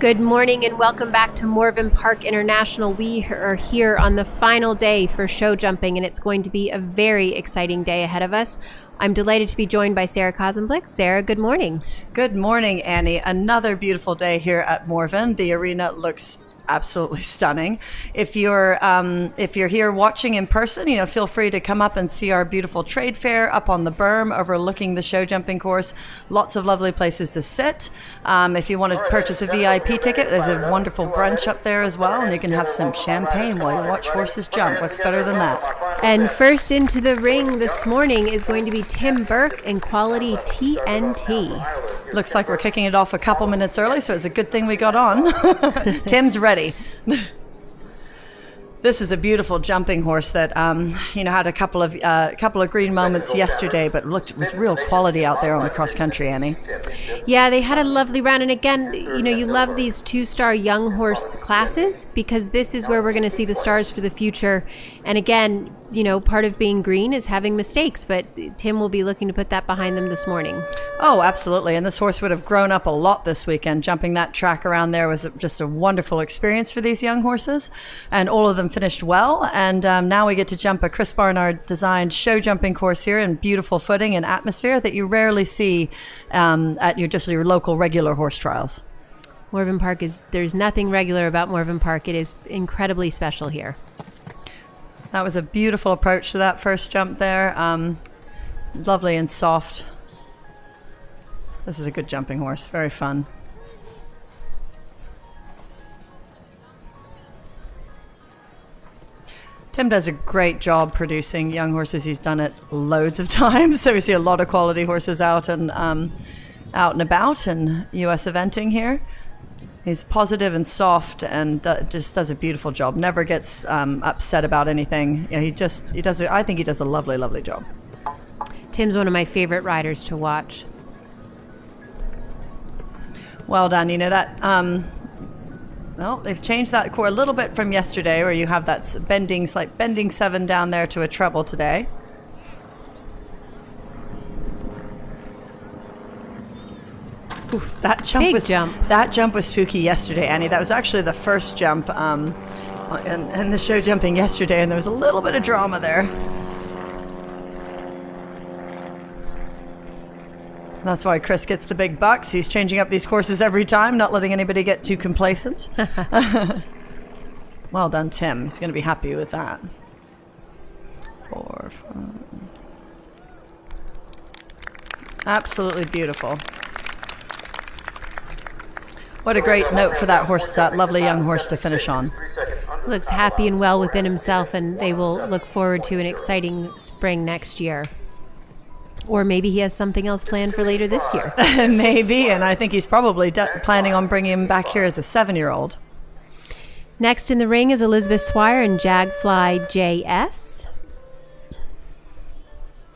Good morning and welcome back to Morven Park International. We are here on the final day for show jumping, and it's going to be a very exciting day ahead of us. I'm delighted to be joined by Sarah Kozenblick. Sarah, good morning. Good morning, Annie. Another beautiful day here at Morven. The arena looks absolutely stunning. If you're here watching in person, feel free to come up and see our beautiful trade fair up on the berm overlooking the show jumping course. Lots of lovely places to sit. If you want to purchase a VIP ticket, there's a wonderful brunch up there as well, and you can have some champagne while you watch horses jump. What's better than that? And first into the ring this morning is going to be Tim Burke in Quality TNT. Looks like we're kicking it off a couple minutes early, so it's a good thing we got on. Tim's ready. This is a beautiful jumping horse that had a couple of green moments yesterday, but was real quality out there on the cross country, Annie. Yeah, they had a lovely round, and again, you love these 2-star young horse classes because this is where we're going to see the stars for the future. And again, part of being green is having mistakes, but Tim will be looking to put that behind them this morning. Oh, absolutely. And this horse would have grown up a lot this weekend. Jumping that track around there was just a wonderful experience for these young horses, and all of them finished well. And now we get to jump a Chris Barnard designed show jumping course here in beautiful footing and atmosphere that you rarely see at your local regular horse trials. Morven Park there's nothing regular about Morven Park. It is incredibly special here. That was a beautiful approach to that first jump there. Lovely and soft. This is a good jumping horse. Very fun. Tim does a great job producing young horses. He's done it loads of times. So we see a lot of quality horses out and about in U.S. eventing here. He's positive and soft and just does a beautiful job. Never gets upset about anything. Yeah, I think he does a lovely, lovely job. Tim's one of my favorite riders to watch. Well done. They've changed that core a little bit from yesterday, where you have that bending 7 down there to a treble today. Oof, that jump was spooky yesterday, Annie. That was actually the first jump in the show jumping yesterday, and there was a little bit of drama there. That's why Chris gets the big bucks. He's changing up these courses every time, not letting anybody get too complacent. Well done, Tim. He's going to be happy with that. 4, 5. Absolutely beautiful. What a great note for that horse, that lovely young horse to finish on. Looks happy and well within himself, and they will look forward to an exciting spring next year. Or maybe he has something else planned for later this year. Maybe, and I think he's probably planning on bringing him back here as a 7-year-old. Next in the ring is Elizabeth Swire and Jagfly JS.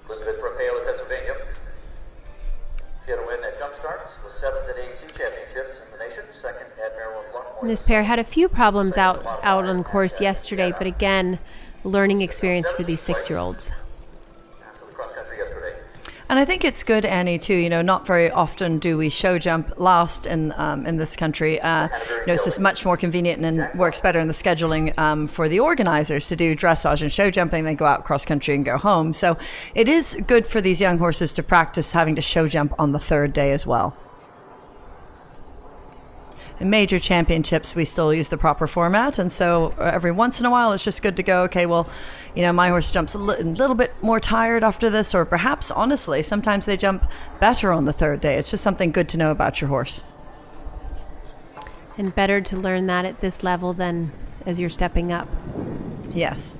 Elizabeth from Paola, Pennsylvania. She had a win at Jump Starts, was 7th at AC Championships in the nation, 2nd at Maryland Florida. This pair had a few problems out on course yesterday, but again, learning experience for these 6-year-olds. And I think it's good, Annie, too. Not very often do we show jump last in this country. It's just much more convenient and works better in the scheduling for the organizers to do dressage and show jumping, then go out cross country and go home. So it is good for these young horses to practice having to show jump on the 3rd day as well. In major championships, we still use the proper format, and so every once in a while, it's just good to go, okay, well, my horse jumps a little bit more tired after this, or perhaps, honestly, sometimes they jump better on the 3rd day. It's just something good to know about your horse. And better to learn that at this level than as you're stepping up. Yes.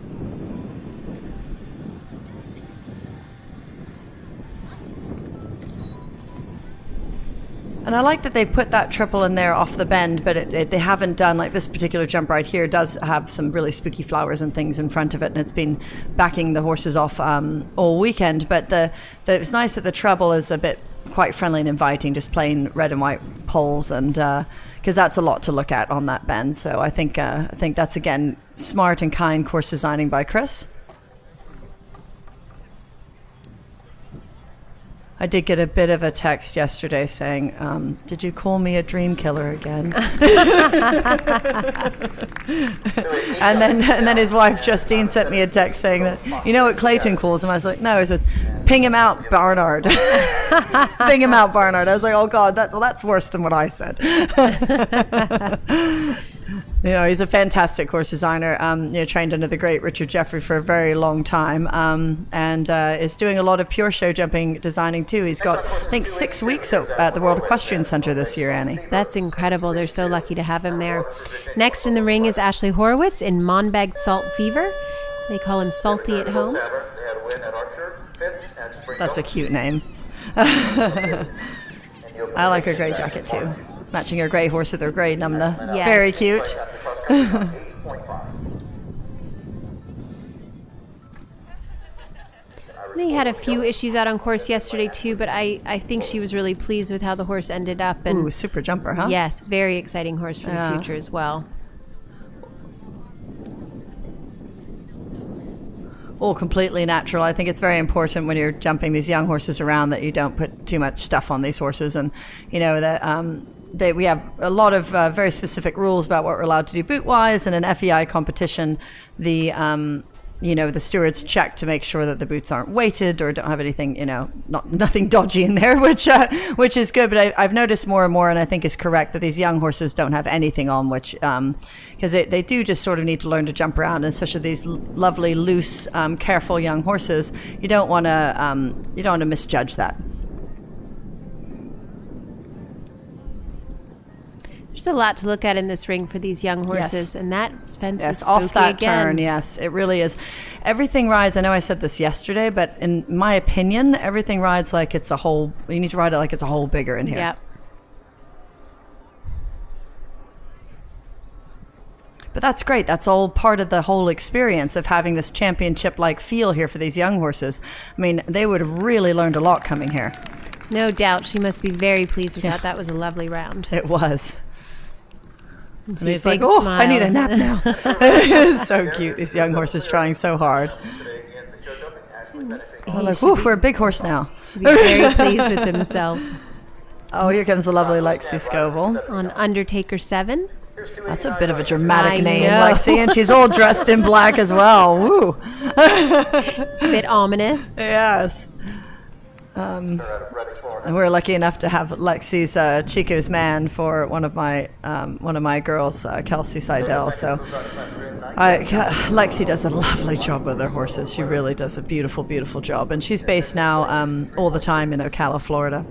And I like that they've put that triple in there off the bend, but they haven't done, like this particular jump right here does have some really spooky flowers and things in front of it, and it's been backing the horses off all weekend. But it's nice that the treble is a bit quite friendly and inviting, just plain red and white poles, and because that's a lot to look at on that bend. So I think that's, again, smart and kind course designing by Chris. I did get a bit of a text yesterday saying, did you call me a dream killer again? and then his wife Justine sent me a text saying that, you know what Clayton calls him? I was like, no, he says, ping him out, Barnard. Ping him out, Barnard. I was like, oh God, that's worse than what I said. You know, he's a fantastic horse designer, trained under the great Richard Jeffrey for a very long time, and is doing a lot of pure show jumping designing too. He's got, I think, 6 weeks at the World Equestrian Center this year, Annie. That's incredible. They're so lucky to have him there. Next in the ring is Ashley Horowitz in Monbeg Salt Fever. They call him Salty at home. That's a cute name. I like her gray jacket too. Matching her gray horse with her gray numna. Yes. Very cute. They had a few issues out on course yesterday too, but I think she was really pleased with how the horse ended up. And Ooh, super jumper, huh? yes, very exciting horse for the future as well. All completely natural. I think it's very important when you're jumping these young horses around that you don't put too much stuff on these horses. And, you know, that we have a lot of very specific rules about what we're allowed to do boot-wise. And in FEI competition, the stewards check to make sure that the boots aren't weighted or don't have anything, nothing dodgy in there, which is good. But I've noticed more and more, and I think is correct, that these young horses don't have anything on, which because they do just sort of need to learn to jump around, and especially these lovely, loose, careful young horses. You don't want to misjudge that. There's a lot to look at in this ring for these young horses, and that fence is spooky off that again. turn. Yes, it really is. Everything rides. I know I said this yesterday, but in my opinion, everything rides like it's a whole. You need to ride it like it's a whole bigger in here. Yep. But that's great. That's all part of the whole experience of having this championship-like feel here for these young horses. I mean, they would have really learned a lot coming here. No doubt. She must be very pleased with that. That was a lovely round. It was. And he's big like, oh, smile. I need a nap now. It's so cute. These young horses trying so hard. They're like, ooh, we're a big horse now. Should be very pleased with himself. Oh, here comes the lovely Lexi Scoville. On Undertaker 7. That's a bit of a dramatic I name, know. Lexi, and she's all dressed in black as well. Woo. It's a bit ominous. Yes. And we're lucky enough to have Lexi's Chico's man for one of my girls, Kelsey Seidel. So Lexi does a lovely job with her horses. She really does a beautiful, beautiful job. And she's based now all the time in Ocala, Florida.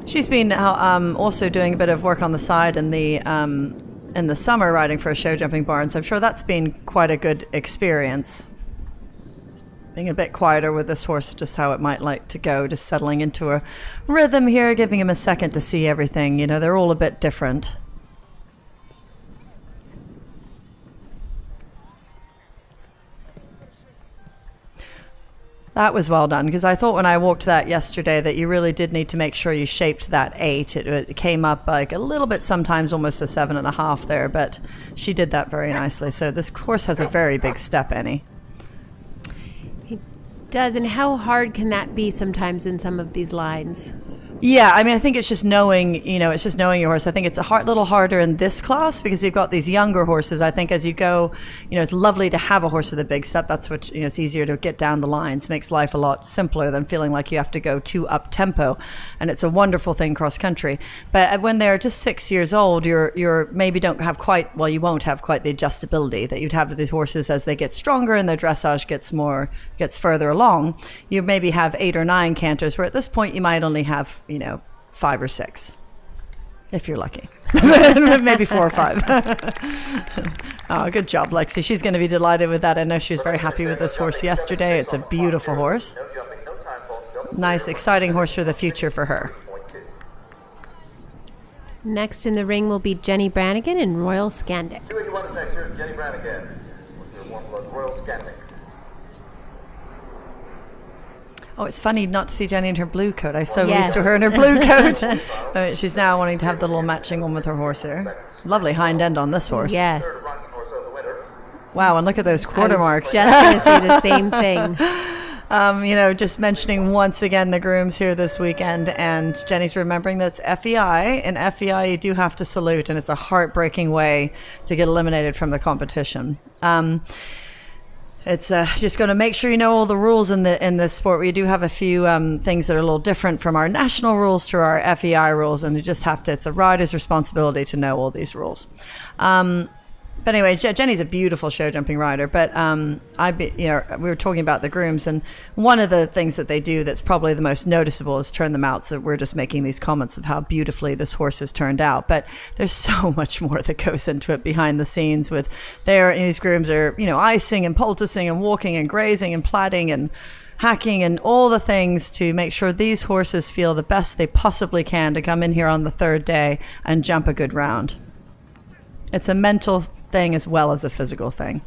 She's been also doing a bit of work on the side in the summer riding for a show jumping barn, so I'm sure that's been quite a good experience. Being a bit quieter with this horse, just how it might like to go, just settling into a rhythm here, giving him a second to see everything. You know, they're all a bit different. That was well done, because I thought when I walked that yesterday that you really did need to make sure you shaped that 8. It came up like a little bit, sometimes almost a 7.5 there, but she did that very nicely. So this horse has a very big step, Annie. It does, and how hard can that be sometimes in some of these lines? Yeah, I mean, I think it's just knowing, your horse. I think it's a little harder in this class because you've got these younger horses. I think as you go, it's lovely to have a horse with a big step. That's what, it's easier to get down the lines. Makes life a lot simpler than feeling like you have to go too up tempo. And it's a wonderful thing cross country. But when they're just 6 years old, you're maybe don't have quite, well, you won't have quite the adjustability that you'd have with these horses as they get stronger and their dressage gets further along. You maybe have 8 or 9 canters, where at this point you might only have 5 or 6, if you're lucky. Maybe 4 or 5. Oh, good job, Lexi. She's going to be delighted with that. I know she was very happy with this horse yesterday. It's a beautiful horse. Nice, exciting horse for the future for her. Next in the ring will be Jenny Brannigan and Royal Scandic. 281 is next here, Jenny Brannigan with your warm blood Royal Scandic. Oh, it's funny not to see Jenny in her blue coat. I'm so Yes. used to her in her blue coat. She's now wanting to have the little matching one with her horse here. Lovely hind end on this horse. Yes. Third rocking horse of the winter. Wow, and look at those quarter marks. Just going to say the same thing. Just mentioning once again the grooms here this weekend, and Jenny's remembering that's FEI. And FEI, you do have to salute, and it's a heartbreaking way to get eliminated from the competition. It's just going to make sure you know all the rules in this sport. We do have a few things that are a little different from our national rules to our FEI rules, and you just have to. It's a rider's responsibility to know all these rules. But anyway, Jenny's a beautiful show jumping rider. But we were talking about the grooms, and one of the things that they do that's probably the most noticeable is turn them out. So we're just making these comments of how beautifully this horse has turned out. But there's so much more that goes into it behind the scenes. These grooms are icing and poulticing and walking and grazing and plaiting and hacking and all the things to make sure these horses feel the best they possibly can to come in here on the third day and jump a good round. It's a mental thing as well as a physical thing.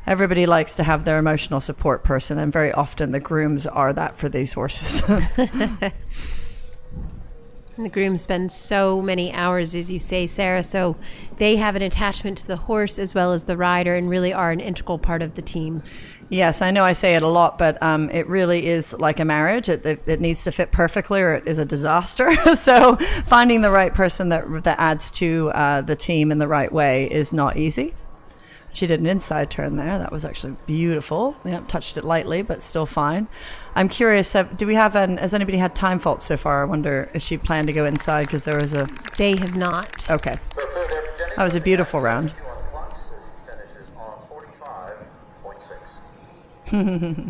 Everybody likes to have their emotional support person, and very often the grooms are that for these horses. And the grooms spend so many hours, as you say, Sarah, so they have an attachment to the horse as well as the rider and really are an integral part of the team. Yes, I know I say it a lot, but it really is like a marriage. It needs to fit perfectly or it is a disaster. So finding the right person that adds to the team in the right way is not easy. She did an inside turn there. That was actually beautiful. Yeah, touched it lightly, but still fine. I'm curious, has anybody had time faults so far? I wonder if she planned to go inside because there was a... They have not. Okay. That was a beautiful round.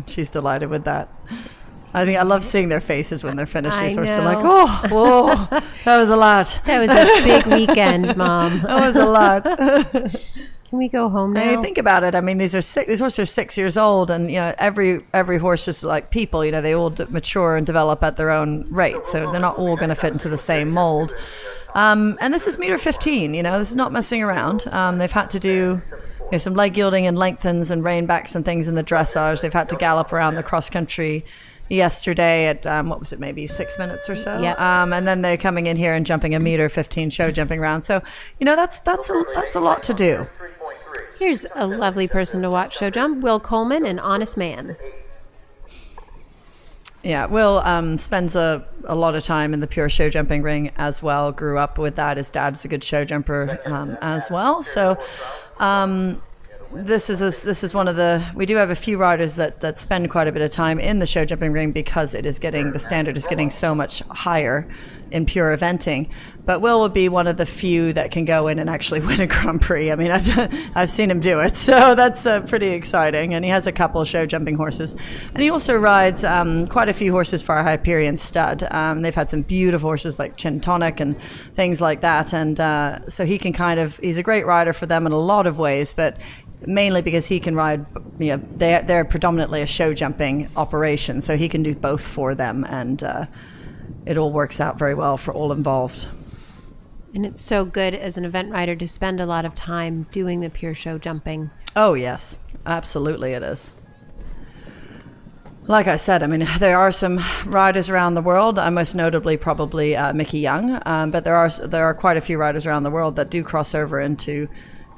She's delighted with that. I love seeing their faces when they're finished. These horses are like, whoa, that was a lot. That was a big weekend, Mom. That was a lot. Can we go home now? Now you think about it. I mean, these horses are 6 years old, and every horse is like people. They all mature and develop at their own rate, so they're not all going to fit into the same mold. And this is meter 15. This is not messing around. They've had to do some leg yielding and lengthens and rein backs and things in the dressage. They've had to gallop around the cross country yesterday at maybe 6 minutes or so. Yep. And then they're coming in here and jumping a meter 15 show jumping round. So that's a lot to do. Here's a lovely person to watch show jump, Will Coleman, an honest man. Yeah, Will spends a lot of time in the pure show jumping ring as well. Grew up with that. His dad's a good show jumper as well. So this is one of we do have a few riders that spend quite a bit of time in the show jumping ring because the standard is getting so much higher in pure eventing. But Will will be one of the few that can go in and actually win a Grand Prix. I mean, I've seen him do it, so that's pretty exciting. And he has a couple of show jumping horses, and he also rides quite a few horses for our Hyperion stud. They've had some beautiful horses like Chin Tonic and things like that, and so he can he's a great rider for them in a lot of ways, but mainly because he can ride, they're predominantly a show jumping operation, so he can do both for them, and it all works out very well for all involved. And it's so good as an event rider to spend a lot of time doing the pure show jumping. Oh, yes. Absolutely it is. Like I said, I mean, there are some riders around the world, most notably probably Mickey Young, but there are quite a few riders around the world that do cross over into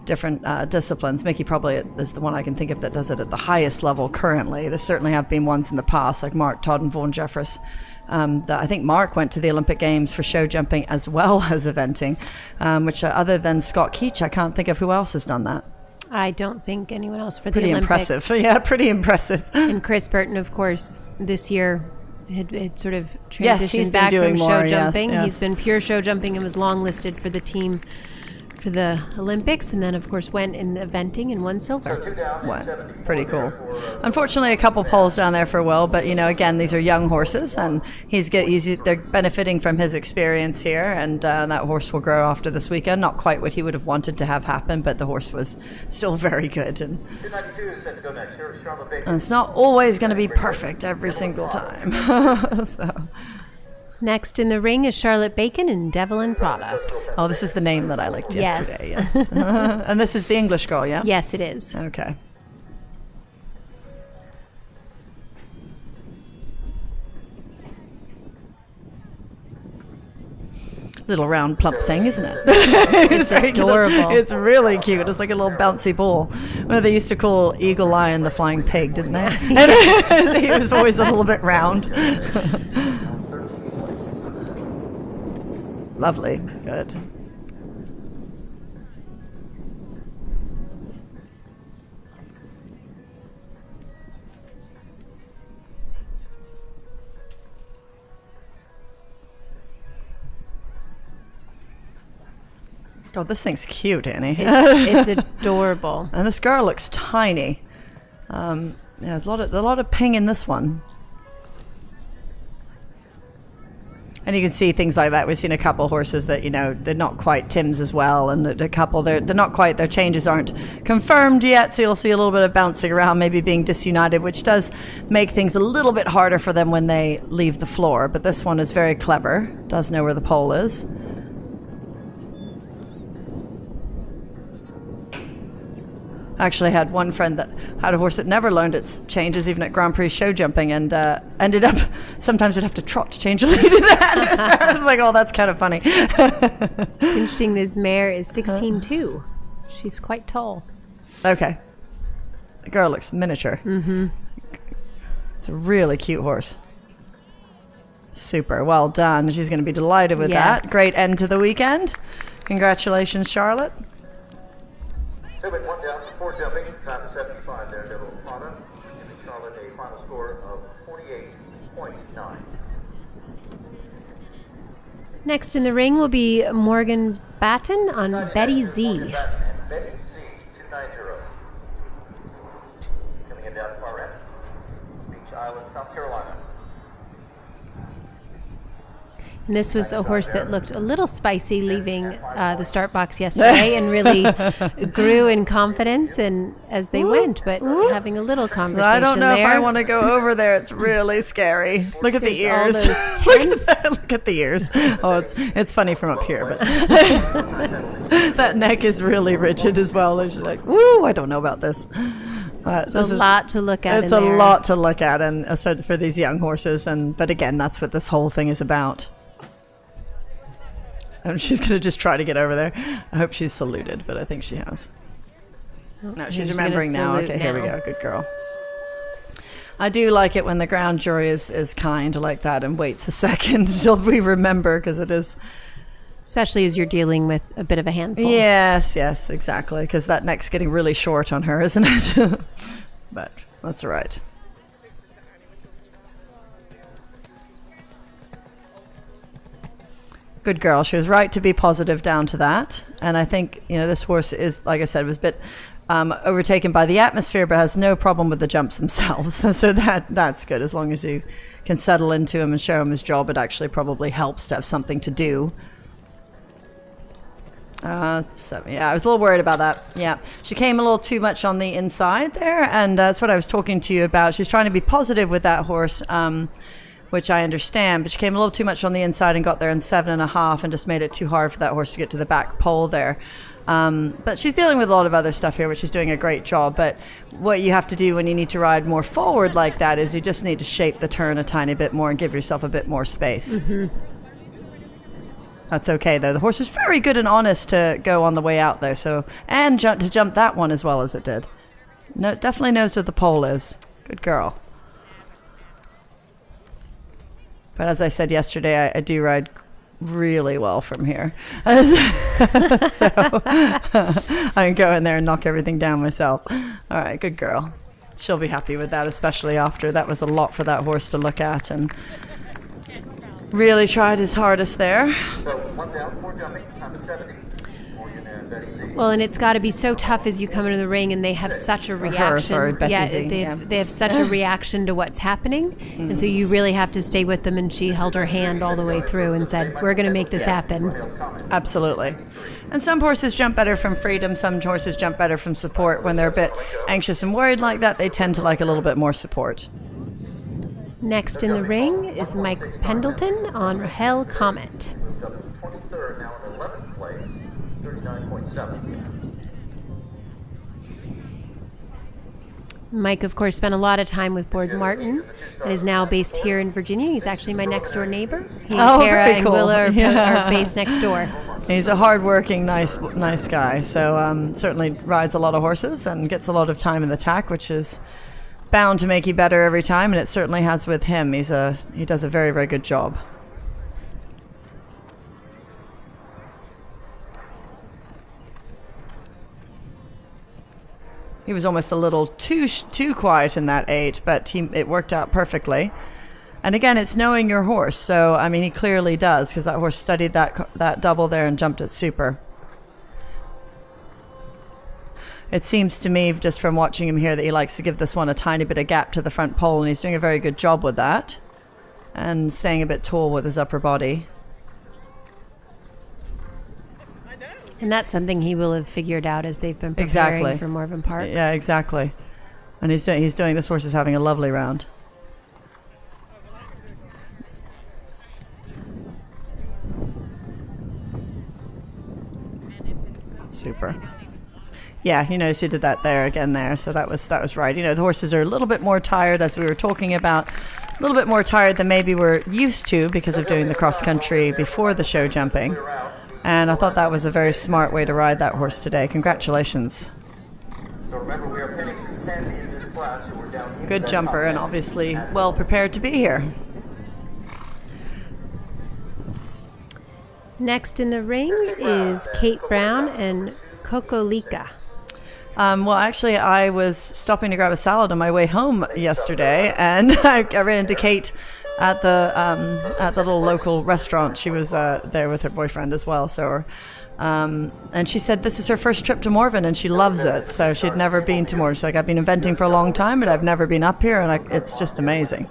different disciplines. Mickey probably is the one I can think of that does it at the highest level currently. There certainly have been ones in the past, like Mark Todd and Vaughan Jeffress. I think Mark went to the Olympic Games for show jumping as well as eventing, which other than Scott Keach, I can't think of who else has done that. I don't think anyone else for the Pretty Olympics. impressive. Yeah, pretty impressive. And Chris Burton, of course, this year had sort of transitioned Yes, he's been back doing from more, show jumping. yes. He's been pure show jumping and was long-listed for the team for the Olympics, and then of course went in eventing and won silver. Pretty cool. Unfortunately, a couple poles down there for Will, but again, these are young horses, and they're benefiting from his experience here, and that horse will grow after this weekend. Not quite what he would have wanted to have happen, but the horse was still very good, and it's not always going to be perfect every single time. So. Next in the ring is Charlotte Bacon and Devlin Prada. Oh, this is the name that I liked yesterday. Yes. And this is the English girl, yeah? Yes, it is. Okay. little round plump thing, isn't it? It's adorable. It's really cute. It's like a little bouncy ball. Well, they used to call Eagle Lion the flying pig, didn't they? He was always a little bit round. Lovely. Good. God, this thing's cute, Annie. It's adorable. And this girl looks tiny. There's a lot of ping in this one. And you can see things like that. We've seen a couple horses that, you know, they're not quite Tim's as well, and a couple they're not quite, their changes aren't confirmed yet. So you'll see a little bit of bouncing around, maybe being disunited, which does make things a little bit harder for them when they leave the floor. But this one is very clever. Does know where the pole is. Actually had one friend that had a horse that never learned its changes even at Grand Prix show jumping, and ended up sometimes would have to trot to change a lead in that. So I was like, oh, that's kind of funny. It's interesting, this mare is 16'2". She's quite tall. Okay. The girl looks miniature. Mm-hmm. It's a really cute horse. Super. Well done. She's going to be delighted with that. Great end to the weekend. Congratulations, Charlotte. Movement 1 down, 4 jumping, time to 75 there, Devil Prada, giving Charlotte a final score of 48.9. Next in the ring will be Morgan Batten on Betty Z. Betty Z, 290. Coming in down the far end, Beach Island, South Carolina. And this was a horse that looked a little spicy leaving the start box yesterday, and really grew in confidence and as they went, but having a little conversation I don't know there. if I want to go over there. It's really scary. Look at the ears. All those tense. Look at the ears. Oh, it's funny from up here, but that neck is really rigid as well. And she's like, woo, I don't know about this. It's a lot to look at. It's a lot to look at, and especially for these young horses. But again, that's what this whole thing is about. And she's going to just try to get over there. I hope she's saluted, but I think she has. No, she's remembering now. Okay, here we go. Good girl. I do like it when the ground jury is kind like that and waits a second until we remember, because it is... Especially as you're dealing with a bit of a handful. Yes, exactly, because that neck's getting really short on her, isn't it? But that's all right. Good girl. She was right to be positive down to that. And I think, you know, this horse is, like I said, was a bit overtaken by the atmosphere, but has no problem with the jumps themselves. So that's good. As long as you can settle into him and show him his job, it actually probably helps to have something to do. I was a little worried about that. Yeah, she came a little too much on the inside there, and that's what I was talking to you about. She's trying to be positive with that horse, which I understand, but she came a little too much on the inside and got there in 7.5 and just made it too hard for that horse to get to the back pole there. But she's dealing with a lot of other stuff here, which she's doing a great job. But what you have to do when you need to ride more forward like that is you just need to shape the turn a tiny bit more and give yourself a bit more space. Mm-hmm. That's okay, though. The horse is very good and honest to go on the way out, though. So, and to jump that one as well as it did. No, it definitely knows where the pole is. Good girl. But as I said yesterday, I do ride really well from here. So I can go in there and knock everything down myself. All right, good girl. She'll be happy with that, especially after that was a lot for that horse to look at, and really tried his hardest there. So 1 down, 4 jumping, time to 70. Morgan and Betty Z. Well, and it's got to be so tough as you come into the ring and they have such a reaction. They have such a reaction to what's happening. Mm-hmm. And so you really have to stay with them. And she held her hand all the way through and said, we're going to make this happen. Absolutely. And some horses jump better from freedom. Some horses jump better from support. When they're a bit anxious and worried like that, they tend to like a little bit more support. Next in the ring is Mike Pendleton on Rahel Comet. 23rd, now in 11th place, 39.7. Mike, of course, spent a lot of time with Boyd Martin and is now based here in Virginia. He's actually my next door neighbor. He and Kara very and cool. Willa are Yeah. based next door. He's a hardworking, nice guy. So certainly rides a lot of horses and gets a lot of time in the tack, which is bound to make you better every time. And it certainly has with him. He does a very, very good job. He was almost a little too quiet in that 8, but it worked out perfectly. And again, it's knowing your horse. So, I mean, he clearly does, because that horse studied that double there and jumped it super. It seems to me, just from watching him here, that he likes to give this one a tiny bit of gap to the front pole, and he's doing a very good job with that. And staying a bit tall with his upper body. And that's something he will have figured out as they've been preparing for Morven Park. Yeah, exactly. And he's doing. This horse is having a lovely round. Super. Yeah, you notice he did that there again there, so that was right. You know, the horses are a little bit more tired, as we were talking about, a little bit more tired than maybe we're used to because of doing the cross country before the show jumping. And I thought that was a very smart way to ride that horse today. Congratulations. So remember, we are pinning 210 in this class, so we're down into Good that jumper top and obviously well prepared to be here. Next in the ring is Kate Brown and Kokolika. Well, actually, I was stopping to grab a salad on my way home yesterday, and I ran into Kate at the little local restaurant. She was there with her boyfriend as well. So, and she said this is her first trip to Morven, and she loves it. So she'd never been to Morven. She's like, I've been inventing for a long time, but I've never been up here, and it's just amazing.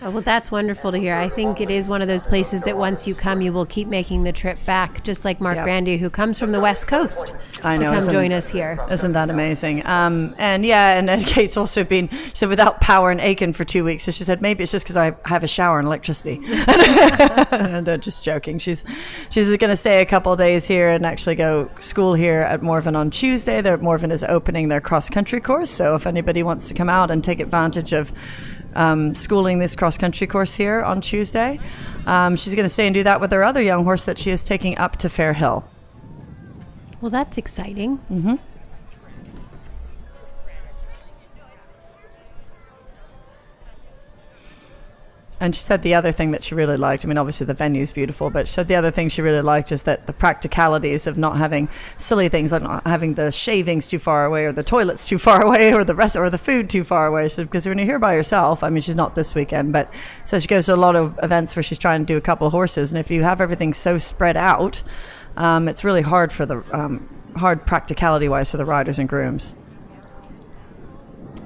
Oh, well, that's wonderful to hear. I think it is one of those places that once you come, you will keep making the trip back, just like Mark Grandia, who comes from the West Coast I know, to come join us here. Isn't that amazing? And then Kate's also been, she said, without power in Aiken for 2 weeks. So she said, maybe it's just because I have a shower and electricity. And just joking. She's going to stay a couple of days here and actually go school here at Morven on Tuesday. Morven is opening their cross-country course. So if anybody wants to come out and take advantage of schooling this cross-country course here on Tuesday, she's going to stay and do that with her other young horse that she is taking up to Fair Hill. Well, that's exciting. Mm-hmm. And she said the other thing that she really liked, I mean, obviously the venue's beautiful, but she said the other thing she really liked is that the practicalities of not having silly things, like not having the shavings too far away or the toilets too far away or the food too far away. So, because when you're here by yourself, I mean, she's not this weekend, but so she goes to a lot of events where she's trying to do a couple of horses. And if you have everything so spread out, it's really hard for hard practicality-wise for the riders and grooms.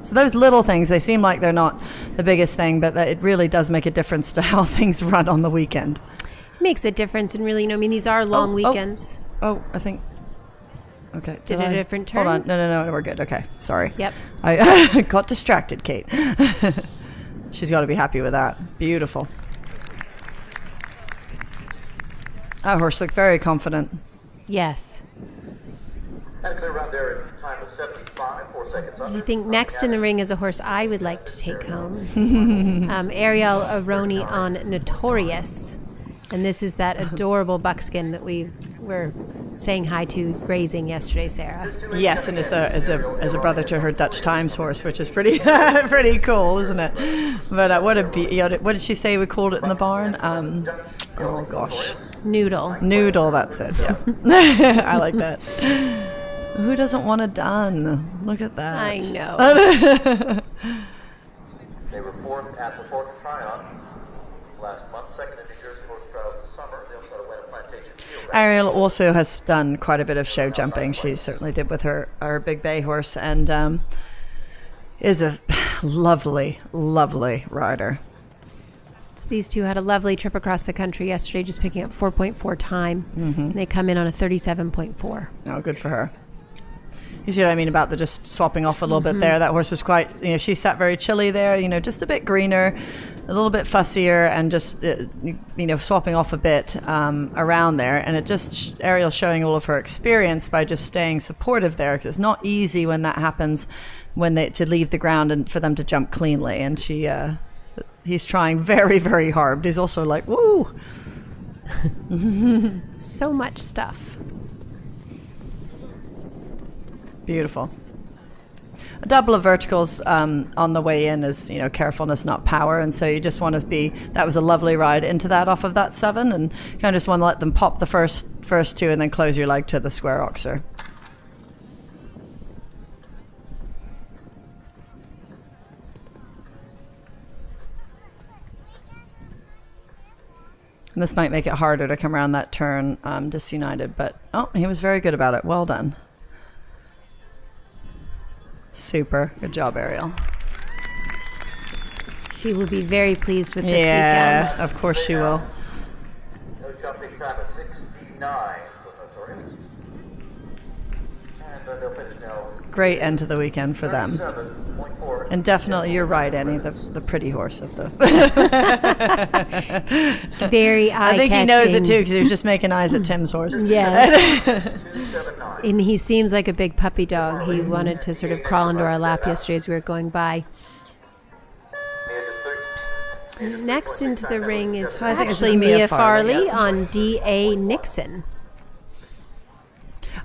So those little things, they seem like they're not the biggest thing, but it really does make a difference to how things run on the weekend. It makes a difference, and really, I mean, these are long weekends. I think. Okay. Did a different turn? Hold on. No, we're good. Okay. Sorry. Yep. I got distracted, Kate. She's got to be happy with that. Beautiful. That horse looked very confident. Yes. And a clear round there in time of 75, 4 seconds under. I think next in the ring is a horse I would like to take home. Ariel Aroni on Notorious. And this is that adorable buckskin that we were saying hi to grazing yesterday, Sarah. Yes, and as a brother to her Dutch Times horse, which is pretty pretty cool, isn't it? But what did she say we called it in the barn? Oh gosh, Noodle. That's it. Yeah, I like that. Who doesn't want a dun? Look at that. I know. They were fourth at the Fork and Tryon last month, second in New Jersey Horse Trials this summer. They also had a win at Plantation Field. Ariel also has done quite a bit of show jumping. She certainly did with her Big Bay horse, and is a lovely, lovely rider. So these two had a lovely trip across the country yesterday, just picking up 4.4 time. Mm-hmm. They come in on a 37.4. Oh, good for her. You see what I mean about the just swapping off a little bit there? That horse was quite, she sat very chilly there, just a bit greener. little bit fussier and just swapping off a bit around there, and it just Ariel showing all of her experience by just staying supportive there, because it's not easy when that happens, to leave the ground and for them to jump cleanly, and he's trying very, very hard, but he's also like, woo. So much stuff. Beautiful. A double of verticals on the way in is, carefulness, not power. And so you just want to that was a lovely ride into that off of that 7. And you kind of just want to let them pop the first 2 and then close your leg to the square oxer. And this might make it harder to come around that turn disunited, but he was very good about it. Well done. Super. Good job, Ariel. She will be very pleased with this weekend. Yeah, of course she will. No jumping time of 69 for Notorious. And they'll finish now. Great end to the weekend for them. 37.4. And definitely, you're right, Annie, the pretty horse of the... Very eye-catching. I think he knows it too, because he was just making eyes at Tim's horse. Yes. 279. And he seems like a big puppy dog. He wanted to sort of crawl into our lap yesterday as we were going by. Next into the ring is I think it's actually Mia Farley, Farley yeah. on D.A. Nixon.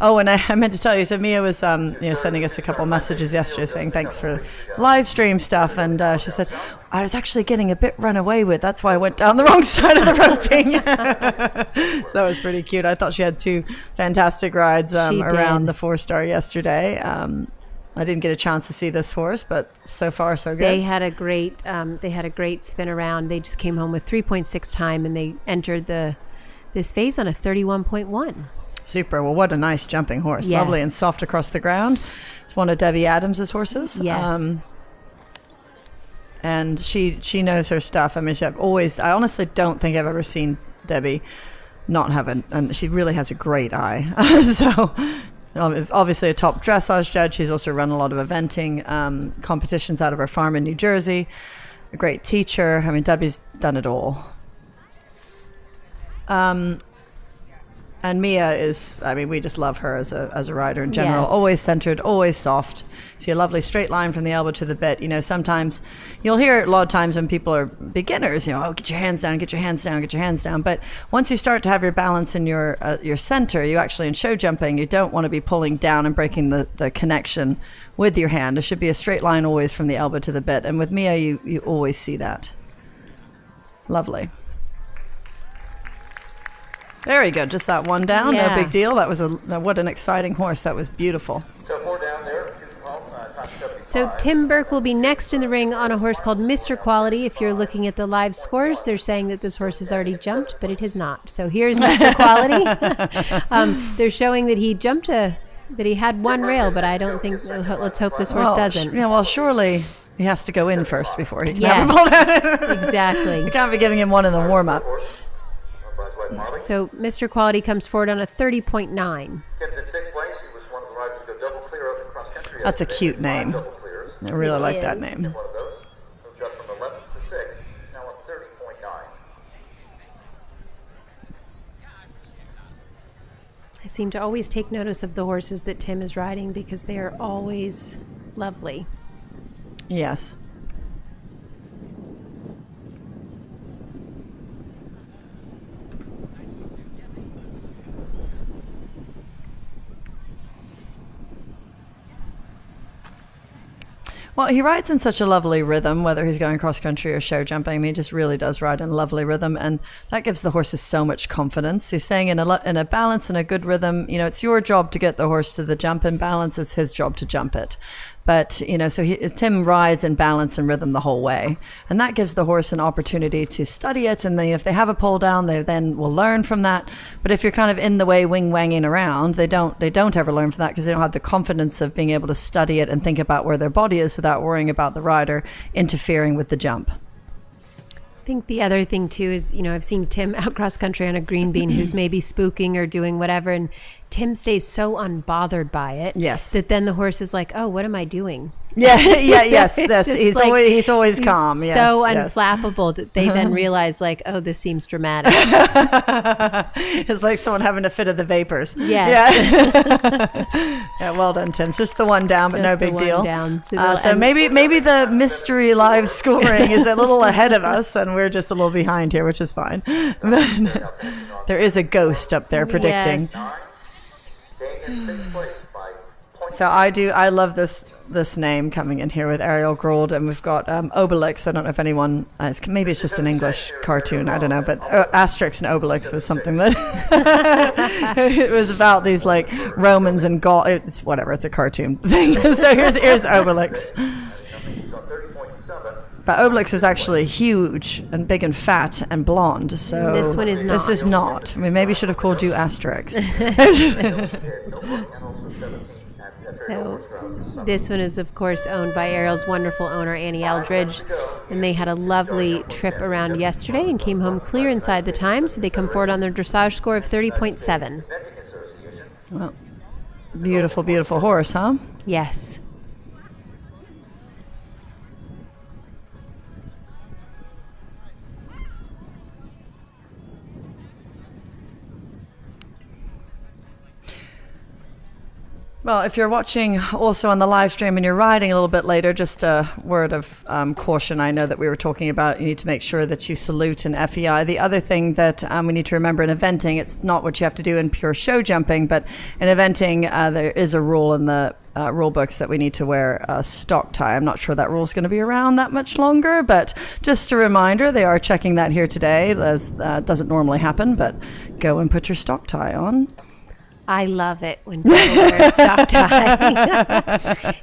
Oh, and I meant to tell you, so Mia was sending us a couple messages yesterday saying thanks for live stream stuff, and she said, I was actually getting a bit run away with, that's why I went down the wrong side of the roping. So that was pretty cute. I thought she had 2 fantastic rides around the 4-star yesterday. I didn't get a chance to see this horse, but so far so good. They had a great spin around. They just came home with 3.6 time, and they entered this phase on a 31.1. Super. Well, what a nice jumping horse. Yes. Lovely and soft across the ground. It's one of Debbie Adams's horses. Yes. And she knows her stuff. I mean, I honestly don't think I've ever seen Debbie not have and she really has a great eye. So obviously a top dressage judge. She's also run a lot of eventing competitions out of her farm in New Jersey. A great teacher. I mean, Debbie's done it all. And Mia is, we just love her as a rider in general. Yes. Always centered, always soft. See a lovely straight line from the elbow to the bit. Sometimes you'll hear it a lot of times when people are beginners, get your hands down, get your hands down, get your hands down. But once you start to have your balance in your center, you actually, in show jumping, you don't want to be pulling down and breaking the connection with your hand. It should be a straight line always from the elbow to the bit. And with Mia, you always see that. Lovely. Very good. Just that one down. Yeah. No big deal. That was what an exciting horse. That was beautiful. So 4 down there, 2 from home, time 75. So Tim Burke will be next in the ring on a horse called Mr. Quality. If you're looking at the live scores, they're saying that this horse has already jumped, but it has not. So here's Mr. Quality. They're showing that he jumped that he had 1 rail, but I don't think. Let's hope this horse doesn't. Well, surely he has to go in first before he can Yes. have a ball down. Exactly. You can't be giving him one in the warm up. So Mr. Quality comes forward on a 30.9. Tim's in 6th place. He was one of the riders to go double clear out the cross country. That's a yesterday. cute name. Double clears. I really It like that is. name. One of those. Moved up from 11th to 6th. He's now on 30.9. I seem to always take notice of the horses that Tim is riding because they are always lovely. Yes. Well, he rides in such a lovely rhythm, whether he's going cross country or show jumping. I mean, he just really does ride in a lovely rhythm, and that gives the horses so much confidence. He's saying in a balance and a good rhythm, it's your job to get the horse to the jump in balance. It's his job to jump it. But, so Tim rides in balance and rhythm the whole way. And that gives the horse an opportunity to study it. And then if they have a pull down, they then will learn from that. But if you're kind of in the way, wing-wanging around, they don't ever learn from that because they don't have the confidence of being able to study it and think about where their body is without worrying about the rider interfering with the jump. I think the other thing too is, I've seen Tim out cross country on a green bean who's maybe spooking or doing whatever, and Tim stays so unbothered by it. Yes. That then the horse is like, oh, what am I doing? Yes. It's That's just he's always calm. Yes, so yes. unflappable that they then realize, like, oh, this seems dramatic. It's like someone having a fit of the vapors. Yes. Yeah. Well done, Tim. It's just the one down, but Just no the big one deal. down. So maybe the mystery live scoring is a little ahead of us, and we're just a little behind here, which is fine. But there is a ghost up there predicting. Yes. Staying in sixth place by point. So I love this name coming in here with Ariel Grold, and we've got Obelix. I don't know if anyone, maybe it's just an English cartoon, I don't know, but Asterix and Obelix was something that it was about these like Romans and Gaul. It's whatever, it's a cartoon thing. So here's Obelix. She's on 30.7. But Obelix is actually huge and big and fat and blonde. So This one is This not. is not. I mean, maybe should have called you Asterix. And also 17 at So this one is, of course, owned by Ariel's wonderful owner, Annie Eldridge. And they had a lovely trip around yesterday and came home clear inside the time. So they come forward on their dressage score of 30.7. Eventing Association. Well, beautiful, beautiful horse, huh? Yes. Well, if you're watching also on the live stream and you're riding a little bit later, just a word of caution. I know that we were talking about you need to make sure that you salute in FEI. The other thing that we need to remember in eventing, it's not what you have to do in pure show jumping, but in eventing, there is a rule in the rule books that we need to wear a stock tie. I'm not sure that rule is going to be around that much longer, but just a reminder, they are checking that here today. Doesn't normally happen, but go and put your stock tie on. I love it when people wear a stock tie.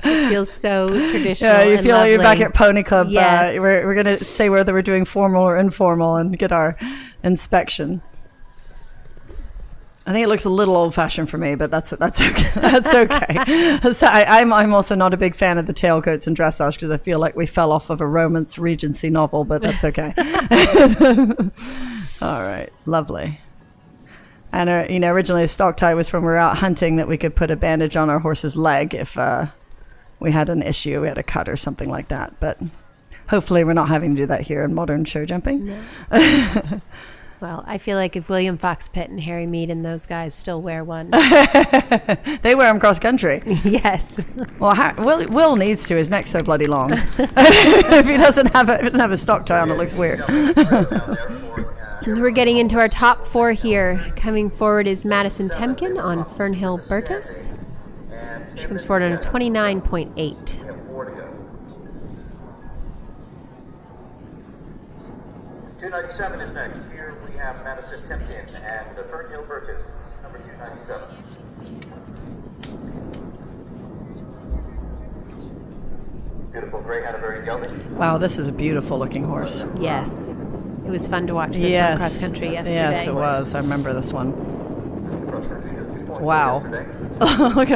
It feels so traditional. Yeah, you and feel like you're back lovely. at Pony Club. Yes. We're going to say whether we're doing formal or informal and get our inspection. I think it looks a little old-fashioned for me, but that's okay. That's okay. So I'm also not a big fan of the tailcoats and dressage because I feel like we fell off of a Romance Regency novel, but that's okay. All right, lovely. And originally a stock tie was from we were out hunting that we could put a bandage on our horse's leg if we had an issue, we had a cut or something like that. But hopefully we're not having to do that here in modern show jumping. No. Well, I feel like if William Fox Pitt and Harry Mead and those guys still wear one. They wear them cross country. Yes. Well, Will needs to. His neck's so bloody long. If he doesn't have a stock tie on, it looks weird. We're getting into our top four here. Coming forward is Madison Temkin on Fernhill Burtis. She comes forward on a 29.8. 297 is next. Here we have Madison Temkin and the Fernhill Burtis, number 297. Beautiful gray Hanoverian gelding. Wow, this is a beautiful looking horse. Yes. It was fun to watch this one cross country yesterday. Yes, it was. I remember this one. Cross country just 2 points Wow. yesterday. Look,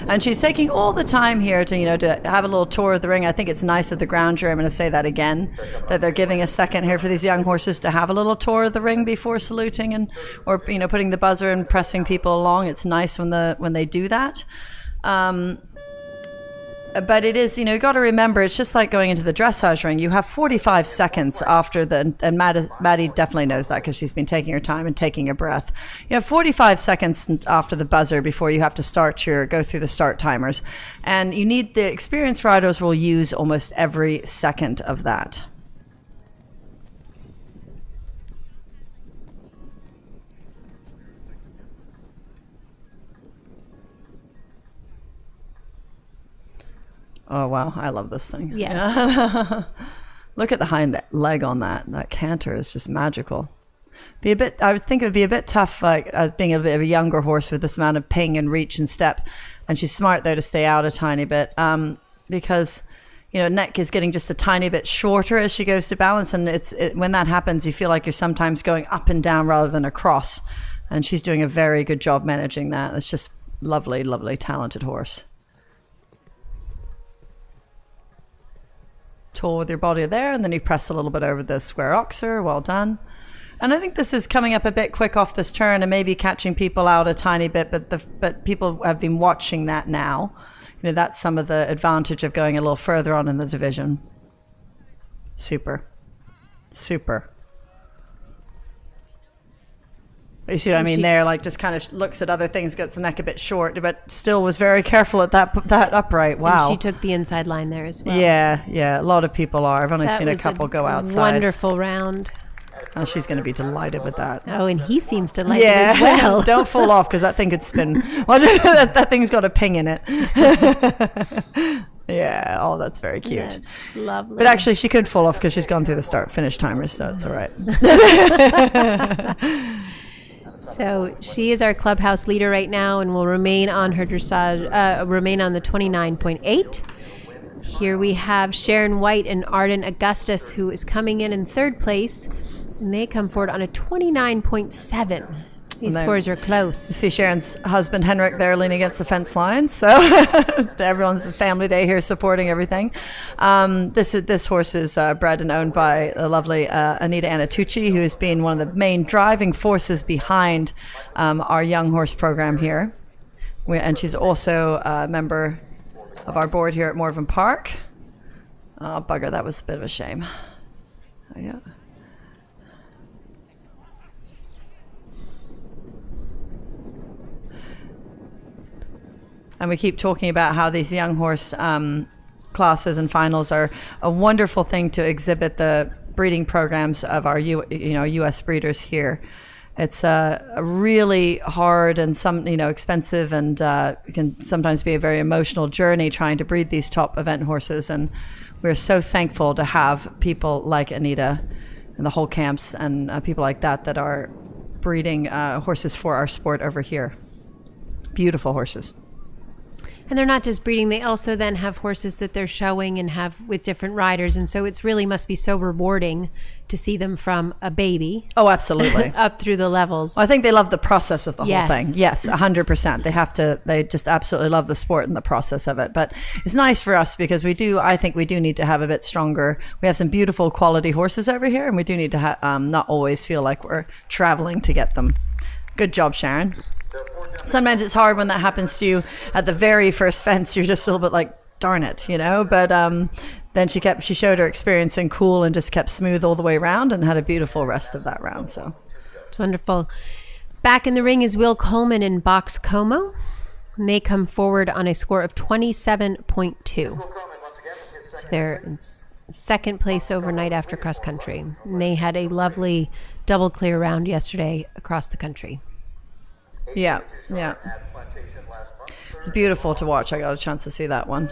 and she's taking all the time here to have a little tour of the ring. I think it's nice of the ground jury. I'm going to say that again, that they're giving a second here for these young horses to have a little tour of the ring before saluting or putting the buzzer and pressing people along. It's nice when they do that. But it is, you got to remember, it's just like going into the dressage ring. You have 45 seconds after and Maddie definitely knows that because she's been taking her time and taking a breath. You have 45 seconds after the buzzer before you have to go through the start timers. And you need, the experienced riders will use almost every second of that. Oh, wow. I love this thing. Yes. Yeah. Look at the hind leg on that. That canter is just magical. I would think it would be a bit tough, being a bit of a younger horse with this amount of ping and reach and step. And she's smart, though, to stay out a tiny bit because, neck is getting just a tiny bit shorter as she goes to balance. And when that happens, you feel like you're sometimes going up and down rather than across. And she's doing a very good job managing that. It's just lovely, lovely, talented horse. Tour with your body there, and then you press a little bit over the square oxer. Well done. And I think this is coming up a bit quick off this turn and maybe catching people out a tiny bit, but people have been watching that now. that's some of the advantage of going a little further on in the division. Super. You see what I mean there? Like, just kind of looks at other things, gets the neck a bit short, but still was very careful at that upright. Wow. And she took the inside line there as well. Yeah. A lot of people are. I've only seen a couple go outside. Wonderful round. Oh, she's going to be delighted with that. Oh, and he seems to like it as well. Don't fall off, because that thing could spin. Well, that thing's got a ping in it. Yeah. Oh, that's very cute. That's lovely. But actually, she could fall off because she's gone through the start-finish timers, so it's all right. So she is our clubhouse leader right now, and will remain on her dressage, remain on the 29.8. Here we have Sharon White and Arden Augustus, who is coming in third place, and they come forward on a 29.7. These scores are close. You see Sharon's husband Henrik there leaning against the fence line, so everyone's a family day here supporting everything. This horse is bred and owned by the lovely Anita Anatucci, who has been one of the main driving forces behind our young horse program here. And she's also a member of our board here at Morven Park. Oh, bugger, that was a bit of a shame. Oh, yeah. And we keep talking about how these young horse classes and finals are a wonderful thing to exhibit the breeding programs of our U.S. breeders here. It's a really hard and expensive and can sometimes be a very emotional journey trying to breed these top event horses. And we're so thankful to have people like Anita and the whole camps and people like that are breeding horses for our sport over here. Beautiful horses. And they're not just breeding, they also then have horses that they're showing and have with different riders. And so it's really must be so rewarding to see them from a baby. Oh, absolutely. Up through the levels. Well, I think they love the process of the whole thing. Yes, 100%. They just absolutely love the sport and the process of it. But it's nice for us because I think we do need to have a bit stronger. We have some beautiful quality horses over here, and we do need to not always feel like we're traveling to get them. Good job, Sharon. Sometimes it's hard when that happens to you at the very first fence. You're just a little bit like, darn it, But then she showed her experience in cool and just kept smooth all the way around and had a beautiful rest of that round. So it's wonderful. Back in the ring is Will Coleman and Box Como. And they come forward on a score of 27.2. So they're in second place overnight after cross country. And they had a lovely double clear round yesterday across the country. Yeah. It's beautiful to watch. I got a chance to see that one.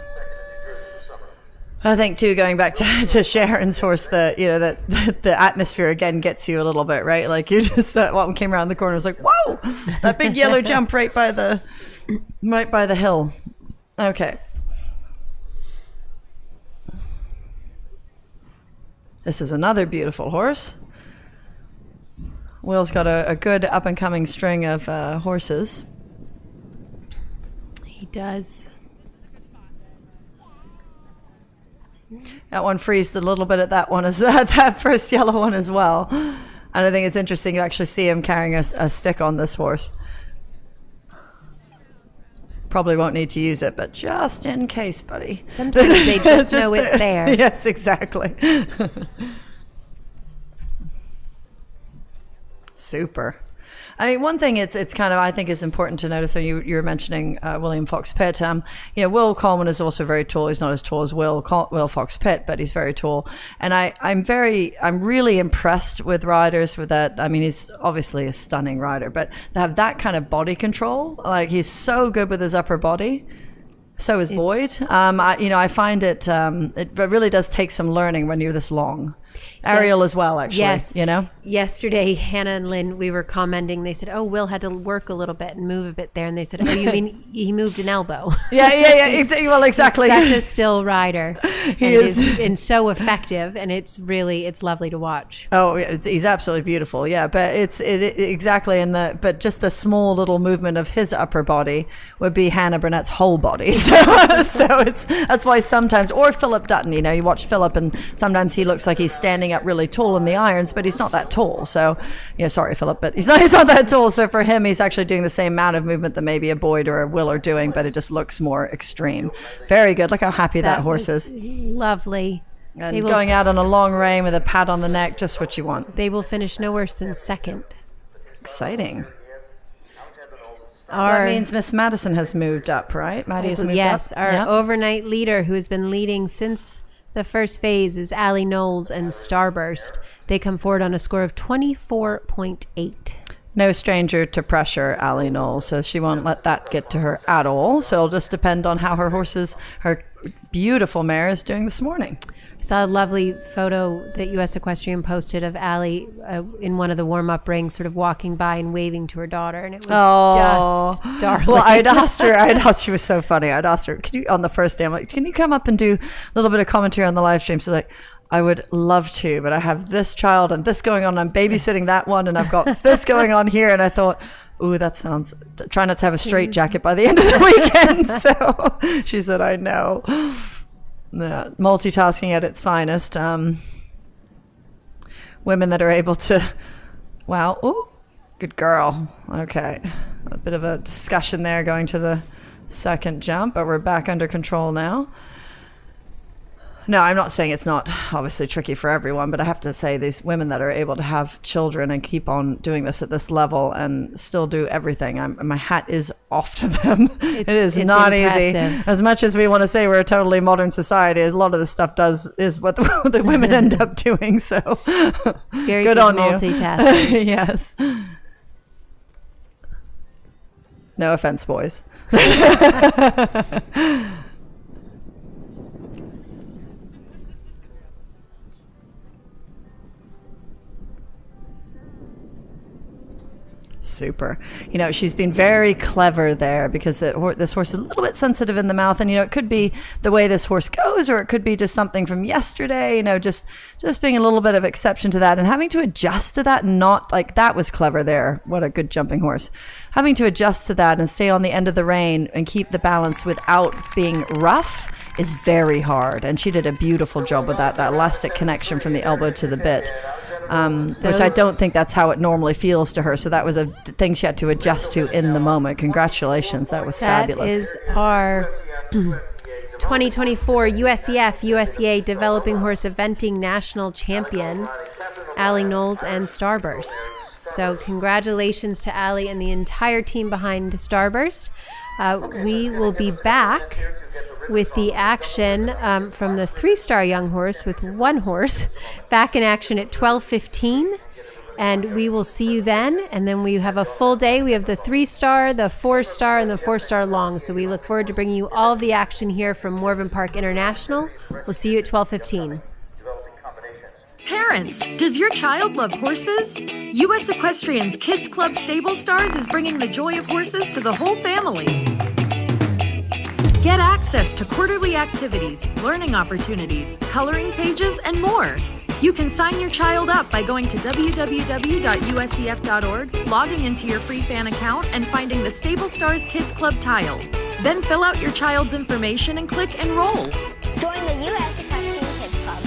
I think too, going back to Sharon's horse, the atmosphere again gets you a little bit, right? Like you just that one came around the corner, was like, whoa, that big yellow jump right by the hill. Okay. This is another beautiful horse. Will's got a good up-and-coming string of horses. He does. That one freezed a little bit at that one as that first yellow one as well. And I think it's interesting to actually see him carrying a stick on this horse. Probably won't need to use it, but just in case, buddy. Sometimes they just know it's there. Yes, exactly. Super. I mean, one thing it's kind of, I think, is important to notice. So you were mentioning William Fox Pitt. Will Coleman is also very tall. He's not as tall as Will Fox Pitt, but he's very tall. And I'm really impressed with riders with that. I mean, he's obviously a stunning rider, but to have that kind of body control, like he's so good with his upper body. So is Boyd. I find it really does take some learning when you're this long. Ariel as well, actually. Yes. Yesterday, Hannah and Lynn, we were commenting. They said, "Oh, Will had to work a little bit and move a bit there." And they said, "Oh, you mean he moved an elbow?" Yeah. Well, exactly. He's such a still rider. He is and so effective, and it's lovely to watch. Oh, he's absolutely beautiful. Yeah, but it's exactly but just the small little movement of his upper body would be Hannah Burnett's whole body. So that's why sometimes, or Philip Dutton. You watch Philip, and sometimes he looks like he's standing up really tall in the irons, but he's not that tall. So, sorry, Philip, but he's not that tall. So for him, he's actually doing the same amount of movement that maybe a Boyd or a Will are doing, but it just looks more extreme. Very good. Look how happy that horse is. Lovely. And going out on a long rein with a pat on the neck, just what you want. They will finish no worse than second. Exciting. So that means Miss Madison has moved up, right? Maddie has moved up? Yes, our overnight leader who has been leading since the first phase is Allie Knowles and Starburst. They come forward on a score of 24.8. No stranger to pressure, Allie Knowles, so she won't let that get to her at all. So it'll just depend on how her beautiful mare is doing this morning. I saw a lovely photo that U.S. Equestrian posted of Allie in one of the warm-up rings, sort of walking by and waving to her daughter, and it was just darling. Well, I'd asked, she was so funny. I'd asked her, on the first day, I'm like, can you come up and do a little bit of commentary on the live stream? She's like, I would love to, but I have this child and this going on. I'm babysitting that one, and I've got this going on here. And I thought, ooh, that sounds, try not to have a straight jacket by the end of the weekend. So she said, I know. Multitasking at its finest. Women that are able to, wow, ooh, good girl. Okay, a bit of a discussion there going to the second jump, but we're back under control now. No, I'm not saying it's not obviously tricky for everyone, but I have to say these women that are able to have children and keep on doing this at this level and still do everything, my hat is off to them. It's not impressive. Easy. As much as we want to say we're a totally modern society, a lot of this stuff is what the women end up doing. So very good on multitaskers. You. Yes. No offense, boys. Super. She's been very clever there because this horse is a little bit sensitive in the mouth, and it could be the way this horse goes, or it could be just something from yesterday, just being a little bit of exception to that and having to adjust to that. And not like that was clever there. What a good jumping horse. Having to adjust to that and stay on the end of the rein and keep the balance without being rough is very hard, and she did a beautiful job with that elastic connection from the elbow to the bit. Which I don't think that's how it normally feels to her. So that was a thing she had to adjust to in the moment. Congratulations. That was fabulous. That is our 2024 USEA Developing Horse Eventing National Champion, Allie Knowles and Starburst. So congratulations to Allie and the entire team behind the Starburst. We will be back with the action from the 3-star young horse with one horse back in action at 12:15, and we will see you then. And then we have a full day. We have the 3-star, the 4-star, and the 4-star long. So we look forward to bringing you all of the action here from Morven Park International. We'll see you at 12:15. Parents, does your child love horses? U.S. Equestrian's Kids Club Stable Stars is bringing the joy of horses to the whole family. Get access to quarterly activities, learning opportunities, coloring pages, and more. You can sign your child up by going to www.usef.org, logging into your free fan account, and finding the Stable Stars Kids Club tile. Then fill out your child's information and click Enroll. Join the U.S. Equestrian Kids Club.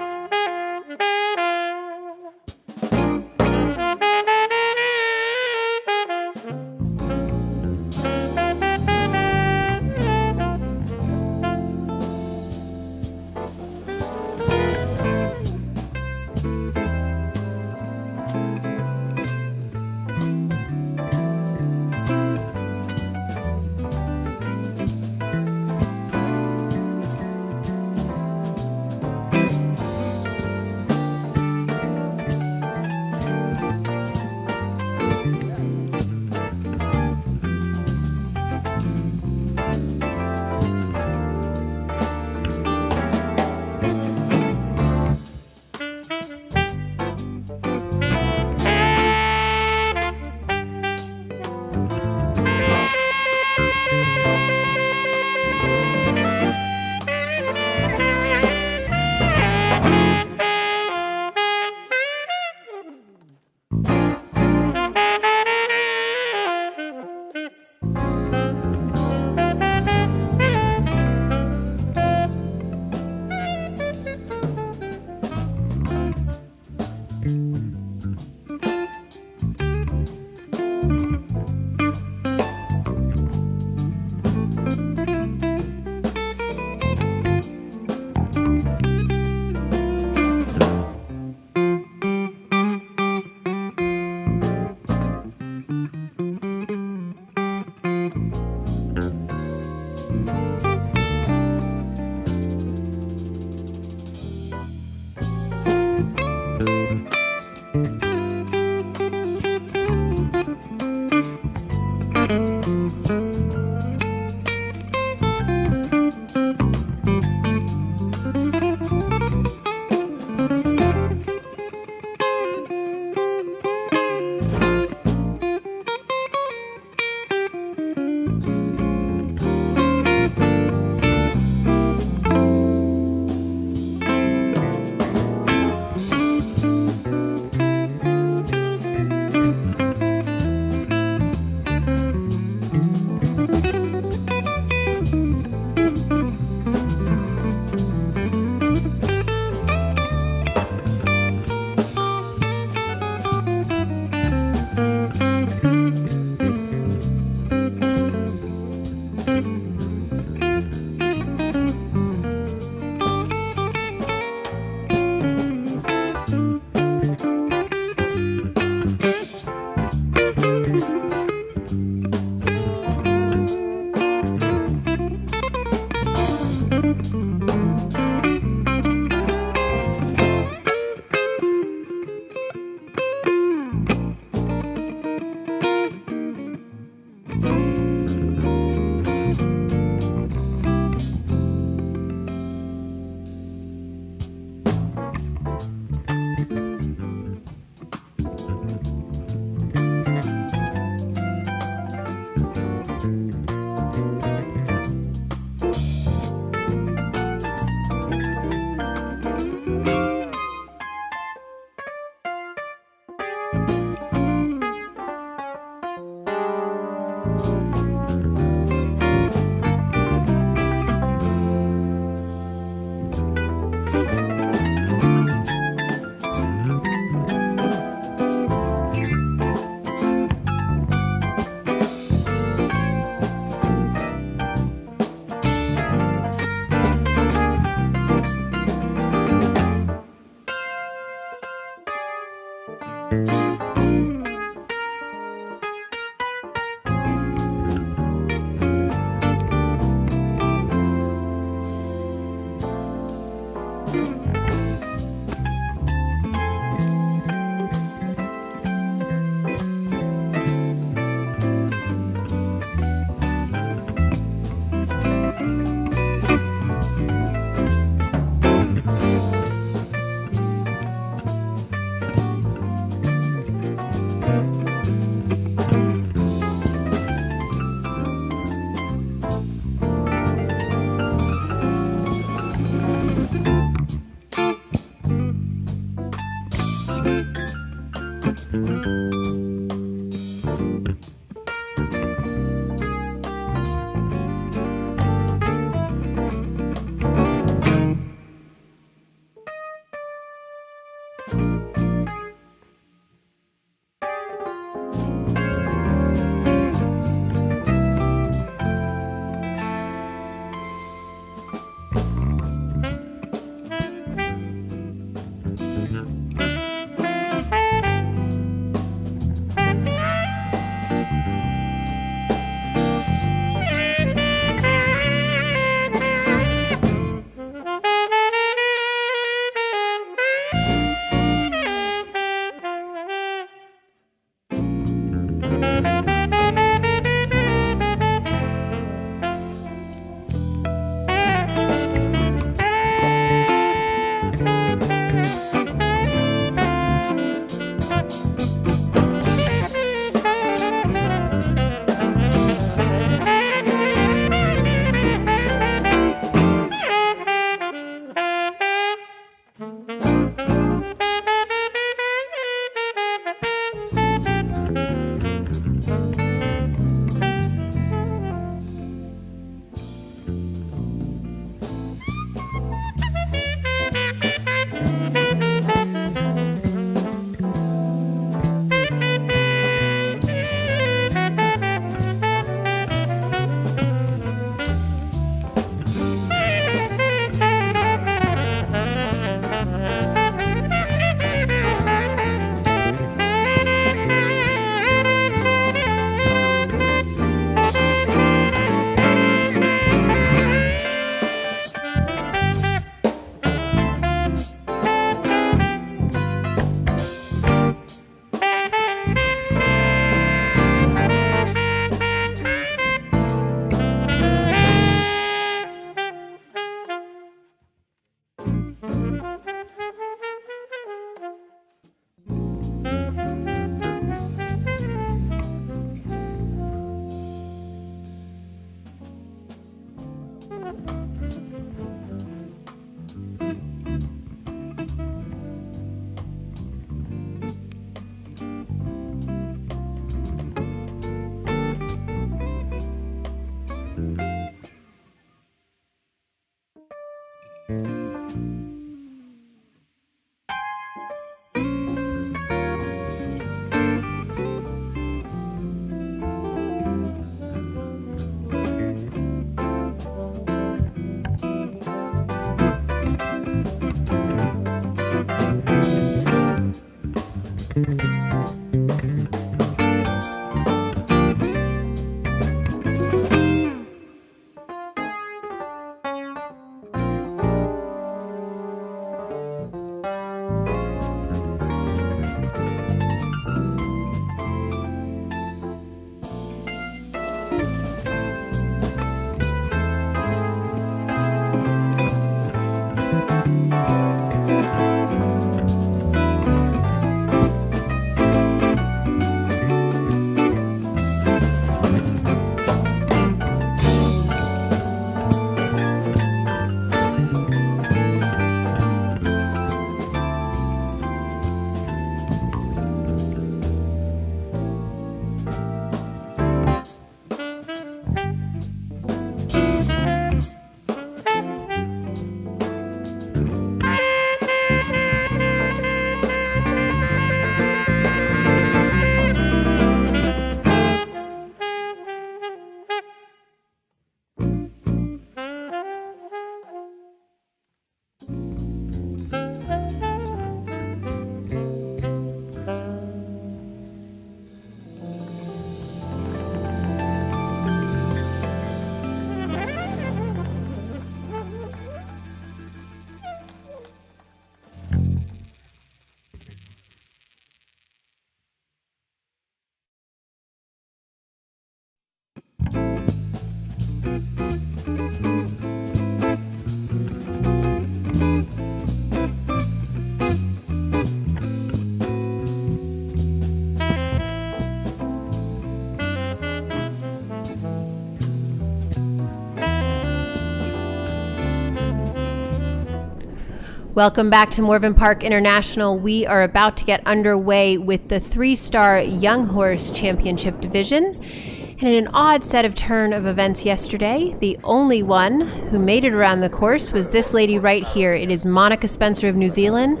Welcome back to Morven Park International. We are about to get underway with the 3-star Young Horse Championship Division. And in an odd set of turn of events yesterday, the only one who made it around the course was this lady right here. It is Monica Spencer of New Zealand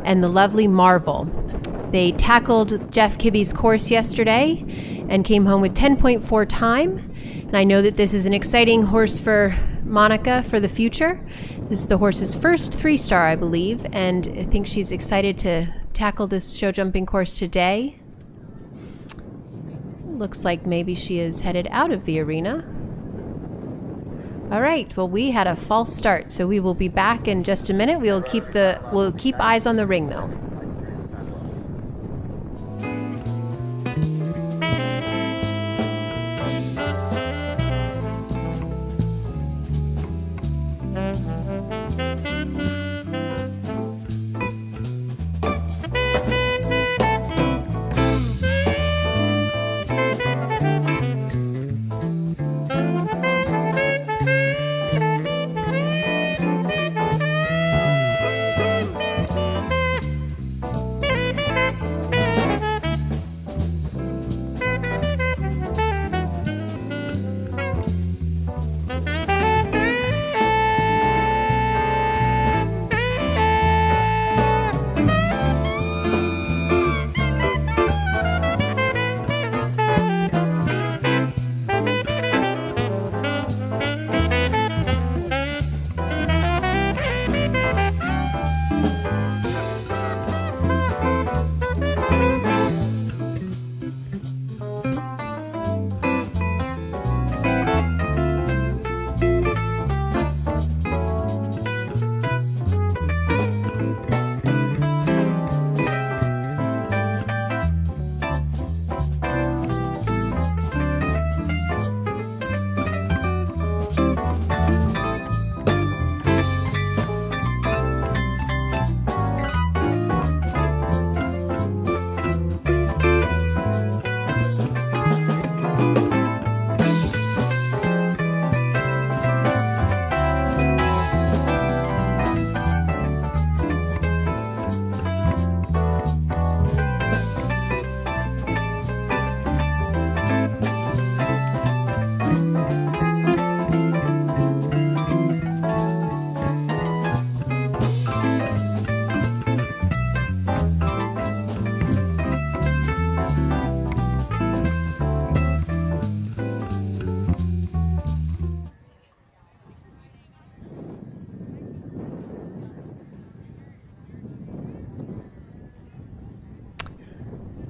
and the lovely Marvel. They tackled Jeff Kibbe's course yesterday and came home with 10.4 time. And I know that this is an exciting horse for Monica for the future. This is the horse's first 3-star, I believe, and I think she's excited to tackle this show jumping course today. Looks like maybe she is headed out of the arena. All right, well, we had a false start, so we will be back in just a minute. We'll keep eyes on the ring though.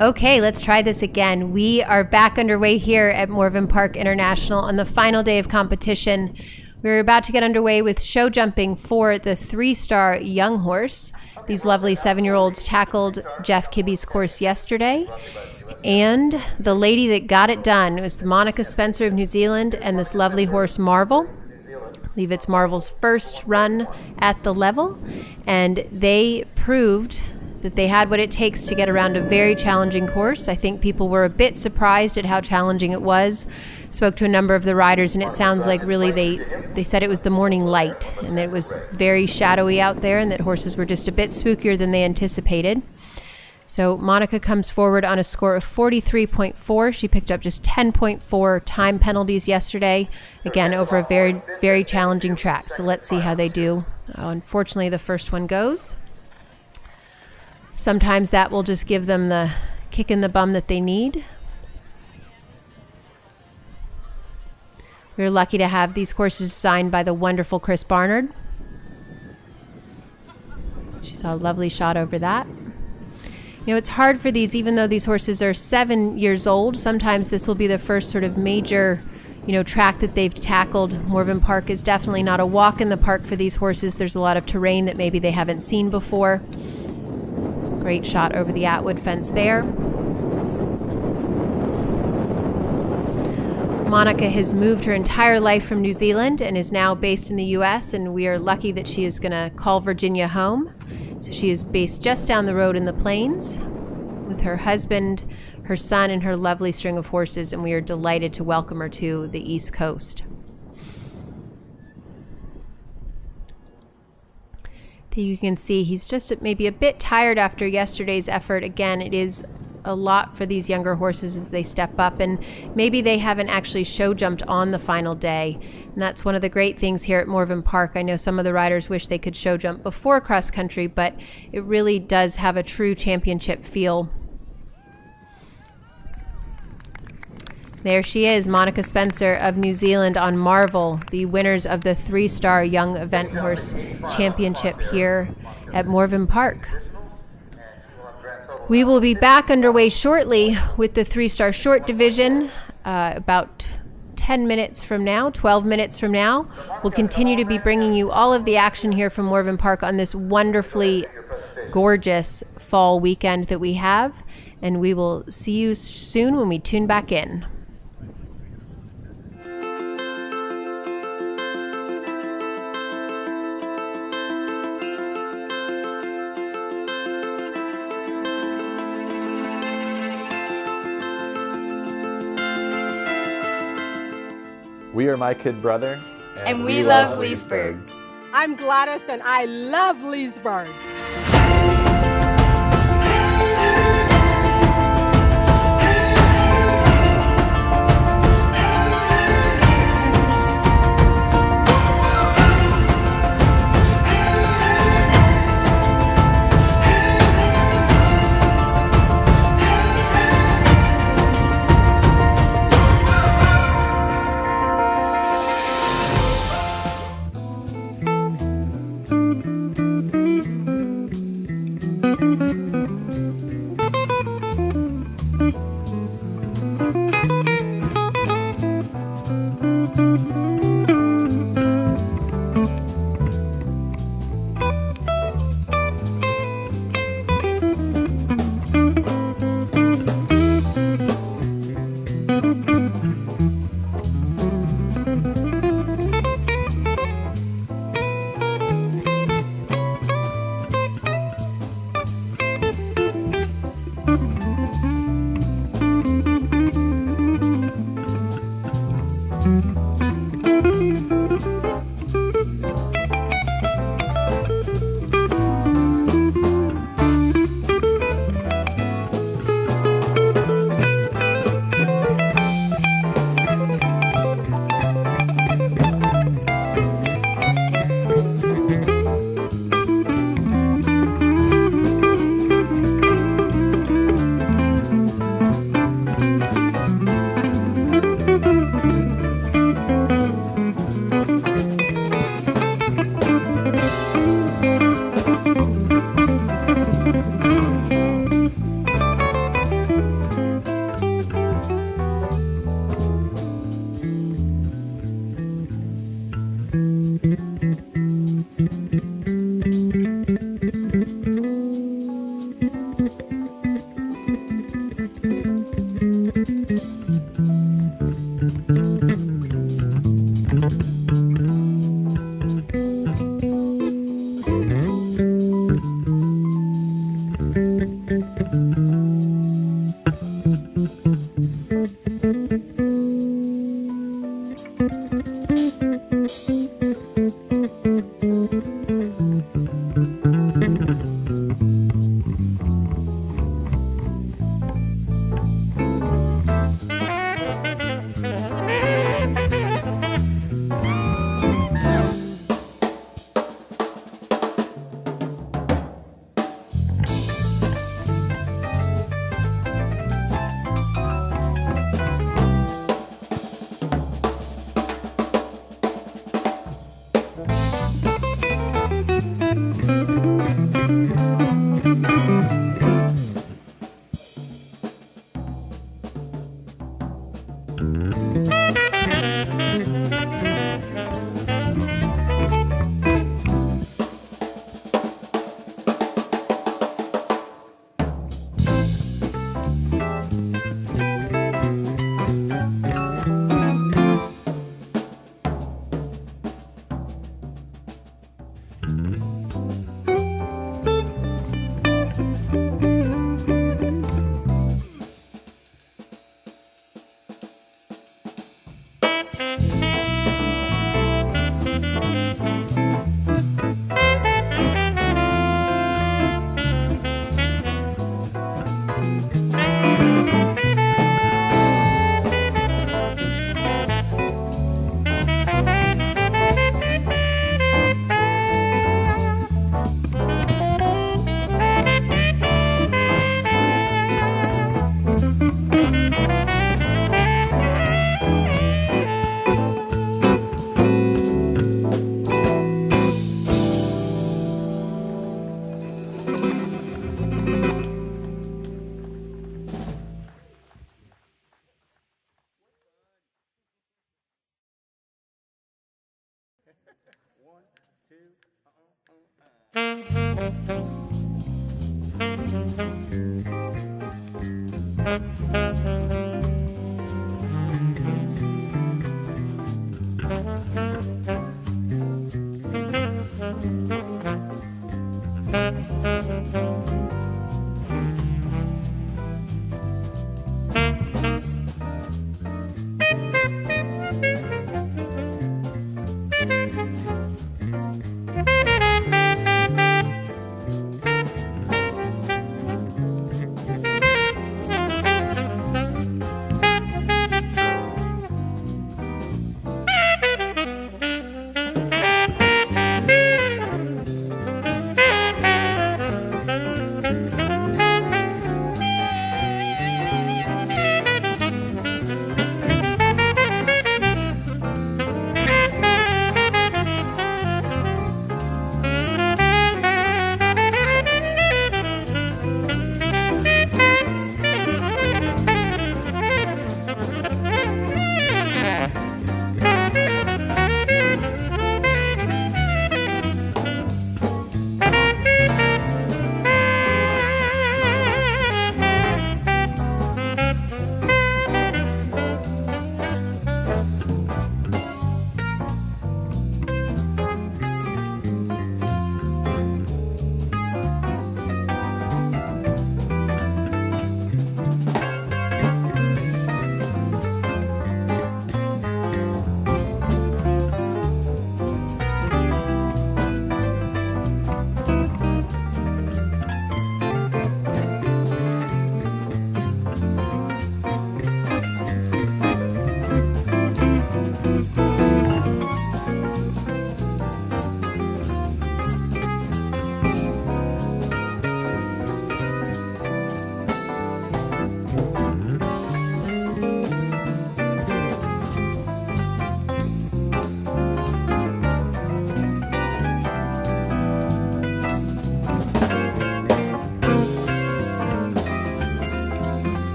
Okay, let's try this again. We are back underway here at Morven Park International on the final day of competition. We're about to get underway with show jumping for the 3-star Young Horse. These lovely 7-year-olds tackled Jeff Kibbe's course yesterday. And the lady that got it done was Monica Spencer of New Zealand and this lovely horse Marvel. I believe it's Marvel's first run at the level. And they proved that they had what it takes to get around a very challenging course. I think people were a bit surprised at how challenging it was. Spoke to a number of the riders, and it sounds like really they said it was the morning light, and that it was very shadowy out there, and that horses were just a bit spookier than they anticipated. So Monica comes forward on a score of 43.4. She picked up just 10.4 time penalties yesterday, again, over a very, very challenging track. So let's see how they do. Unfortunately, the first one goes. Sometimes that will just give them the kick in the bum that they need. We're lucky to have these courses signed by the wonderful Chris Barnard. She saw a lovely shot over that. You know, it's hard for these, even though these horses are 7 years old, sometimes this will be the first sort of major, track that they've tackled. Morven Park is definitely not a walk in the park for these horses. There's a lot of terrain that maybe they haven't seen before. Great shot over the Atwood fence there. Monica has moved her entire life from New Zealand and is now based in the U.S., and we are lucky that she is going to call Virginia home. So she is based just down the road in the Plains with her husband, her son, and her lovely string of horses, and we are delighted to welcome her to the East Coast. You can see he's just maybe a bit tired after yesterday's effort. Again, it is a lot for these younger horses as they step up, and maybe they haven't actually show jumped on the final day. And that's one of the great things here at Morven Park. I know some of the riders wish they could show jump before cross country, but it really does have a true championship feel. There she is, Monica Spencer of New Zealand on Marvel, the winners of the 3-star Young Event Horse Championship here at Morven Park. We will be back underway shortly with the 3-star short division about 10 minutes from now, 12 minutes from now. We'll continue to be bringing you all of the action here from Morven Park on this wonderfully gorgeous fall weekend that we have. And we will see you soon when we tune back in. We are My Kid Brother. And we love Leesburg. I'm Gladys and I love Leesburg.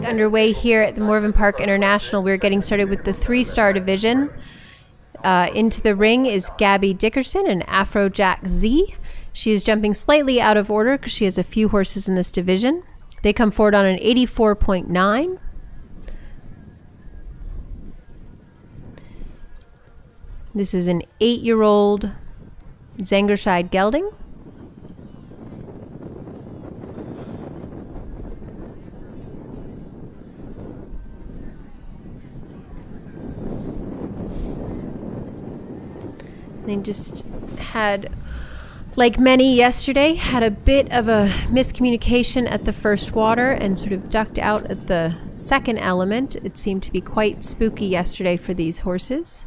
Underway here at the Morven Park International. We're getting started with the 3-star division. Into the ring is Gabby Dickerson and Afrojack Z. She is jumping slightly out of order because she has a few horses in this division. They come forward on an 84.9. This is an 8-year-old Zangerscheid gelding. They just had like many yesterday, had a bit of a miscommunication at the first water and sort of ducked out at the second element. It seemed to be quite spooky yesterday for these horses.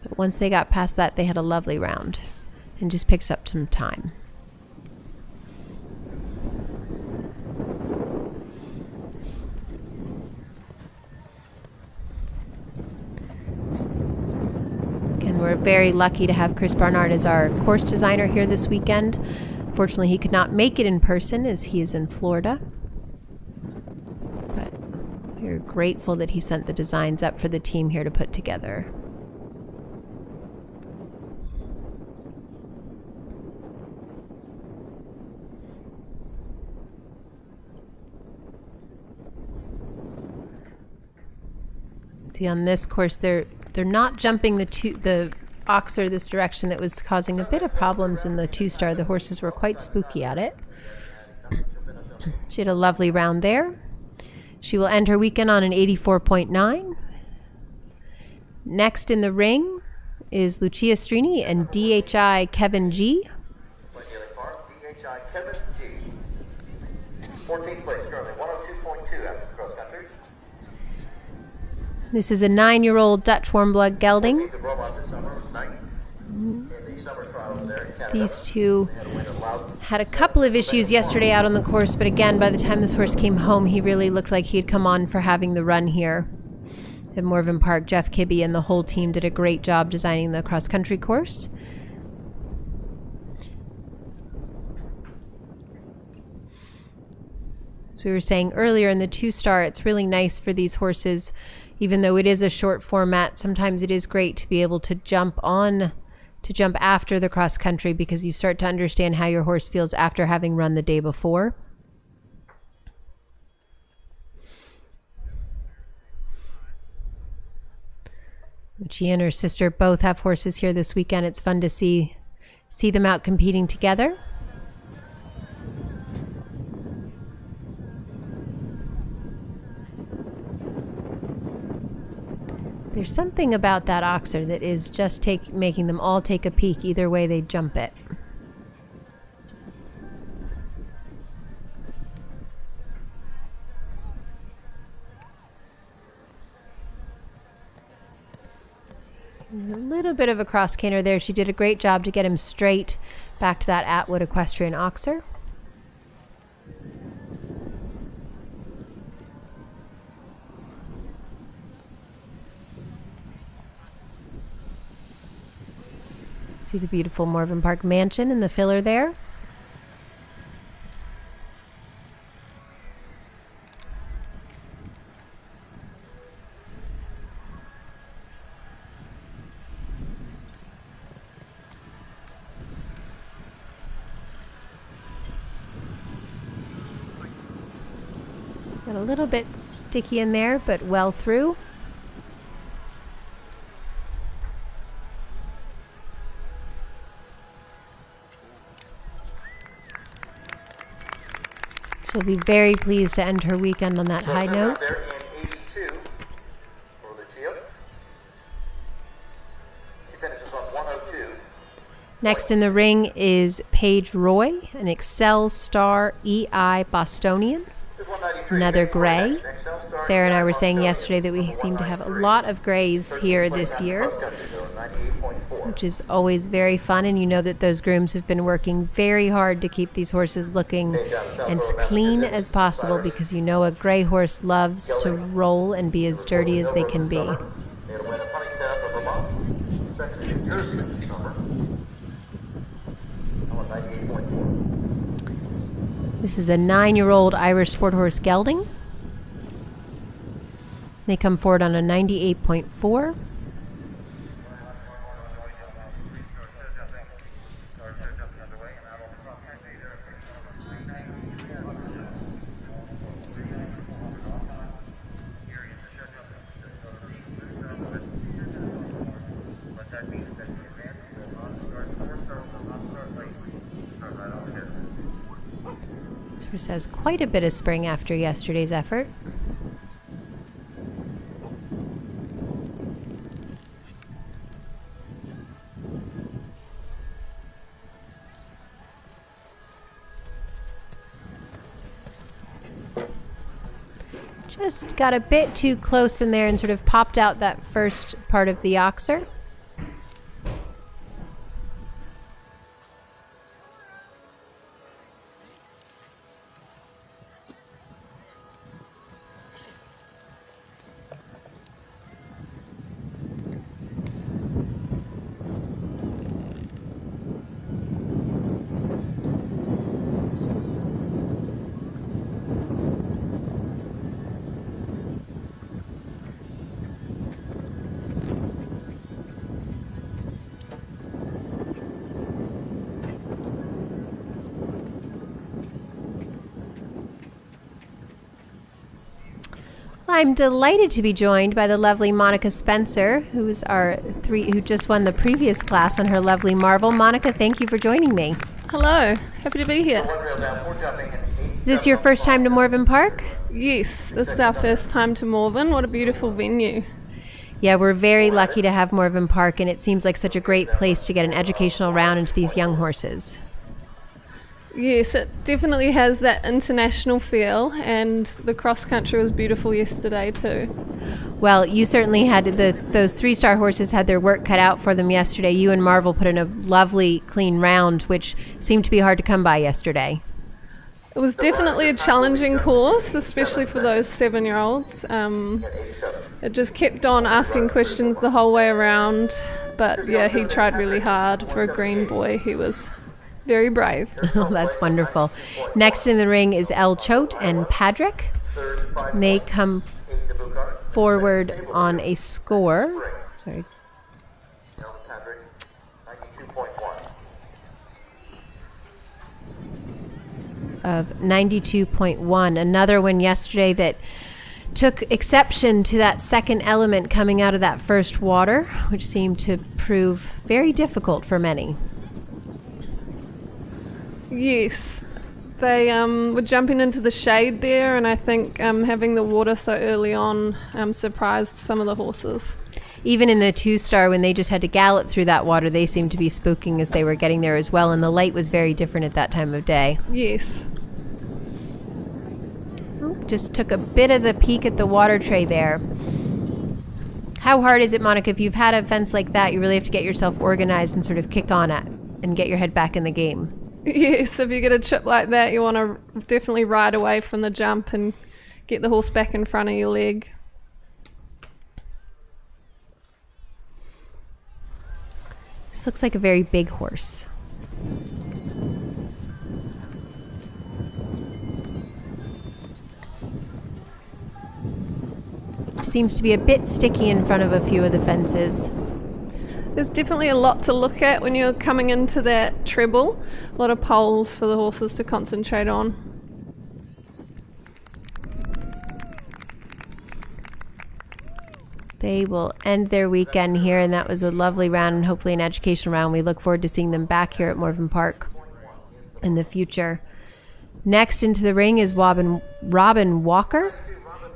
But once they got past that, they had a lovely round and just picked up some time. And we're very lucky to have Chris Barnard as our course designer here this weekend. Fortunately, he could not make it in person as he is in Florida. But we're grateful that he sent the designs up for the team here to put together. See, on this course, they're not jumping the oxer this direction. That was causing a bit of problems in the 2-star. The horses were quite spooky at it. She had a lovely round there. She will end her weekend on an 84.9. Next in the ring is Lucia Strini and DHI Kevin G. DHI Kevin G. 14th place currently, 102.2 after cross country. This is a 9-year-old Dutch warm blood gelding. These two had a couple of issues yesterday out on the course, but again, by the time this horse came home, he really looked like he had come on for having the run here at Morven Park. Jeff Kibbe and the whole team did a great job designing the cross-country course. As we were saying earlier, in the 2-star, it's really nice for these horses, even though it is a short format. Sometimes it is great to be able to jump after the cross country, because you start to understand how your horse feels after having run the day before. She and her sister both have horses here this weekend. It's fun to see them out competing together. There's something about that oxer that is just making them all take a peek. Either way, they jump it. A little bit of a cross canter there. She did a great job to get him straight back to that Atwood equestrian oxer. See the beautiful Morven Park mansion in the filler there. Got a little bit sticky in there, but well through. She'll be very pleased to end her weekend on that high note. There in 82 for Lucia. She finishes on 102. Next in the ring is Paige Roy, an Excel Star EI Bostonian. Another gray. Sarah and I were saying yesterday that we seem to have a lot of grays here this year, which is always very fun, and you know that those grooms have been working very hard to keep these horses looking as clean as possible, because you know a gray horse loves to roll and be as dirty as they can be. This is a 9-year-old Irish sport horse gelding. They come forward on a 98.4. This horse has quite a bit of spring after yesterday's effort. Just got a bit too close in there and sort of popped out that first part of the oxer. I'm delighted to be joined by the lovely Monica Spencer, who just won the previous class on her lovely Marvel. Monica, thank you for joining me. Hello, happy to be here. Is this your first time to Morven Park? Yes, this is our first time to Morven. What a beautiful venue. Yeah, we're very lucky to have Morven Park, and it seems like such a great place to get an educational round into these young horses. Yes, it definitely has that international feel, and the cross country was beautiful yesterday too. Well, you certainly had those 3-star horses had their work cut out for them yesterday. You and Marvel put in a lovely, clean round, which seemed to be hard to come by yesterday. It was definitely a challenging course, especially for those 7-year-olds. It just kept on asking questions the whole way around, but yeah, he tried really hard. For a green boy, he was very brave. Oh, that's wonderful. Next in the ring is El Chote and Padrick. And they come forward on a score. Sorry. Of 92.1. Another one yesterday that took exception to that second element coming out of that first water, which seemed to prove very difficult for many. Yes, they were jumping into the shade there, and I think having the water so early on surprised some of the horses. Even in the 2-star, when they just had to gallop through that water, they seemed to be spooking as they were getting there as well, and the light was very different at that time of day. Yes. Just took a bit of the peek at the water tray there. How hard is it, Monica, if you've had a fence like that, you really have to get yourself organized and sort of kick on it and get your head back in the game? Yes, if you get a chip like that, you want to definitely ride away from the jump and get the horse back in front of your leg. This looks like a very big horse. Seems to be a bit sticky in front of a few of the fences. There's definitely a lot to look at when you're coming into that treble. A lot of poles for the horses to concentrate on. They will end their weekend here, and that was a lovely round and hopefully an educational round. We look forward to seeing them back here at Morven Park in the future. Next into the ring is Robin Walker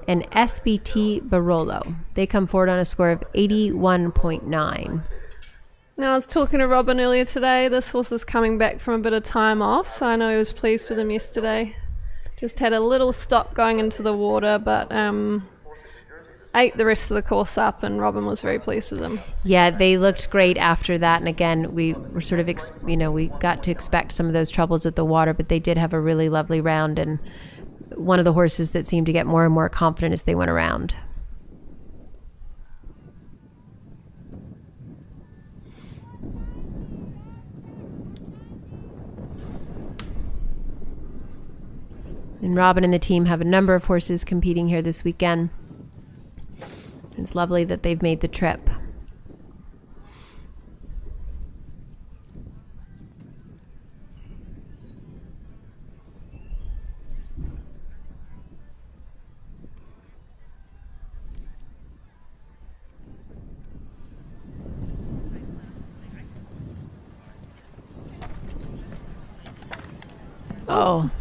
and SBT Barolo. They come forward on a score of 81.9. Now, I was talking to Robin earlier today. This horse is coming back from a bit of time off, so I know he was pleased with him yesterday. Just had a little stop going into the water, but ate the rest of the course up, and Robin was very pleased with him. Yeah, they looked great after that, and again, we were sort of, we got to expect some of those troubles at the water, but they did have a really lovely round, and one of the horses that seemed to get more and more confident as they went around. And Robin and the team have a number of horses competing here this weekend. It's lovely that they've made the trip. Oh.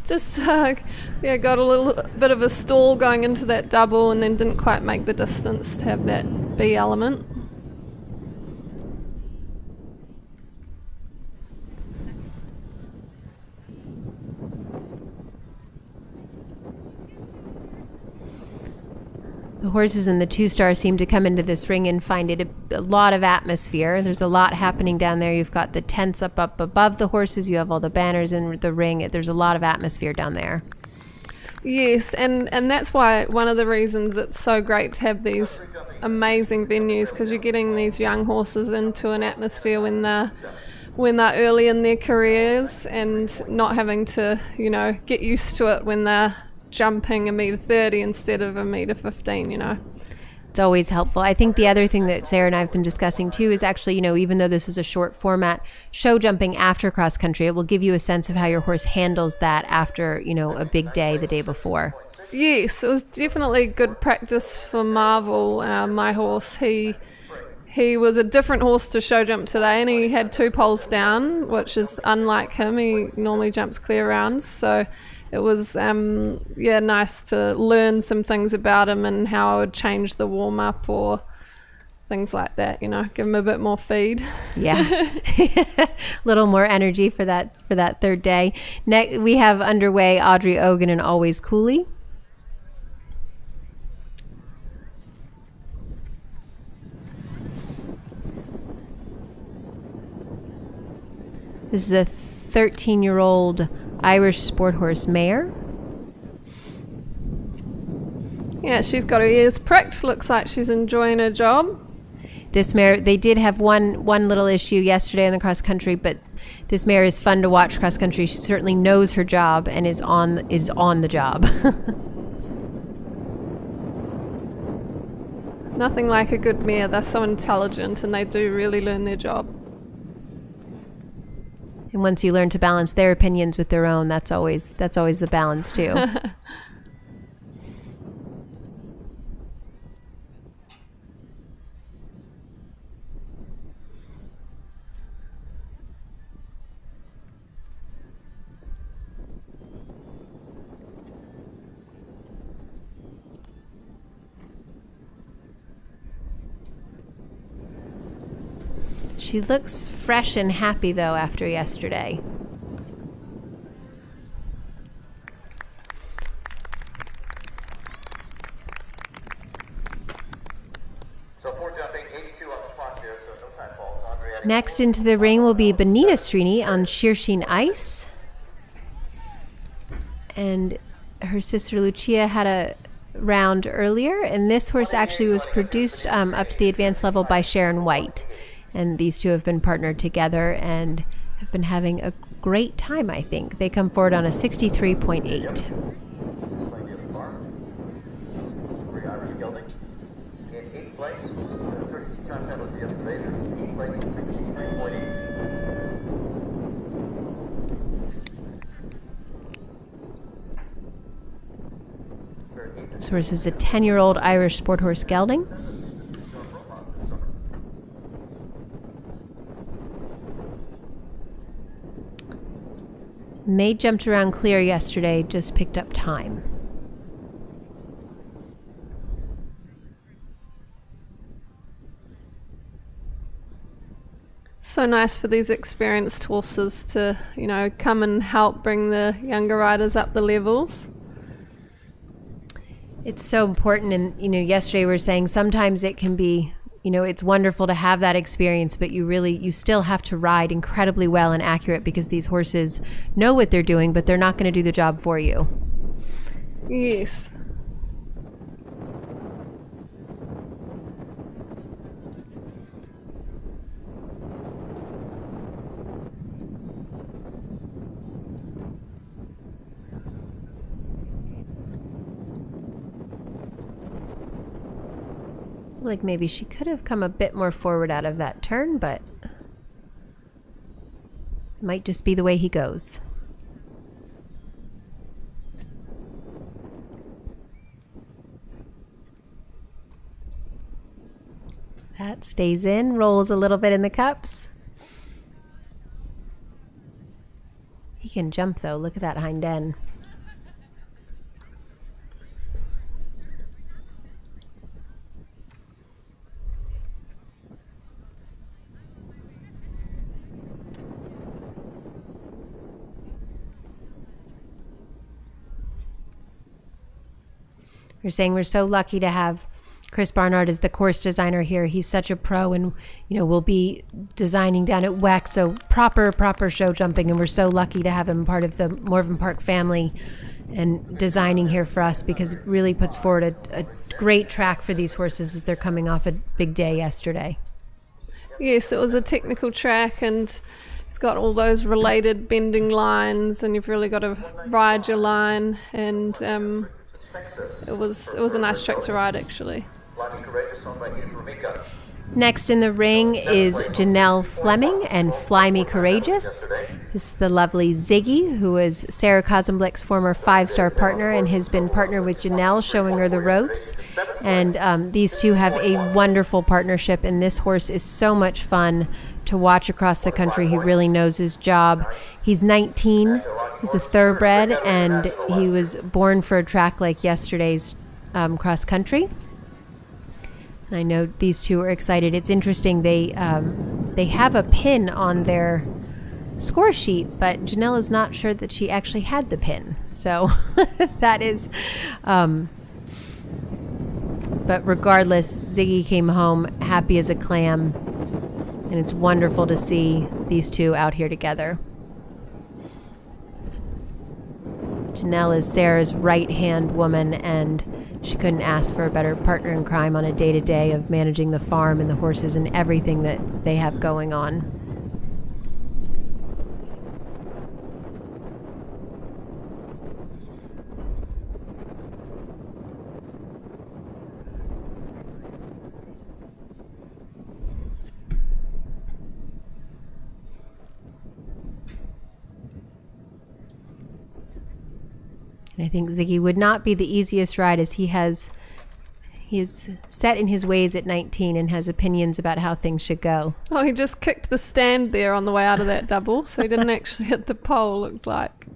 Just got a little bit of a stall going into that double, and then didn't quite make the distance to have that B element. The horses in the 2-star seem to come into this ring and find it a lot of atmosphere. There's a lot happening down there. You've got the tents up above the horses. You have all the banners in the ring. There's a lot of atmosphere down there. Yes, and that's why one of the reasons it's so great to have these amazing venues, because you're getting these young horses into an atmosphere when they're early in their careers and not having to, get used to it when they're jumping 1.30 m instead of 1.15 m, It's always helpful. I think the other thing that Sarah and I have been discussing too is actually, even though this is a short format, show jumping after cross country, it will give you a sense of how your horse handles that after, a big day the day before. Yes, it was definitely good practice for Marvel, my horse. He was a different horse to show jump today, and he had 2 poles down, which is unlike him. He normally jumps clear rounds, so it was nice to learn some things about him and how I would change the warm-up or things like that, give him a bit more feed. Yeah. A little more energy for that third day. Next, we have underway Audrey Ogan and Always Cooley. This is a 13-year-old Irish sport horse mare. Yeah, she's got her ears pricked. Looks like she's enjoying her job. This mare, they did have one little issue yesterday in the cross country, but this mare is fun to watch cross country. She certainly knows her job and is on the job. Nothing like a good mare. They're so intelligent and they do really learn their job. And once you learn to balance their opinions with their own, that's always the balance too. She looks fresh and happy, though, after yesterday. So 4 jumping, 82 on the clock there, so no time falls. Andre adding Next into the ring will be Benita Strini on Shearsheen Ice. And her sister Lucia had a round earlier, and this horse actually was produced up to the advanced level by Sharon White. And these two have been partnered together and have been having a great time, I think. They come forward on a 63.8. playing the other car. 3 Irish gelding. In 8th place, 32-time penalty yesterday. 8th place at 63.8. This horse is a 10-year-old Irish sport horse gelding. And they jumped around clear yesterday, just picked up time. So nice for these experienced horses to, come and help bring the younger riders up the levels. It's so important, and yesterday we were saying sometimes it can be, it's wonderful to have that experience, but you still have to ride incredibly well and accurate because these horses know what they're doing, but they're not going to do the job for you. Yes. Like maybe she could have come a bit more forward out of that turn, but it might just be the way he goes. That stays in, rolls a little bit in the cups. He can jump though, look at that hind end. We're saying we're so lucky to have Chris Barnard is the course designer here. He's such a pro, and we'll be designing down at WEC, so proper show jumping, and we're so lucky to have him part of the Morven Park family and designing here for us, because it really puts forward a great track for these horses as they're coming off a big day yesterday. Yes, it was a technical track, and it's got all those related bending lines, and you've really got to ride your line, and it was a nice track to ride, actually. Next in the ring is Janelle Fleming and Fly Me Courageous. This is the lovely Ziggy, who is Sarah Kozenblick's former 5-star partner and has been partnered with Janelle, showing her the ropes. And these two have a wonderful partnership, and this horse is so much fun to watch across the country. He really knows his job. He's 19, he's a thoroughbred, and he was born for a track like yesterday's cross country. And I know these two are excited. It's interesting, they have a pin on their score sheet, but Janelle is not sure that she actually had the pin. So that is, but regardless, Ziggy came home happy as a clam, and it's wonderful to see these two out here together. Janelle is Sarah's right-hand woman, and she couldn't ask for a better partner in crime on a day-to-day of managing the farm and the horses and everything that they have going on. I think Ziggy would not be the easiest ride, as he is set in his ways at 19 and has opinions about how things should go. Oh, he just kicked the stand there on the way out of that double, so he didn't actually hit the pole, looked like.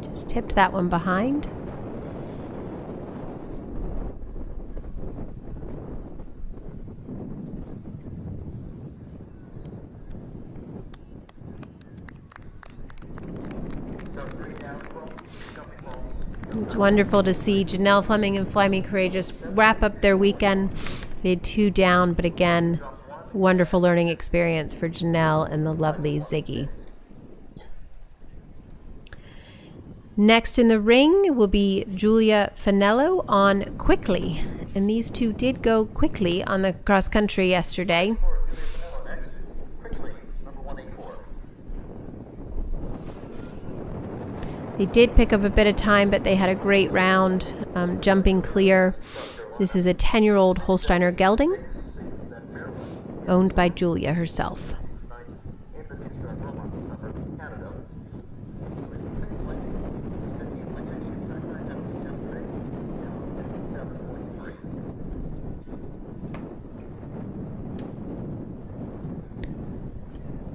Just tipped that one behind. It's wonderful to see Janelle Fleming and Fly Me Courageous wrap up their weekend. They had 2 down, but again, wonderful learning experience for Janelle and the lovely Ziggy. Next in the ring will be Julia Finello on Quickly. And these two did go quickly on the cross country yesterday. They did pick up a bit of time, but they had a great round, jumping clear. This is a 10-year-old Holsteiner gelding, owned by Julia herself.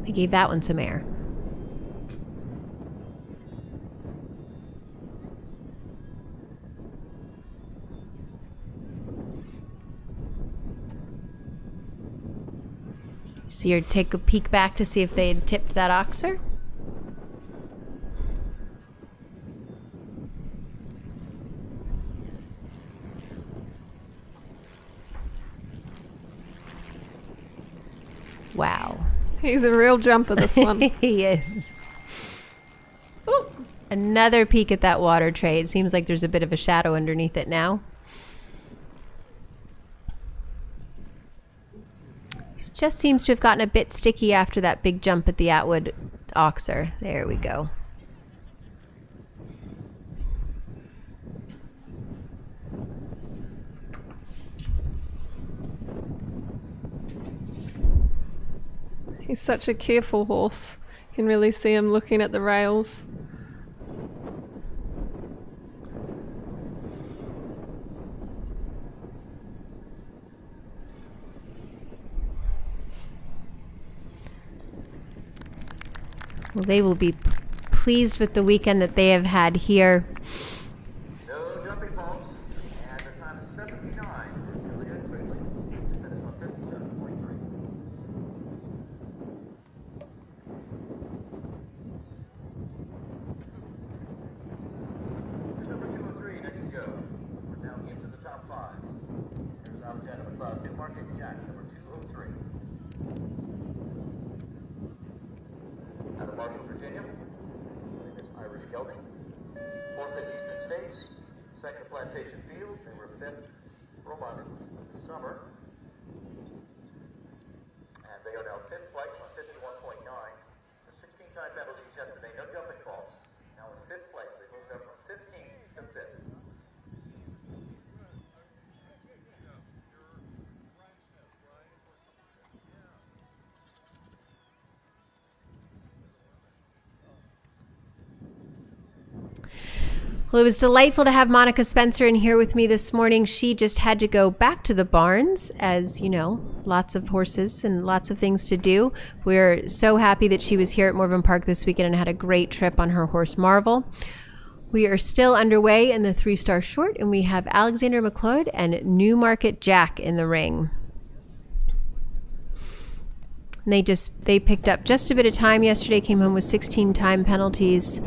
They gave that one some air. So you take a peek back to see if they had tipped that oxer. Wow. He's a real jumper, this one. He is. Ooh. Another peek at that water tray. It seems like there's a bit of a shadow underneath it now. It just seems to have gotten a bit sticky after that big jump at the Atwood oxer. There we go. He's such a careful horse. You can really see him looking at the rails. Well, they will be pleased with the weekend that they have had here. No jumping balls, and the time is 79 for Julia Quickly. Finish on 57.3. Gelding. Fourth at Eastern States, second at Plantation Field. They were fifth for a month in summer. And they are now fifth place on 51.9. The 16-time penalties yesterday, no jumping faults. Now in fifth place, they moved up from 15th to 5th. Well, it was delightful to have Monica Spencer in here with me this morning. She just had to go back to the barns, as you know, lots of horses and lots of things to do. We're so happy that she was here at Morven Park this weekend and had a great trip on her horse Marvel. We are still underway in the 3-star short, and we have Alexander McLeod and Newmarket Jack in the ring. And they picked up just a bit of time yesterday, came home with 16 time penalties.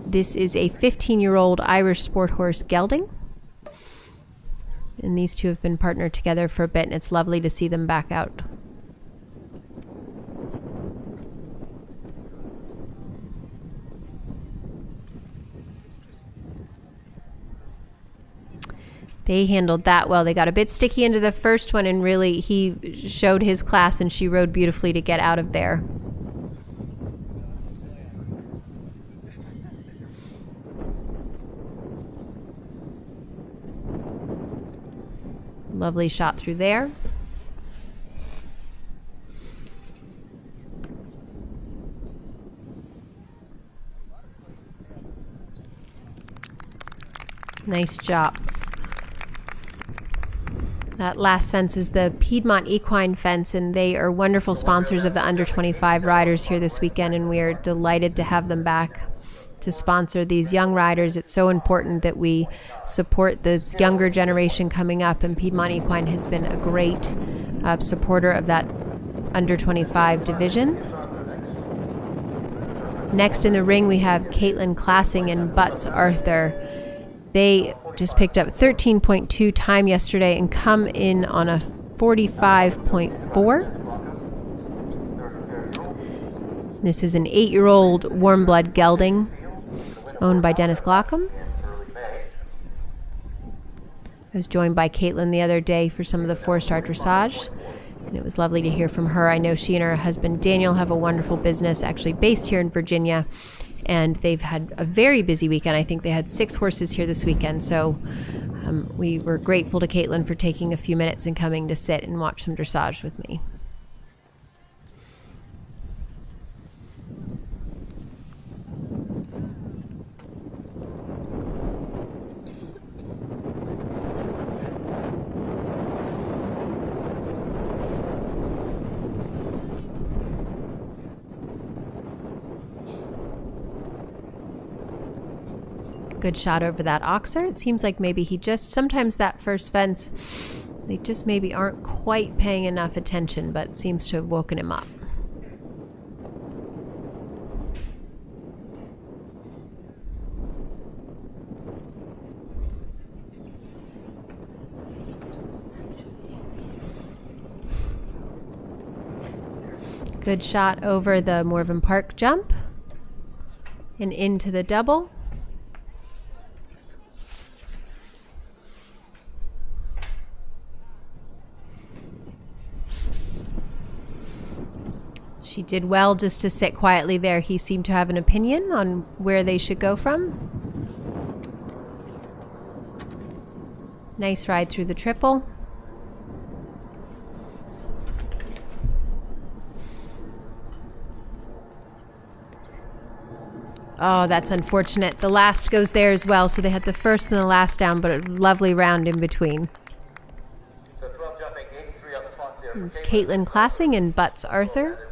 This is a 15-year-old Irish sport horse gelding. And these two have been partnered together for a bit, and it's lovely to see them back out. They handled that well. They got a bit sticky into the first one, and really he showed his class, and she rode beautifully to get out of there. Lovely shot through there. Nice job. That last fence is the Piedmont Equine Fence, and they are wonderful sponsors of the under 25 riders here this weekend, and we are delighted to have them back to sponsor these young riders. It's so important that we support this younger generation coming up, and Piedmont Equine has been a great supporter of that under 25 division. Next in the ring we have Caitlin Classing and Butts Arthur. They just picked up 13.2 time yesterday and come in on a 45.4. This is an 8-year-old warm blood gelding owned by Dennis Glockham. I was joined by Caitlin the other day for some of the 4-star dressage, and it was lovely to hear from her. I know she and her husband Daniel have a wonderful business actually based here in Virginia, and they've had a very busy weekend. I think they had 6 horses here this weekend, so we were grateful to Caitlin for taking a few minutes and coming to sit and watch some dressage with me. Good shot over that oxer. It seems like maybe sometimes that first fence, they just maybe aren't quite paying enough attention, but seems to have woken him up. Good shot over the Morven Park jump and into the double. She did well just to sit quietly there. He seemed to have an opinion on where they should go from. Nice ride through the triple. Oh, that's unfortunate. The last goes there as well, so they had the first and the last down, but a lovely round in between. So 12 jumping, 83 up front there. It's Caitlin Classing and Butts Arthur.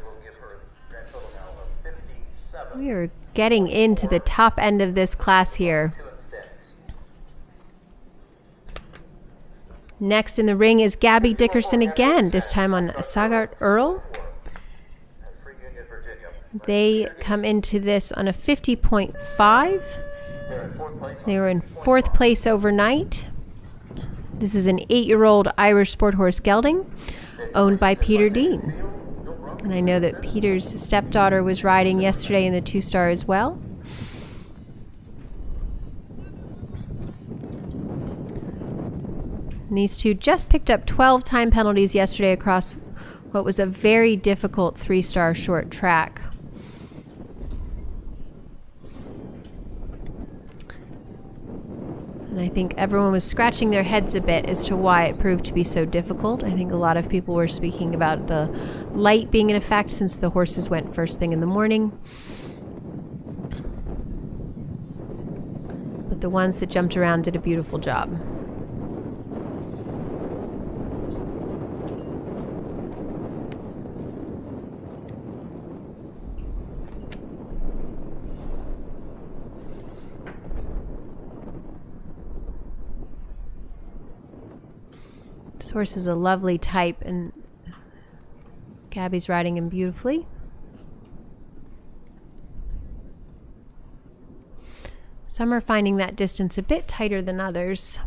We are getting into the top end of this class here. Next in the ring is Gabby Dickerson again, this time on Sagart Earl. They come into this on a 50.5. They were in 4th place overnight. This is an 8-year-old Irish sport horse gelding owned by Peter Dean. And I know that Peter's stepdaughter was riding yesterday in the 2-star as well. And these two just picked up 12 time penalties yesterday across what was a very difficult 3-star short track. And I think everyone was scratching their heads a bit as to why it proved to be so difficult. I think a lot of people were speaking about the light being in effect since the horses went first thing in the morning. But the ones that jumped around did a beautiful job. This horse is a lovely type, and Gabby's riding him beautifully. Some are finding that distance a bit tighter than others.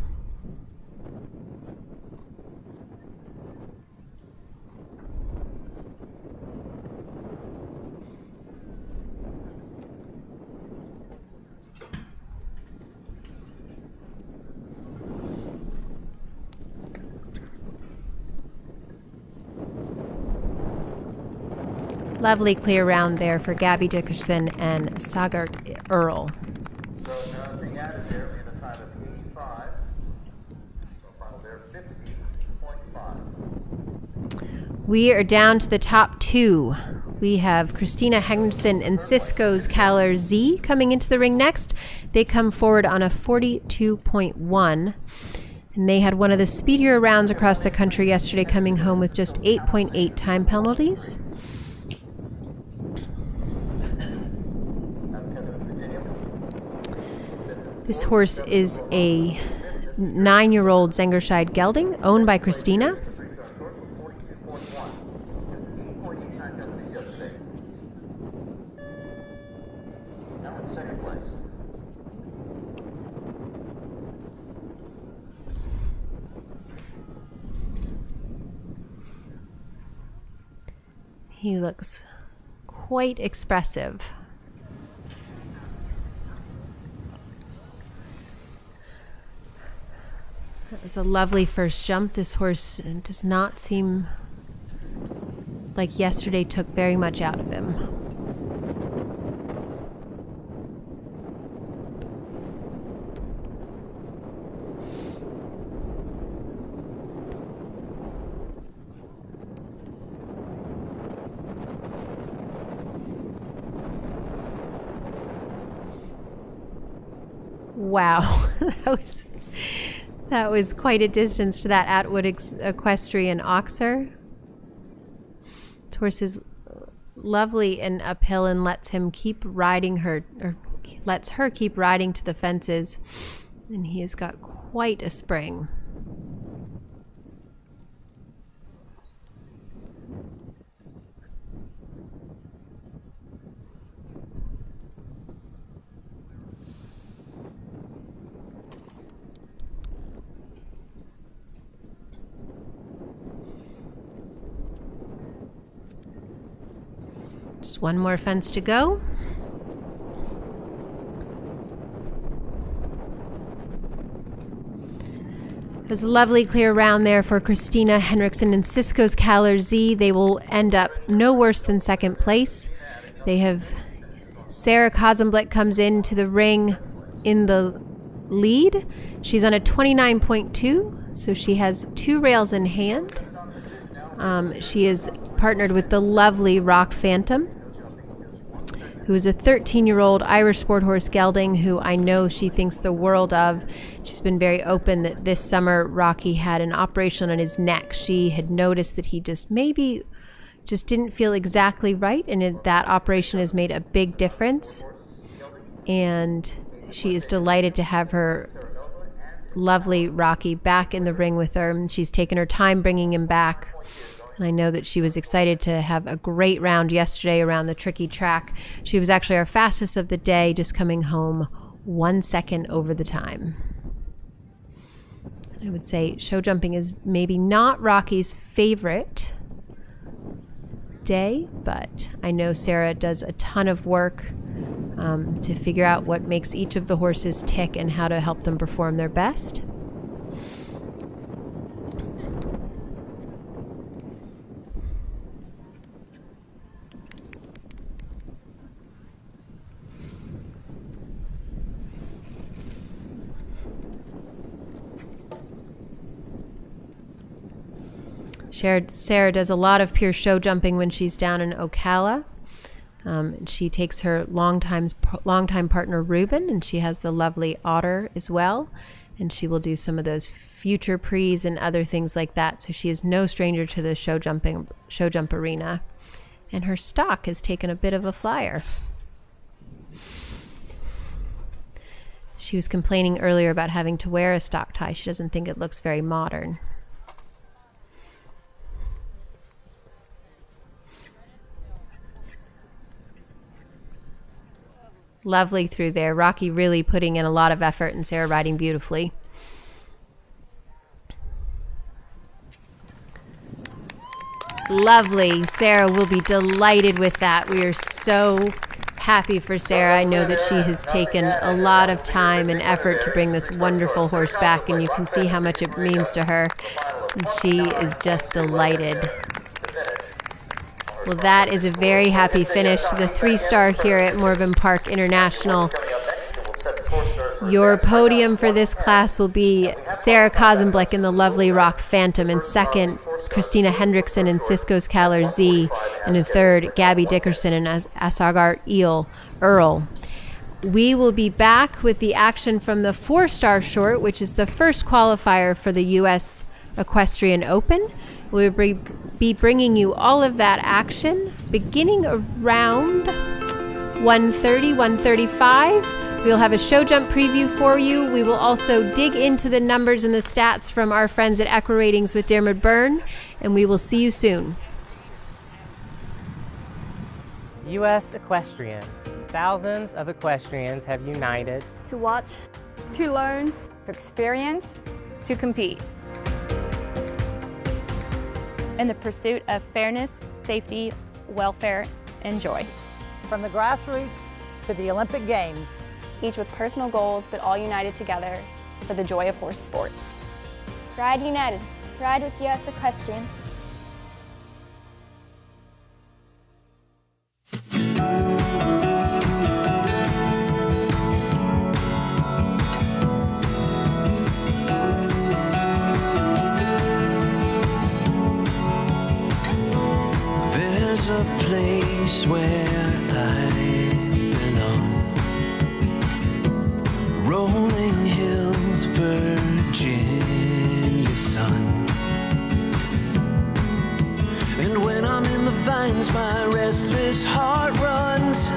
Lovely clear round there for Gabby Dickerson and Sagart Earl. So being added there in a time of 85. So final there 50.5. We are down to the top two. We have Christina Henderson and Cisco's Caller Z coming into the ring next. They come forward on a 42.1. And they had one of the speedier rounds across the country yesterday, coming home with just 8.8 time penalties. This horse is a 9-year-old Zengerscheid gelding owned by Christina. Now in second place. He looks quite expressive. That was a lovely first jump. This horse does not seem like yesterday took very much out of him. Wow, that was quite a distance to that Atwood Equestrian Oxer. This horse is lovely and uphill and lets him keep riding her, or lets her keep riding to the fences, and he has got quite a spring. Just one more fence to go. There's a lovely clear round there for Christina Henriksen and Cisco's Caller Z. They will end up no worse than second place. They have Sarah Kozenblick comes into the ring in the lead. She's on a 29.2, so she has 2 rails in hand. She is partnered with the lovely Rock Phantom, who is a 13-year-old Irish sport horse gelding who I know she thinks the world of. She's been very open that this summer Rocky had an operation on his neck. She had noticed that he just didn't feel exactly right, and that operation has made a big difference. And she is delighted to have her lovely Rocky back in the ring with her. And she's taken her time bringing him back. And I know that she was excited to have a great round yesterday around the tricky track. She was actually our fastest of the day, just coming home 1 second over the time. I would say show jumping is maybe not Rocky's favorite day, but I know Sarah does a ton of work to figure out what makes each of the horses tick and how to help them perform their best. Sarah does a lot of pure show jumping when she's down in Ocala. She takes her longtime partner Reuben, and she has the lovely Otter as well. And she will do some of those future prees and other things like that. So she is no stranger to the show jump arena. And her stock has taken a bit of a flyer. She was complaining earlier about having to wear a stock tie. She doesn't think it looks very modern. Lovely through there. Rocky really putting in a lot of effort and Sarah riding beautifully. Lovely. Sarah will be delighted with that. We are so happy for Sarah. I know that she has taken a lot of time and effort to bring this wonderful horse back, and you can see how much it means to her. And she is just delighted. Well, that is a very happy finish to the 3-star here at Morven Park International. Your podium for this class will be Sarah Kozenblick in the lovely Rock Phantom. In second is Christina Hendrickson in Cisco's Caller Z. And in third, Gabby Dickerson in Asagart Earl. We will be back with the action from the 4-star short, which is the first qualifier for the U.S. Equestrian Open. We'll be bringing you all of that action beginning around 1:30, 1:35. We'll have a show jump preview for you. We will also dig into the numbers and the stats from our friends at EquiRatings with Dermot Byrne, and we will see you soon. U.S. Equestrian. Thousands of equestrians have united To watch, To learn. To experience. To compete. In the pursuit of fairness, safety, welfare, and joy. From the grassroots to the Olympic Games. Each with personal goals, but all united together for the joy of horse sports. ride united. Ride with US Equestrian. There's a place where I belong. Rolling hills, Virginia sun. And when I'm in the vines, my restless heart runs.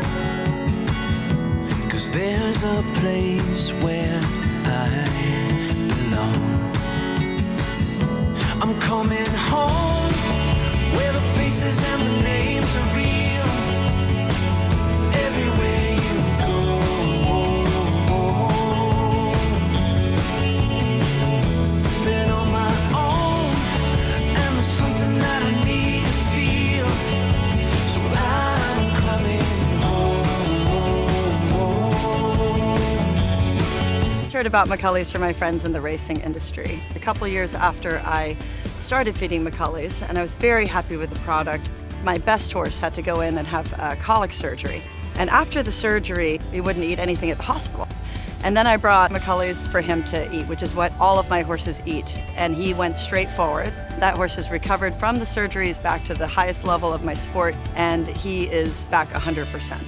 'Cause there's a place where I belong. I'm coming home, where the faces and the names are real. Everywhere you go. Been on my own, and there's something that I need to feel. So I'm coming home. I heard about McCulley's from my friends in the racing industry. A couple years after I started feeding McCulley's, and I was very happy with the product. My best horse had to go in and have colic surgery. And after the surgery, he wouldn't eat anything at the hospital. And then I brought McCulley's for him to eat, which is what all of my horses eat. And he went straight forward. That horse has recovered from the surgeries back to the highest level of my sport, and he is back 100%.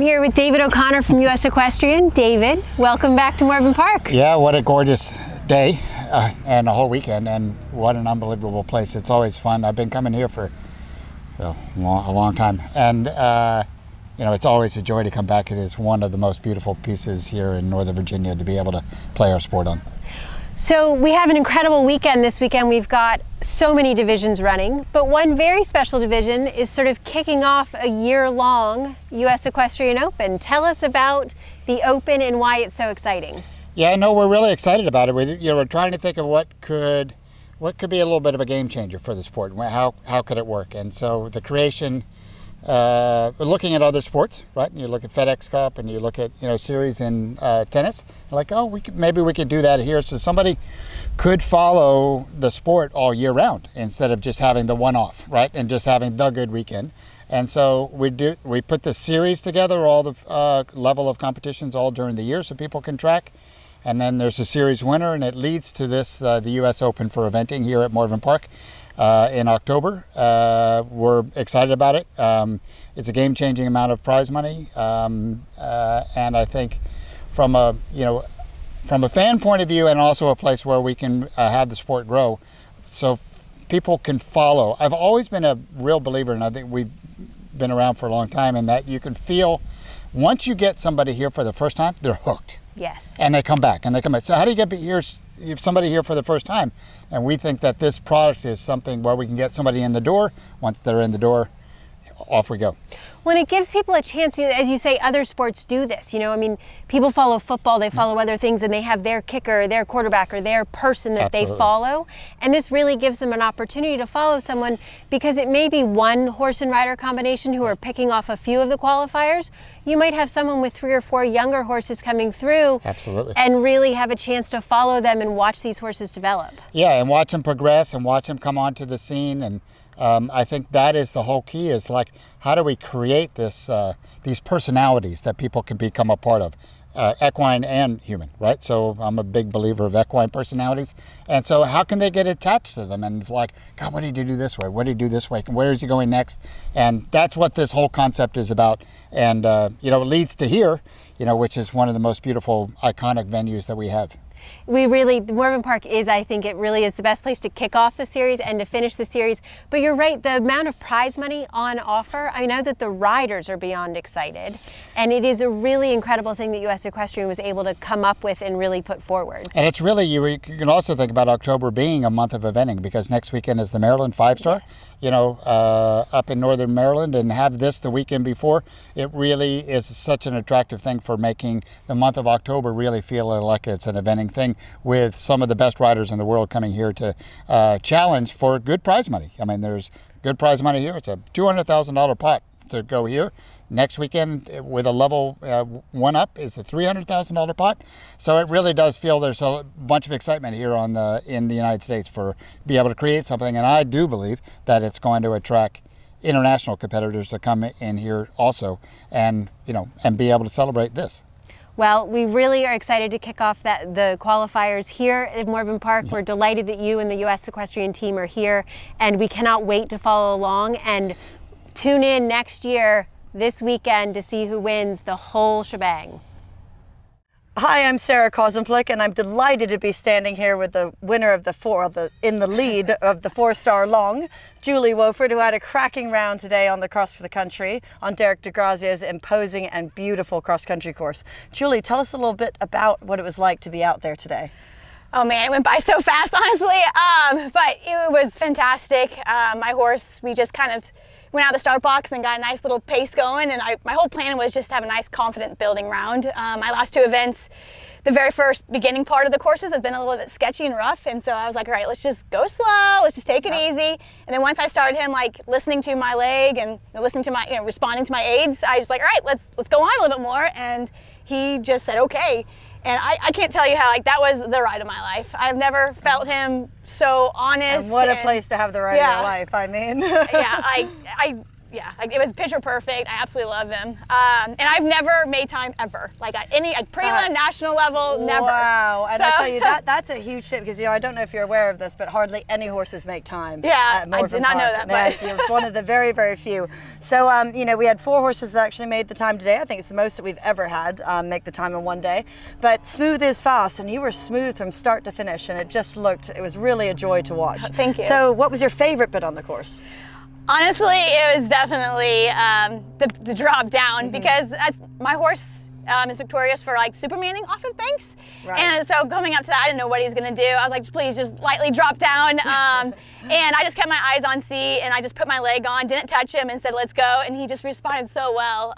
Here with David O'Connor from U.S. Equestrian. David, welcome back to Morven Park. Yeah, what a gorgeous day and a whole weekend, and what an unbelievable place. It's always fun. I've been coming here for a long time, and it's always a joy to come back. It is one of the most beautiful pieces here in Northern Virginia to be able to play our sport on. So we have an incredible weekend this weekend. We've got so many divisions running, but one very special division is sort of kicking off a year-long U.S. Equestrian Open. Tell us about the Open and why it's so exciting. Yeah, no, we're really excited about it. We're trying to think of what could be a little bit of a game changer for the sport. How could it work? And so the creation, looking at other sports, right? You look at FedEx Cup and you look at series in tennis. You're like, oh, maybe we could do that here, so somebody could follow the sport all year round instead of just having the one-off, right? And just having the good weekend. And so we put the series together, all the level of competitions all during the year, so people can track. And then there's a series winner, and it leads to this the U.S. Open for eventing here at Morven Park in October. We're excited about it. It's a game-changing amount of prize money, and I think from a fan point of view, and also a place where we can have the sport grow, so people can follow. I've always been a real believer, and I think we've been around for a long time, in that you can feel once you get somebody here for the first time, they're hooked. Yes. And they come back, and they come back. So how do you get somebody here for the first time? And we think that this product is something where we can get somebody in the door. Once they're in the door, off we go. When it gives people a chance, as you say, other sports do this. You know, I mean, people follow football, they follow other things, and they have their kicker, their quarterback, or their person that they follow. And this really gives them an opportunity to follow someone, because it may be one horse and rider combination who are picking off a few of the qualifiers. You might have someone with 3 or 4 younger horses coming through. Absolutely. And really have a chance to follow them and watch these horses develop. Yeah, and watch them progress and watch them come onto the scene. And I think that is the whole key, is like, how do we create this these personalities that people can become a part of, equine and human, right? So I'm a big believer of equine personalities. And so how can they get attached to them and like, God, what did you do this way? What did you do this way? And where is he going next? And that's what this whole concept is about. And, you know, it leads to here, you know, which is one of the most beautiful, iconic venues that we have. Morven Park is, I think it really is the best place to kick off the series and to finish the series. But you're right, the amount of prize money on offer, I know that the riders are beyond excited. And it is a really incredible thing that U.S. Equestrian was able to come up with and really put forward. And it's really, you can also think about October being a month of eventing, because next weekend is the Maryland 5-star, you know, up in northern Maryland, and have this the weekend before. It really is such an attractive thing for making the month of October really feel like it's an eventing thing, with some of the best riders in the world coming here to challenge for good prize money. I mean, there's good prize money here. It's a $200,000 pot to go here. Next weekend, with a level 1 up, is the $300,000 pot. So it really does feel there's a bunch of excitement here in the United States for be able to create something. And I do believe that it's going to attract international competitors to come in here also, and and be able to celebrate this. Well, we really are excited to kick off the qualifiers here at Morven Park. We're delighted that you and the U.S. Equestrian team are here, and we cannot wait to follow along and tune in next year, this weekend, to see who wins the whole shebang. Hi, I'm Sarah Kozemplick, and I'm delighted to be standing here with the winner of in the lead of the 4-star long, Julie Wofford, who had a cracking round today on the cross for the country on Derek DeGrazio's imposing and beautiful cross-country course. Julie, tell us a little bit about what it was like to be out there today. Oh man, it went by so fast, honestly, but it was fantastic. My horse, we just kind of went out of the start box and got a nice little pace going, and my whole plan was just to have a nice, confident building round. My last 2 events, the very first beginning part of the courses has been a little bit sketchy and rough, and so I was like, all right, let's just go slow, let's just take it easy. And then once I started him like listening to my leg and listening to my, responding to my aids, I was like, all right, let's go on a little bit more, and he just said okay. And I can't tell you how, that was the ride of my life. I've never felt him so honest. And what a place to have the ride of your life, I mean. It was picture perfect. I absolutely love him. And I've never made time ever. At any prelim, national level, never. Wow, and I tell you, that's a huge tip, because I don't know if you're aware of this, but hardly any horses make time. Yeah, I did not know that. Yes, you're one of the very, very few. So, we had 4 horses that actually made the time today. I think it's the most that we've ever had make the time in one day. But smooth is fast, and you were smooth from start to finish, and it was really a joy to watch. Thank you. So what was your favorite bit on the course? Honestly, it was definitely the drop down, because my horse is victorious for supermaning off of banks. Right. And so coming up to that, I didn't know what he was going to do. I was like, please just lightly drop down. And I just kept my eyes on C, and I just put my leg on, didn't touch him, and said, let's go. And he just responded so well.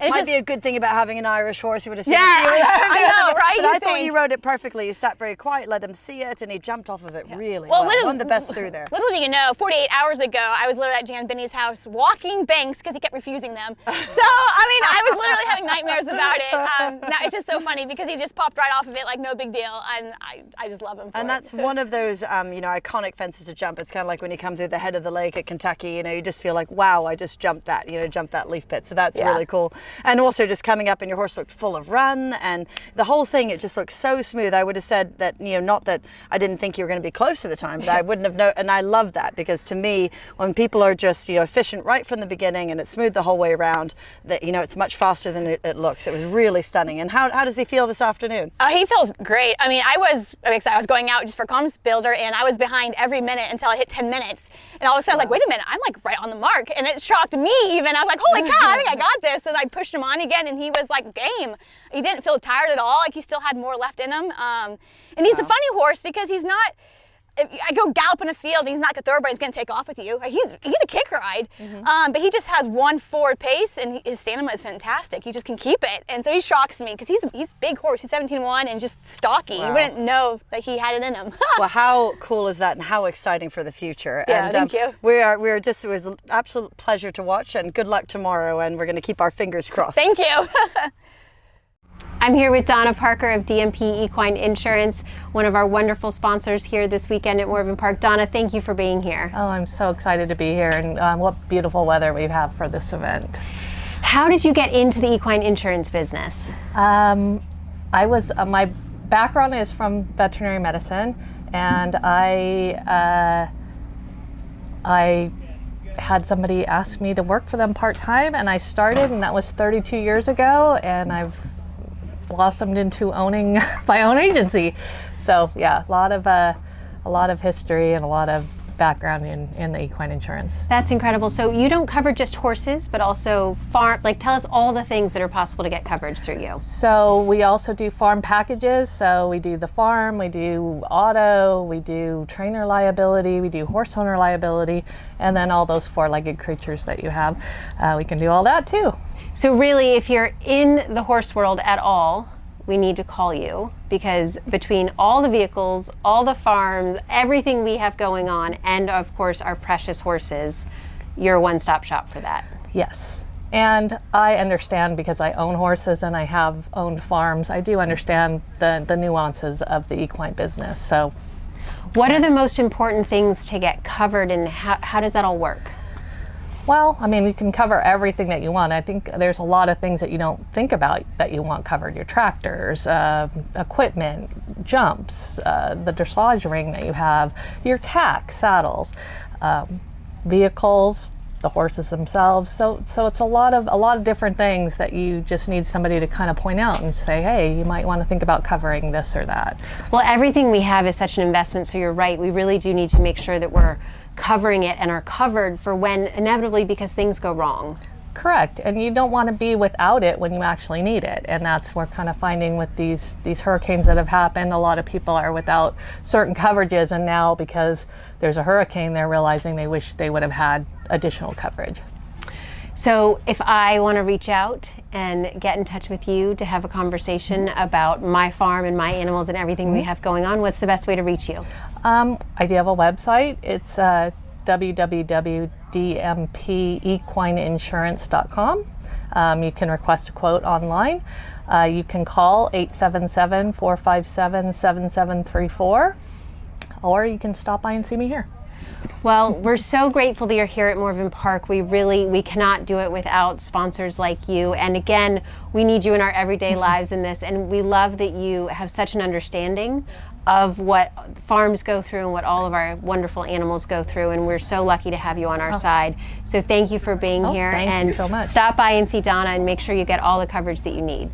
It might be a good thing about having an Irish horse. You would have seen I know, right? But I thought you rode it perfectly. You sat very quiet, let him see it, and he jumped off of it really well. One of the best through there. Little do you know, 48 hours ago, I was literally at Jan Binney's house walking banks because he kept refusing them. So, I was literally having nightmares about it. Now it's just so funny because he just popped right off of it like no big deal, and I just love him for And that's one of those, iconic fences to jump. It's kind of like when you come through the head of the lake at Kentucky, you just feel like, wow, I just jumped that, jumped that leaf pit. So that's really cool. And also just coming up and your horse looked full of run, and the whole thing, it just looked so smooth. I would have said that, not that I didn't think you were going to be close to the time, but I wouldn't have known. And I love that, because to me, when people are just, efficient right from the beginning and it's smooth the whole way around, that, it's much faster than it looks. It was really stunning. And how does he feel this afternoon? He feels great. I was going out just for comms builder, and I was behind every minute until I hit 10 minutes. And all of a sudden I was like, wait a minute, I'm right on the mark. And it shocked me even. I was like, holy cow, I think I got this. And I pushed him on again, and he was game. He didn't feel tired at all. He still had more left in him. And he's a funny horse, because he's not if I go gallop in a field and he's not gonna throw, but he's gonna take off with you. Like, he's a kick ride, but he just has one forward pace, and his stamina is fantastic. He just can keep it, and so he shocks me because he's a big horse. He's 17-1 and just stocky. Wow. You wouldn't know that he had it in him. Well, how cool is that, and how exciting for the future. Yeah, and, thank you. We're just, it was an absolute pleasure to watch, and good luck tomorrow, and we're going to keep our fingers crossed. Thank you. I'm here with Donna Parker of DMP Equine Insurance, one of our wonderful sponsors here this weekend at Morven Park. Donna, thank you for being here. Oh, I'm so excited to be here, and what beautiful weather we have for this event. How did you get into the equine insurance business? I was my background is from veterinary medicine, and I had somebody ask me to work for them part-time, and I started, and that was 32 years ago, and I've blossomed into owning my own agency. So yeah, a lot of history and a lot of background in the equine insurance. That's incredible. So you don't cover just horses, but also farm, like tell us all the things that are possible to get coverage through you. So we also do farm packages. So we do the farm, we do auto, we do trainer liability, we do horse owner liability, and then all those four-legged creatures that you have. We can do all that too. So really, if you're in the horse world at all, we need to call you, because between all the vehicles, all the farms, everything we have going on, and of course our precious horses, you're a one-stop shop for that. Yes. And I understand, because I own horses and I have owned farms, I do understand the nuances of the equine business. So what are the most important things to get covered, and how does that all work? Well, I mean, you can cover everything that you want. I think there's a lot of things that you don't think about that you want covered. Your tractors, equipment, jumps, the dressage ring that you have, your tack, saddles, vehicles, the horses themselves. So it's a lot of different things that you just need somebody to kind of point out and say, hey, you might want to think about covering this or that. Well, everything we have is such an investment, so you're right. We really do need to make sure that we're covering it and are covered for when inevitably, because things go wrong. Correct, and you don't want to be without it when you actually need it, and that's we're kind of finding with these hurricanes that have happened. A lot of people are without certain coverages, and now because there's a hurricane, they're realizing they wish they would have had additional coverage. So if I want to reach out and get in touch with you to have a conversation about my farm and my animals and everything we have going on, what's the best way to reach you? I do have a website. It's www.dmpequineinsurance.com. You can request a quote online. You can call 877-457-7734, or you can stop by and see me here. Well, we're so grateful that you're here at Morven Park. We cannot do it without sponsors like you. And again, we need you in our everyday lives in this. And we love that you have such an understanding of what farms go through and what all of our wonderful animals go through. And we're so lucky to have you on our side. So thank you for being here. Thank you so much. Stop by and see Donna and make sure you get all the coverage that you need.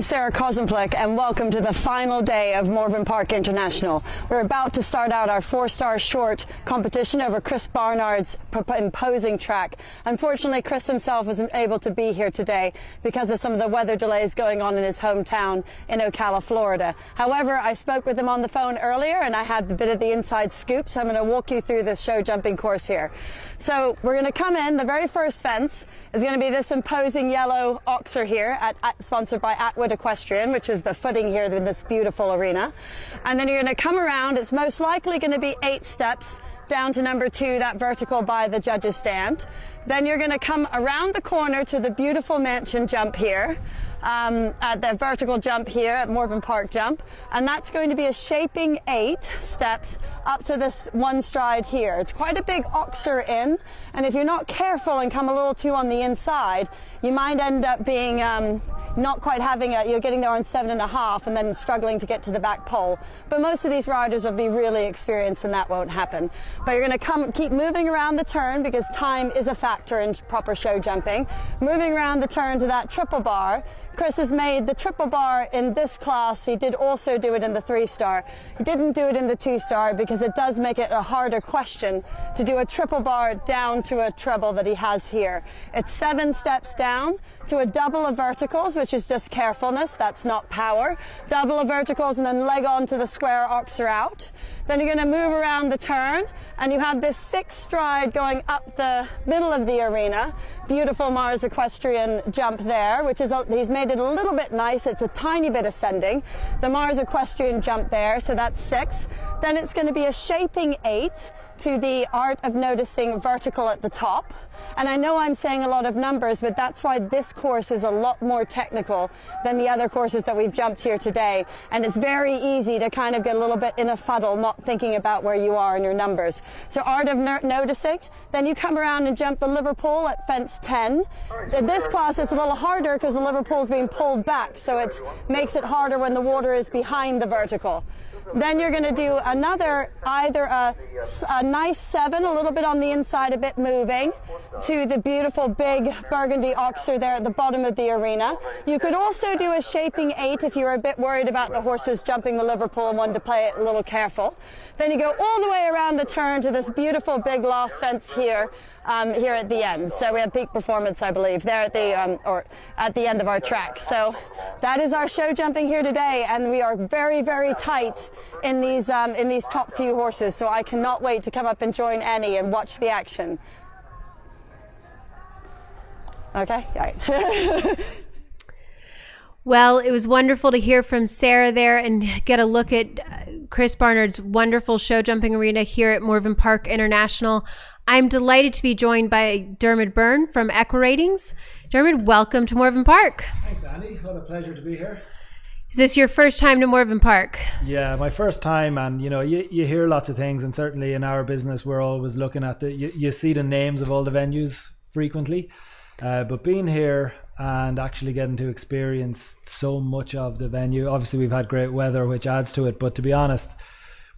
I'm Sarah Kozenplik, and welcome to the final day of Morven Park International. We're about to start out our 4-star short competition over Chris Barnard's imposing track. Unfortunately, Chris himself wasn't able to be here today because of some of the weather delays going on in his hometown in Ocala, Florida. However, I spoke with him on the phone earlier and I had a bit of the inside scoop, so I'm going to walk you through this show jumping course here. So we're going to come in, the very first fence is going to be this imposing yellow oxer here, sponsored by Atwood Equestrian, which is the footing here in this beautiful arena. And then you're going to come around. It's most likely going to be 8 steps down to number 2, that vertical by the judges' stand. Then you're going to come around the corner to the beautiful mansion jump here, at the vertical jump here at Morven Park jump. And that's going to be a shaping 8 steps up to this one stride here. It's quite a big oxer in, and if you're not careful and come a little too on the inside, you might end up being not quite having you're getting there on 7.5 and then struggling to get to the back pole. But most of these riders will be really experienced and that won't happen. But you're going to keep moving around the turn because time is a factor in proper show jumping. Moving around the turn to that triple bar. Chris has made the triple bar in this class. He did also do it in the 3-star. He didn't do it in the 2-star because it does make it a harder question to do a triple bar down to a treble that he has here. It's 7 steps down to a double of verticals, which is just carefulness. That's not power. Double of verticals and then leg on to the square oxer out. Then you're going to move around the turn and you have this 6 stride going up the middle of the arena. Beautiful Mars Equestrian jump there, which is, he's made it a little bit nice. It's a tiny bit ascending. The Mars Equestrian jump there, so that's 6. Then it's going to be a shaping 8 to the Art of Noticing vertical at the top. And I know I'm saying a lot of numbers, but that's why this course is a lot more technical than the other courses that we've jumped here today. And it's very easy to kind of get a little bit in a fuddle, not thinking about where you are in your numbers. So Art of Noticing, then you come around and jump the Liverpool at fence 10. In this class it's a little harder because the Liverpool is being pulled back, so it makes it harder when the water is behind the vertical. Then you're going to do another, either a nice 7, a little bit on the inside, a bit moving, to the beautiful big burgundy oxer there at the bottom of the arena. You could also do a shaping 8 if you were a bit worried about the horses jumping the Liverpool and wanted to play it a little careful. Then you go all the way around the turn to this beautiful big last fence here, here at the end. So we have peak performance, I believe, there at the or at the end of our track. So that is our show jumping here today, and we are very, very tight in these top few horses. So I cannot wait to come up and join Annie and watch the action. Okay, all right. Well, it was wonderful to hear from Sarah there and get a look at Chris Barnard's wonderful show jumping arena here at Morven Park International. I'm delighted to be joined by Dermot Byrne from Equiratings. Dermot, welcome to Morven Park. Thanks, Annie. What a pleasure to be here. Is this your first time to Morven Park? Yeah, my first time, and you hear lots of things, and certainly in our business we're always looking at you see the names of all the venues frequently, but being here and actually getting to experience so much of the venue. Obviously we've had great weather, which adds to it, but to be honest,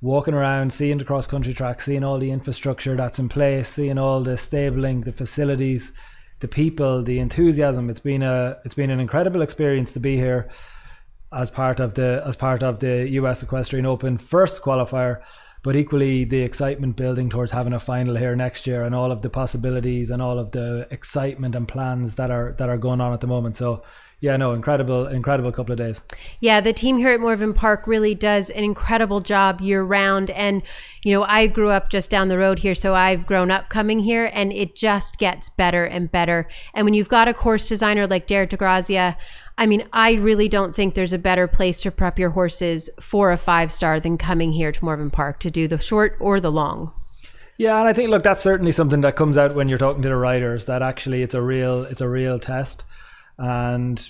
walking around, seeing the cross-country track, seeing all the infrastructure that's in place, seeing all the stabling, the facilities, the people, the enthusiasm, it's been an incredible experience to be here as part of the US Equestrian Open first qualifier, but equally the excitement building towards having a final here next year and all of the possibilities and all of the excitement and plans that are going on at the moment. So yeah, no, incredible couple of days. Yeah, the team here at Morven Park really does an incredible job year round. And, I grew up just down the road here, so I've grown up coming here, and it just gets better and better. And when you've got a course designer like Derek DeGrazia, I really don't think there's a better place to prep your horses for a 5-star than coming here to Morven Park to do the short or the long. Yeah, and I think, look, that's certainly something that comes out when you're talking to the riders, that actually it's a real test. And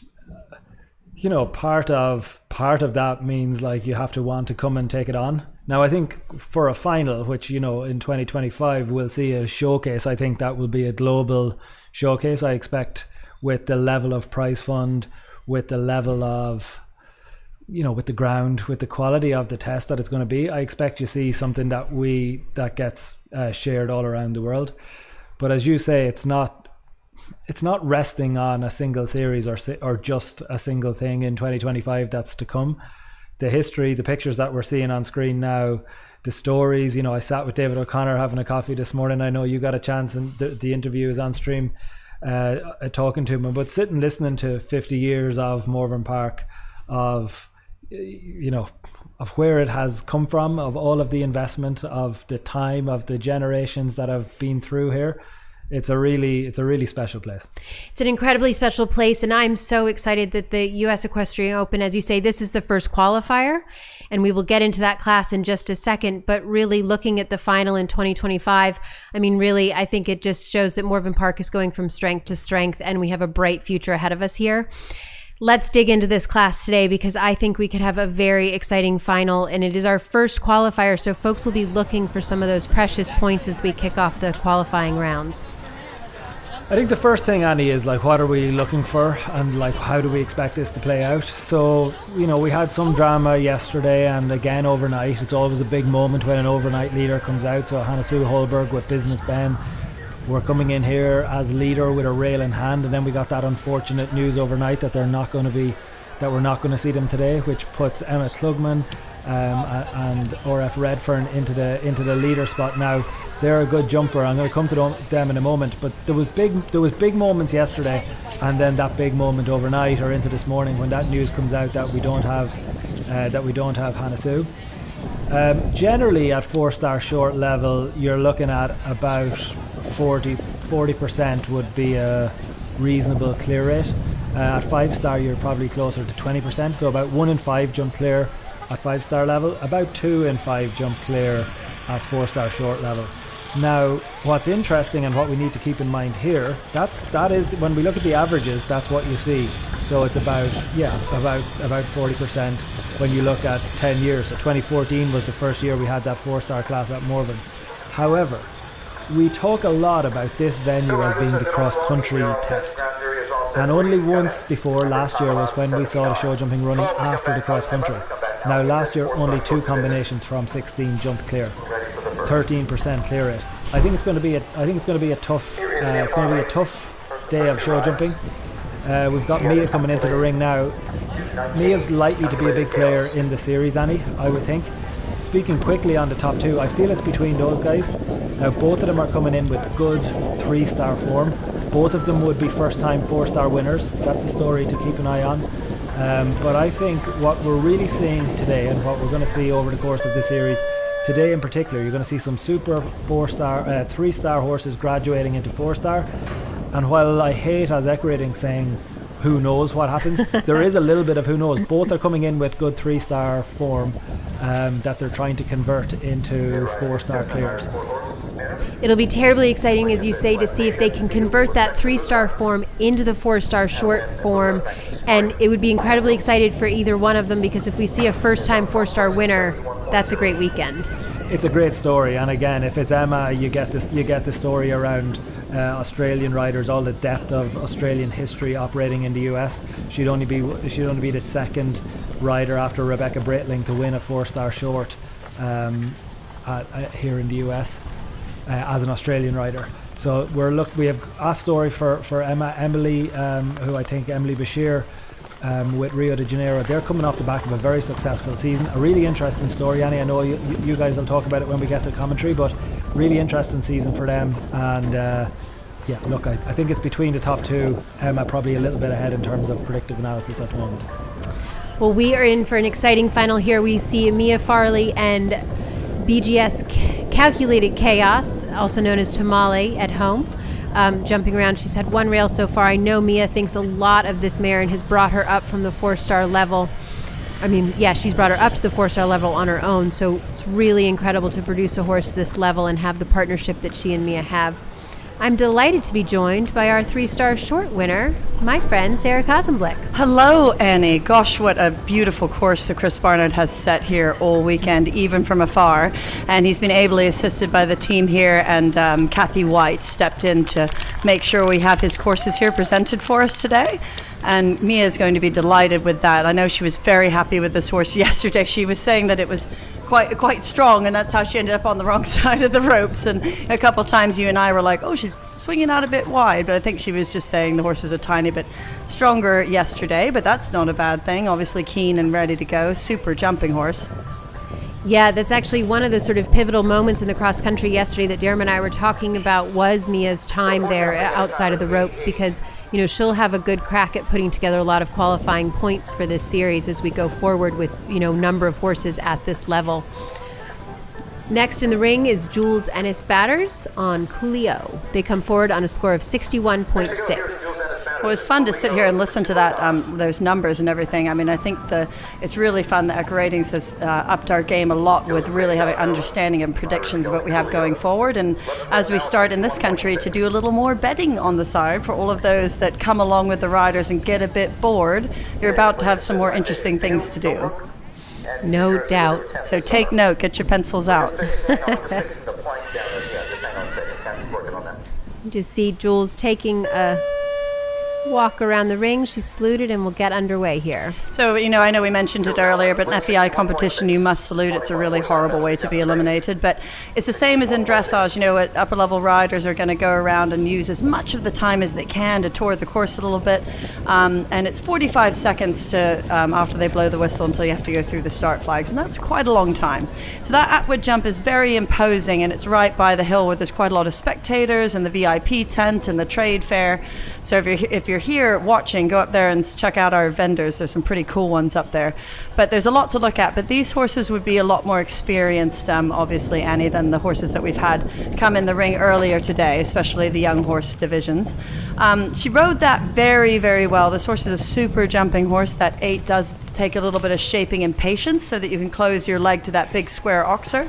part of that means like you have to want to come and take it on. Now I think for a final, which in 2025 we'll see a showcase, I think that will be a global showcase. I expect with the level of prize fund, with the level of with the ground, with the quality of the test that it's going to be, I expect you see something that gets shared all around the world. But as you say, it's not it's not resting on a single series or just a single thing in 2025 that's to come. The history, the pictures that we're seeing on screen now, the stories, I sat with David O'Connor having a coffee this morning. I know you got a chance, and the interview is on stream, talking to him, but sitting listening to 50 years of Morven Park, of where it has come from, of all of the investment, of the time, of the generations that have been through here. It's a really special place. It's an incredibly special place, and I'm so excited that the U.S. Equestrian Open, as you say, this is the first qualifier, and we will get into that class in just a second, but really looking at the final in 2025, I mean, really, I think it just shows that Morven Park is going from strength to strength, and we have a bright future ahead of us here. Let's dig into this class today, because I think we could have a very exciting final, and it is our first qualifier, so folks will be looking for some of those precious points as we kick off the qualifying rounds. I think the first thing, Annie, is what are we looking for, and how do we expect this to play out? So, we had some drama yesterday and again overnight. It's always a big moment when an overnight leader comes out. So Hannah Sue Holberg with Business Ben were coming in here as leader with a rail in hand, and then we got that unfortunate news overnight that we're not going to see them today, which puts Emma Klugman and RF Redfern into the leader spot. Now, they're a good jumper. I'm going to come to them in a moment, but there was big moments yesterday, and then that big moment overnight or into this morning when that news comes out that we don't have Hannah Sue. Generally, at 4-star short level, you're looking at about 40% would be a reasonable clear rate. At 5-star, you're probably closer to 20%. So about 1 in 5 jump clear at 5-star level. About 2 in 5 jump clear at 4-star short level. Now, what's interesting and what we need to keep in mind here, that is when we look at the averages, that's what you see. So it's about 40% when you look at 10 years. So 2014 was the first year we had that 4-star class at Morven. However, we talk a lot about this venue as being the cross-country test. And only once before, last year, was when we saw the show jumping running after the cross-country. Now, last year, only 2 combinations from 16 jumped clear. 13% clear rate. I think it's going to be a tough day of show jumping. We've got Mia coming into the ring now. Mia's likely to be a big player in the series, Annie, I would think. Speaking quickly on the top 2, I feel it's between those guys. Now, both of them are coming in with good 3-star form. Both of them would be first-time 4-star winners. That's a story to keep an eye on. But I think what we're really seeing today, and what we're going to see over the course of this series, today in particular, you're going to see some super 3-star horses graduating into 4-star. And while I hate, as Eckrading, saying who knows what happens, there is a little bit of who knows. Both are coming in with good 3-star form that they're trying to convert into 4-star clears. It'll be terribly exciting, as you say, to see if they can convert that 3-star form into the 4-star short form. And it would be incredibly excited for either one of them, because if we see a first-time 4-star winner, that's a great weekend. It's a great story, and again, if it's Emma, you get the story around Australian riders, all the depth of Australian history operating in the US. She'd only be the second rider after Rebecca Breitling to win a 4-star short here in the US as an Australian rider. So we have a story for Emily, who I think Emily Bashir. With Rio de Janeiro, they're coming off the back of a very successful season. A really interesting story, Annie. I know you guys will talk about it when we get to the commentary, but really interesting season for them. And I think it's between the top 2. Emma probably a little bit ahead in terms of predictive analysis at the moment. Well, we are in for an exciting final here. We see Mia Farley and BGS Calculated Chaos, also known as Tamale, at home. Jumping around. She's had 1 rail so far. I know Mia thinks a lot of this mare and has brought her up from the 4-star level. She's brought her up to the 4-star level on her own, so it's really incredible to produce a horse this level and have the partnership that she and Mia have. I'm delighted to be joined by our 3-star short winner, my friend Sarah Kozenblick. Hello, Annie. Gosh, what a beautiful course that Chris Barnard has set here all weekend, even from afar. And he's been ably assisted by the team here, and Kathy White stepped in to make sure we have his courses here presented for us today. And Mia is going to be delighted with that. I know she was very happy with this horse yesterday. She was saying that it was quite strong, and that's how she ended up on the wrong side of the ropes. And a couple times you and I were like, oh, she's swinging out a bit wide, but I think she was just saying the horse is a tiny bit stronger yesterday, but that's not a bad thing. Obviously keen and ready to go. Super jumping horse. Yeah, that's actually one of the sort of pivotal moments in the cross country yesterday that Darren and I were talking about, was Mia's time there outside of the ropes, because, you know, she'll have a good crack at putting together a lot of qualifying points for this series as we go forward with, you know, number of horses at this level. Next in the ring is Jules Ennis Batters on Coolio. They come forward on a score of 61.6. Well, it was fun to sit here and listen to that, those numbers and everything. I mean, I think it's really fun. The Echo Ratings has upped our game a lot with really having understanding and predictions of what we have going forward. And as we start in this country to do a little more betting on the side for all of those that come along with the riders and get a bit bored, you're about to have some more interesting things to do. No doubt. So take note, get your pencils out. Just see Jules taking a walk around the ring. She's saluted and we'll get underway here. So, you know, I know we mentioned it earlier, but in FEI competition you must salute. It's a really horrible way to be eliminated, but it's the same as in dressage. You know, upper level riders are going to go around and use as much of the time as they can to tour the course a little bit, and it's 45 seconds to after they blow the whistle until you have to go through the start flags, and that's quite a long time. So that Atwood jump is very imposing, and it's right by the hill where there's quite a lot of spectators and the VIP tent and the trade fair. So if you're here watching, go up there and check out our vendors. There's some pretty cool ones up there, but there's a lot to look at. But these horses would be a lot more experienced, obviously, Annie, than the horses that we've had come in the ring earlier today, especially the young horse divisions. She rode that very, very well. This horse is a super jumping horse. That 8 does take a little bit of shaping and patience so that you can close your leg to that big square oxer.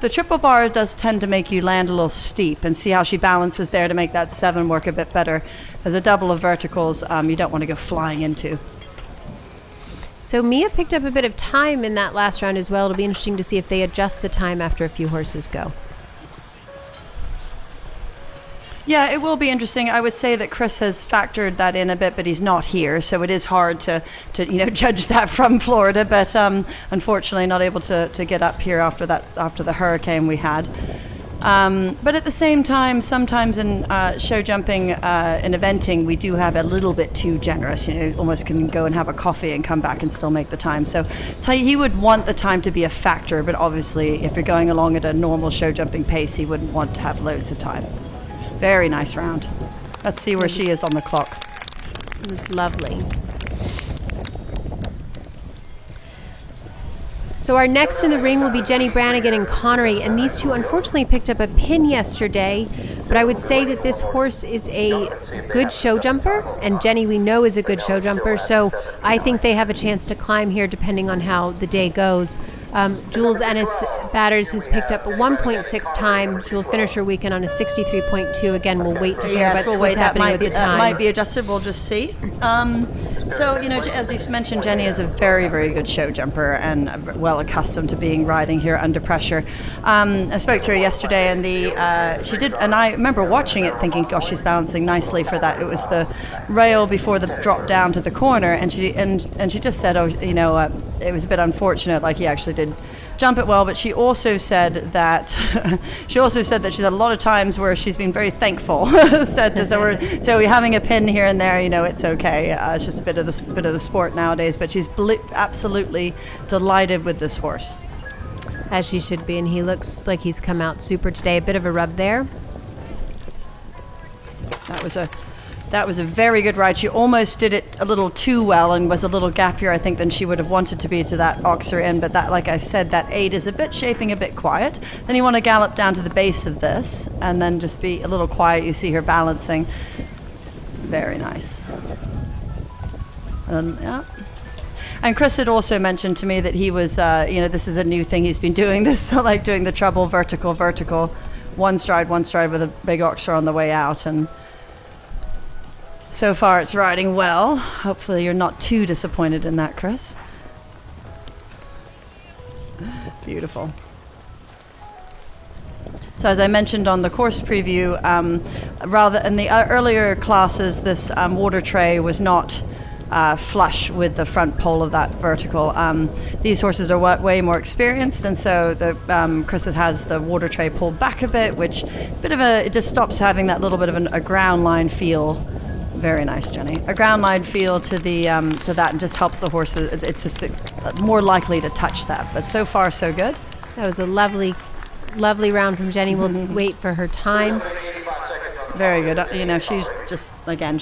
The triple bar does tend to make you land a little steep, and see how she balances there to make that 7 work a bit better. There's a double of verticals you don't want to go flying into. So Mia picked up a bit of time in that last round as well. It'll be interesting to see if they adjust the time after a few horses go. Yeah, it will be interesting. I would say that Chris has factored that in a bit, but he's not here, so it is hard to judge that from Florida. But unfortunately, not able to get up here after the hurricane we had. But at the same time, sometimes in show jumping, in eventing, we do have a little bit too generous. You know, almost can go and have a coffee and come back and still make the time. So he would want the time to be a factor, but obviously, if you're going along at a normal show jumping pace, he wouldn't want to have loads of time. Very nice round. Let's see where she is on the clock. It was lovely. So our next in the ring will be Jenny Brannigan and Connery, and these two unfortunately picked up a pin yesterday, but I would say that this horse is a good show jumper, and Jenny we know is a good show jumper, so I think they have a chance to climb here depending on how the day goes. Jules Ennis Batters has picked up a 1.6 time. She will finish her weekend on a 63.2. Again, we'll wait to hear what's happening with the time. That might be adjusted. We'll just see. So, you know, as you mentioned, Jenny is a very, very good show jumper and well accustomed to riding here under pressure. I spoke to her yesterday, and she did, and I remember watching it thinking, gosh, she's balancing nicely for that. It was the rail before the drop down to the corner, and she just said, oh, you know, it was a bit unfortunate. Like, he actually did jump it well, but she also said that she's had a lot of times where she's been very thankful. So we're having a pin here and there, you know, it's okay. It's just a bit of the sport nowadays, but she's absolutely delighted with this horse, as she should be, and he looks like he's come out super today. A bit of a rub there. That was a very good ride. She almost did it a little too well and was a little gappier, I think, than she would have wanted to be to that oxer end. But that, like I said, that 8 is a bit shaping a bit quiet. Then you want to gallop down to the base of this and then just be a little quiet. You see her balancing. Very nice. Yeah. And Chris had also mentioned to me that he was, this is a new thing he's been doing. This, like doing the treble, vertical, one stride with a big oxer on the way out. And so far it's riding well. Hopefully you're not too disappointed in that, Chris. Beautiful. So as I mentioned on the course preview, rather in the earlier classes, this water tray was not flush with the front pole of that vertical. These horses are way more experienced, and so Chris has the water tray pulled back a bit, which it just stops having that little bit of a ground line feel. Very nice, Jenny. A ground line feel to that, and just helps the horses. It's just more likely to touch that. But so far, so good. That was a lovely round from Jenny. We'll wait for her time. Very good. She's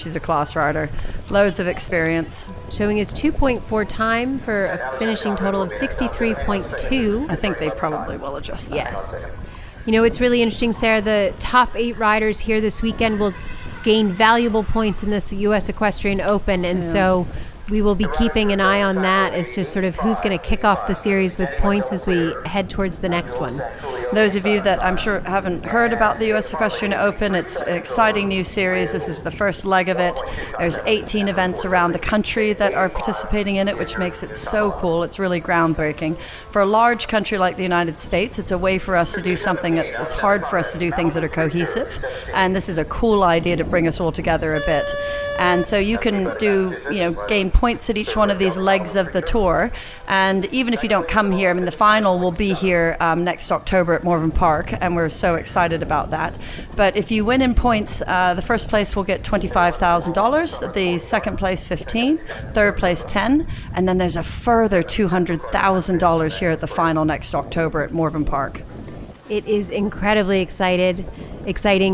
she's a class rider. Loads of experience. Showing his 2.4 time for a finishing total of 63.2. I think they probably will adjust that. Yes. It's really interesting, Sarah. The top 8 riders here this weekend will gain valuable points in this U.S. Equestrian Open, and so we will be keeping an eye on that as to sort of who's going to kick off the series with points as we head towards the next one. Those of you that I'm sure haven't heard about the U.S. Equestrian Open, it's an exciting new series. This is the first leg of it. There's 18 events around the country that are participating in it, which makes it so cool. It's really groundbreaking. For a large country like the United States, it's a way for us to do something it's hard for us to do things that are cohesive. And this is a cool idea to bring us all together a bit. And so you can gain points at each one of these legs of the tour. And even if you don't come here, the final will be here next October at Morven Park, and we're so excited about that. But if you win in points, the first place will get $25,000, the second place $15,000, third place $10,000, and then there's a further $200,000 here at the final next October at Morven Park. It is incredibly exciting,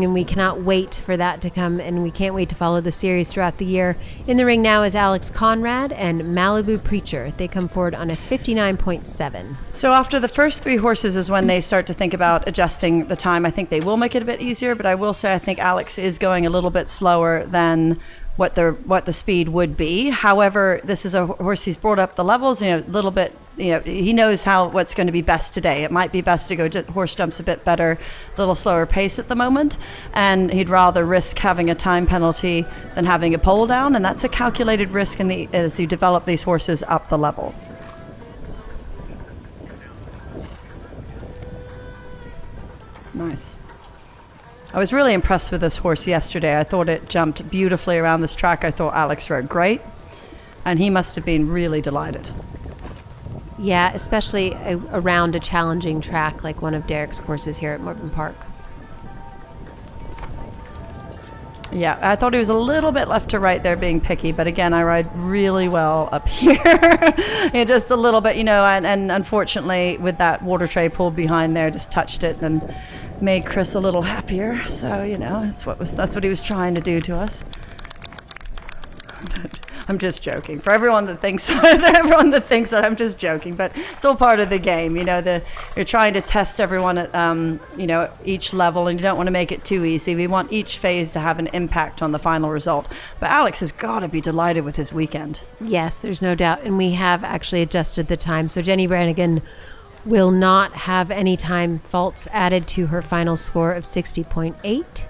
and we cannot wait for that to come, and we can't wait to follow the series throughout the year. In the ring now is Alex Conrad and Malibu Preacher. They come forward on a 59.7. So after the first 3 horses is when they start to think about adjusting the time. I think they will make it a bit easier, but I will say I think Alex is going a little bit slower than what the speed would be. However, this is a horse, he's brought up the levels, a little bit. He knows what's going to be best today. It might be best to go horse jumps a bit better, a little slower pace at the moment, and he'd rather risk having a time penalty than having a pole down, and that's a calculated risk as you develop these horses up the level. Nice. I was really impressed with this horse yesterday. I thought it jumped beautifully around this track. I thought Alex rode great, and he must have been really delighted. Yeah, especially around a challenging track like one of Derek's courses here at Morven Park. Yeah, I thought he was a little bit left to right there being picky, but again, I ride really well up here. Just a little bit, and unfortunately with that water tray pulled behind there, just touched it and made Chris a little happier. So, that's what he was trying to do to us. I'm just joking. For everyone that thinks that I'm just joking, but it's all part of the game. You're trying to test everyone at each level, and you don't want to make it too easy. We want each phase to have an impact on the final result. But Alex has got to be delighted with his weekend. Yes, there's no doubt, and we have actually adjusted the time. So Jenny Brannigan will not have any time faults added to her final score of 60.8.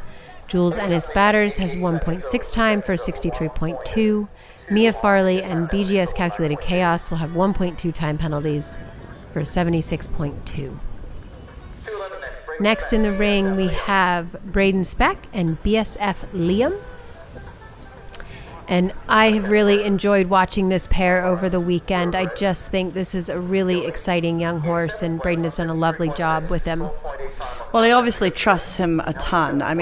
Jules Ennis Batters has 1.6 time for 63.2. Mia Farley and BGS Calculated Chaos will have 1.2 time penalties for 76.2. Next in the ring, we have Braden Speck and BSF Liam. And I have really enjoyed watching this pair over the weekend. I just think this is a really exciting young horse, and Braden has done a lovely job with him. Well, he obviously trusts him a ton. I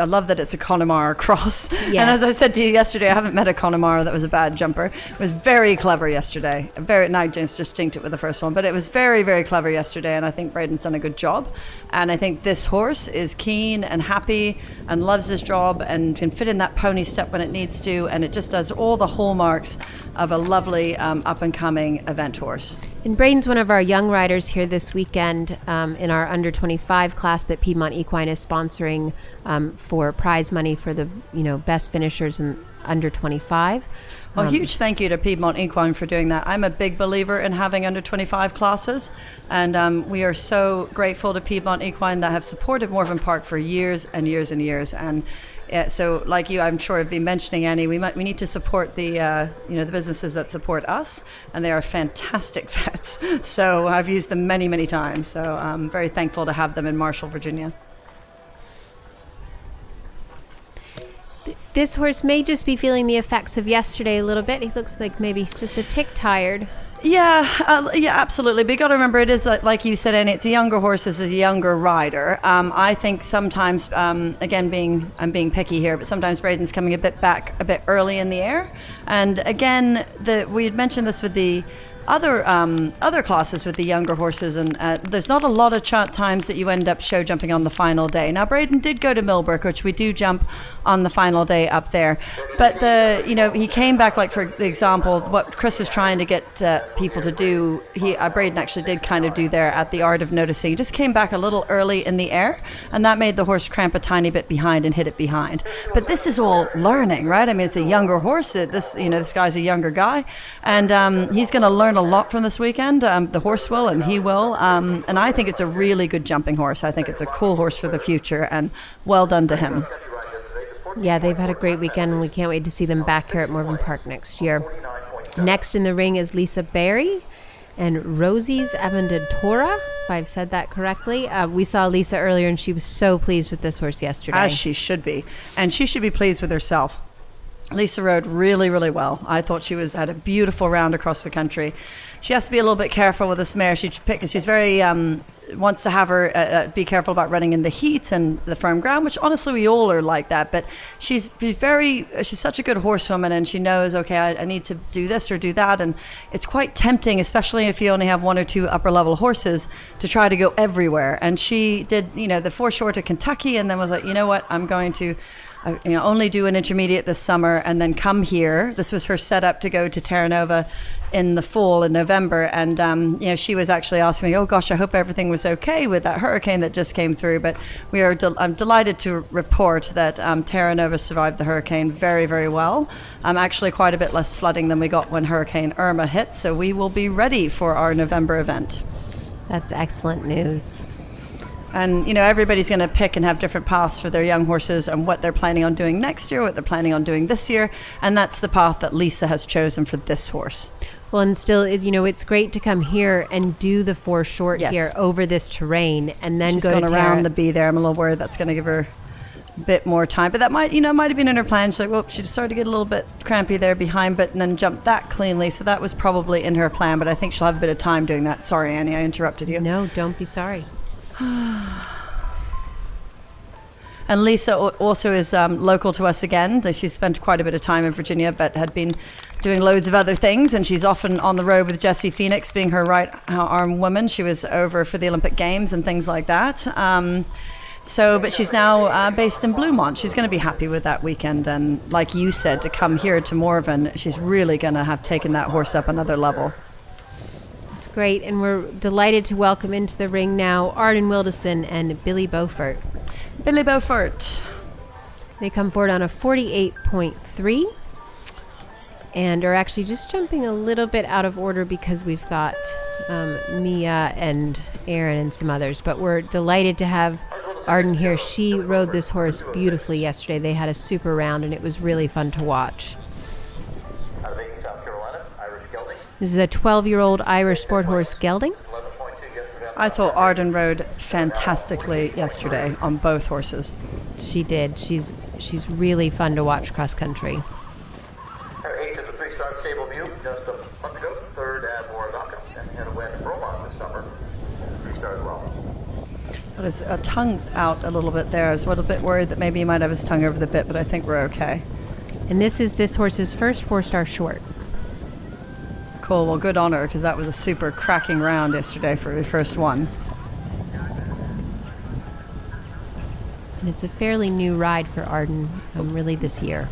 love that it's a Connemara cross. Yes. And as I said to you yesterday, I haven't met a Connemara that was a bad jumper. It was very clever yesterday. Just jinked it with the first one, but it was very, very clever yesterday, and I think Braden's done a good job. And I think this horse is keen and happy and loves his job and can fit in that pony step when it needs to, and it just does all the hallmarks of a lovely up-and-coming event horse. And Braden's one of our young riders here this weekend in our under 25 class that Piedmont Equine is sponsoring for prize money for the best finishers in under 25. Well, huge thank you to Piedmont Equine for doing that. I'm a big believer in having under 25 classes, and we are so grateful to Piedmont Equine that have supported Morven Park for years and years and years. And so, like you, I'm sure have been mentioning, Annie, we need to support the the businesses that support us, and they are fantastic vets. So I've used them many, many times. So I'm very thankful to have them in Marshall, Virginia. This horse may just be feeling the effects of yesterday a little bit. He looks like maybe he's just a tick tired. Yeah, absolutely. But you got to remember, it is like you said, Annie. It's a younger horse. This is a younger rider. I think sometimes, again, I'm being picky here, but sometimes Braden's coming a bit early in the air. And again, we had mentioned this with the other classes with the younger horses, and there's not a lot of times that you end up show jumping on the final day. Now, Braden did go to Millbrook, which we do jump on the final day up there, but he came back, like for the example, what Chris was trying to get people to do. Braden actually did kind of do there at the Art of Noticing. He just came back a little early in the air, and that made the horse cramp a tiny bit behind and hit it behind. But this is all learning, right? I mean, it's a younger horse. This guy's a younger guy, and he's going to learn a lot from this weekend. The horse will, and he will. And I think it's a really good jumping horse. I think it's a cool horse for the future, and well done to him. Yeah, they've had a great weekend, and we can't wait to see them back here at Morven Park next year. Next in the ring is Lisa Berry and Rosie's Avendatora, if I've said that correctly. We saw Lisa earlier, and she was so pleased with this horse yesterday. As she should be. And she should be pleased with herself. Lisa rode really, really well. I thought she had a beautiful round across the country. She has to be a little bit careful with this mare. She's very wants to have her be careful about running in the heat and the firm ground, which honestly we all are like that. But she's such a good horsewoman, and she knows, okay, I need to do this or do that, and it's quite tempting, especially if you only have one or two upper level horses, to try to go everywhere. And she did, the foreshore to Kentucky, and then was like, you know what, I'm going to only do an intermediate this summer and then come here. This was her setup to go to Terra Nova in the fall, in November. And, she was actually asking me, oh gosh, I hope everything was okay with that hurricane that just came through. But I'm delighted to report that Terra Nova survived the hurricane very, very well. Actually quite a bit less flooding than we got when Hurricane Irma hit. So we will be ready for our November event. That's excellent news. And, everybody's going to pick and have different paths for their young horses and what they're planning on doing next year, what they're planning on doing this year. And that's the path that Lisa has chosen for this horse. Well, and still, it's great to come here and do the foreshore here over this terrain and then She's go to going around the bee there. I'm a little worried that's going to give her a bit more time. But that might have been in her plan. She's like, well, she started to get a little bit crampy there behind, but and then jumped that cleanly. So that was probably in her plan. But I think she'll have a bit of time doing that. Sorry, Annie, I interrupted you. No, don't be sorry. And Lisa also is local to us again. She's spent quite a bit of time in Virginia, but had been doing loads of other things. And she's often on the road with Jessie Phoenix, being her right arm woman. She was over for the Olympic Games and things like that. But she's now based in Bluemont. She's going to be happy with that weekend. And like you said, to come here to Morven, she's really going to have taken that horse up another level. It's great, and we're delighted to welcome into the ring now Arden Wilderson and Billy Beaufort. Billy Beaufort. They come forward on a 48.3 and are actually just jumping a little bit out of order because we've got Mia and Aaron and some others, but we're delighted to have Arden here. She rode this horse beautifully yesterday. They had a super round, and it was really fun to watch. This is a 12-year-old Irish sport horse gelding. I thought Arden rode fantastically yesterday on both horses. She did. She's really fun to watch cross country. Her 8th is a 3-star stable view just a month ago. 3rd at Morven, and had a win at Bromont this summer. 3-star as well. Got his tongue out a little bit there. I was a little bit worried that maybe he might have his tongue over the bit, but I think we're okay. And this is this horse's first 4-star short. Cool. Well, good on her, because that was a super cracking round yesterday for her first one. And it's a fairly new ride for Arden, really this year.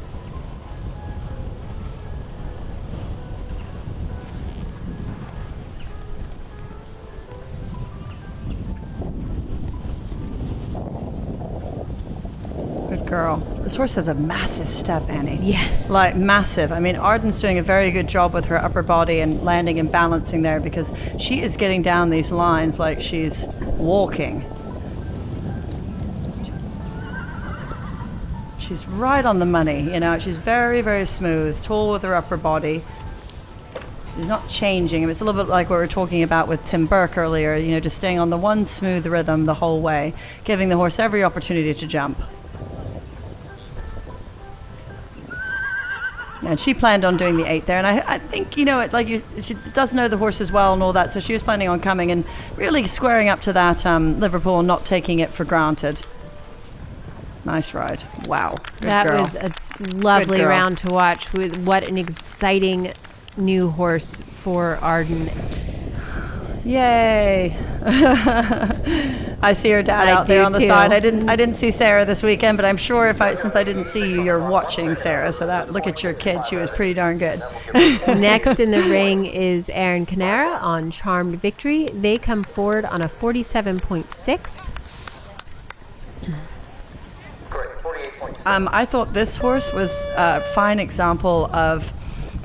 Good girl. This horse has a massive step, Annie. Yes. Like, massive. I mean, Arden's doing a very good job with her upper body and landing and balancing there, because she is getting down these lines like she's walking. She's right on the money, She's very, very smooth, tall with her upper body. She's not changing. It's a little bit like what we were talking about with Tim Burke earlier, just staying on the one smooth rhythm the whole way, giving the horse every opportunity to jump. And she planned on doing the 8 there. And I think, she does know the horses well and all that. So she was planning on coming and really squaring up to that Liverpool and not taking it for granted. Nice ride. Wow. Good That girl. was a lovely Good girl. round to watch. With what an exciting new horse for Arden. Yay. I see her dad out there on the side. I didn't see Sarah this weekend, but I'm sure since I didn't see you, you're watching Sarah. So look at your kid. She was pretty darn good. Next in the ring is Erin Canara on Charmed Victory. They come forward on a 47.6. I thought this horse was a fine example of,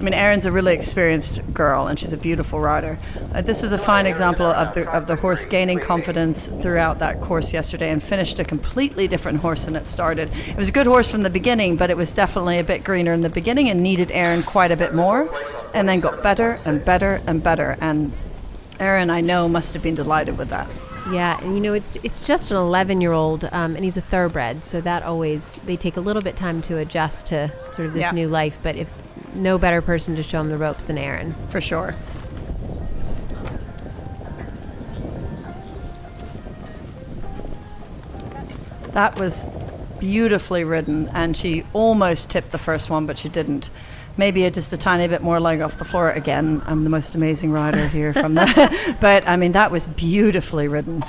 Erin's a really experienced girl and she's a beautiful rider. This is a fine example of the horse gaining confidence throughout that course yesterday and finished a completely different horse than it started. It was a good horse from the beginning, but it was definitely a bit greener in the beginning and needed Erin quite a bit more, and then got better and better and better. And Erin, I know, must have been delighted with that. Yeah, and it's just an 11-year-old, and he's a thoroughbred, so that they take a little bit time to adjust to sort of this new life. But if no better person to show him the ropes than Erin, for sure. That was beautifully ridden, and she almost tipped the first one, but she didn't. Maybe just a tiny bit more leg off the floor. Again, I'm the most amazing rider here from the... But, that was beautifully ridden.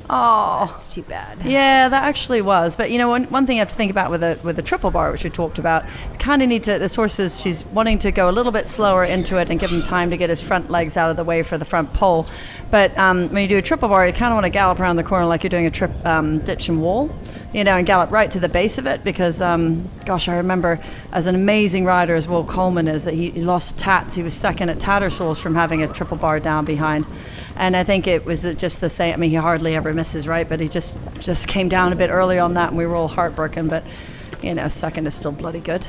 Oh, that's too bad. Yeah, that actually was. But one thing you have to think about with a triple bar, which we talked about, it's kind of this horse she's wanting to go a little bit slower into it and give him time to get his front legs out of the way for the front pole. But when you do a triple bar, you kind of want to gallop around the corner like you're doing a ditch and wall, and gallop right to the base of it, because gosh, I remember as an amazing rider as Will Coleman is, that he lost Tats. He was second at Tattersalls from having a triple bar down behind. And I think it was just the same. He hardly ever misses, right? But he just came down a bit early on that, and we were all heartbroken. But, second is still bloody good.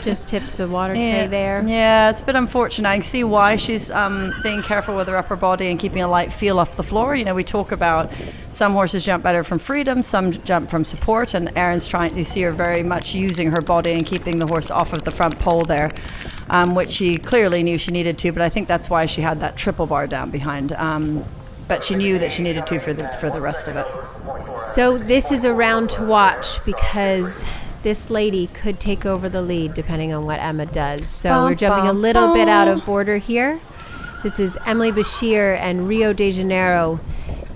Just tipped the water tray there. Yeah, it's a bit unfortunate. I can see why she's being careful with her upper body and keeping a light feel off the floor. We talk about some horses jump better from freedom, some jump from support, and Erin's you see her very much using her body and keeping the horse off of the front pole there, which she clearly knew she needed to, but I think that's why she had that triple bar down behind. But she knew that she needed to for the rest of it. So this is a round to watch, because this lady could take over the lead depending on what Emma does. So we're jumping a little bit out of order here. This is Emily Bashir and Rio de Janeiro.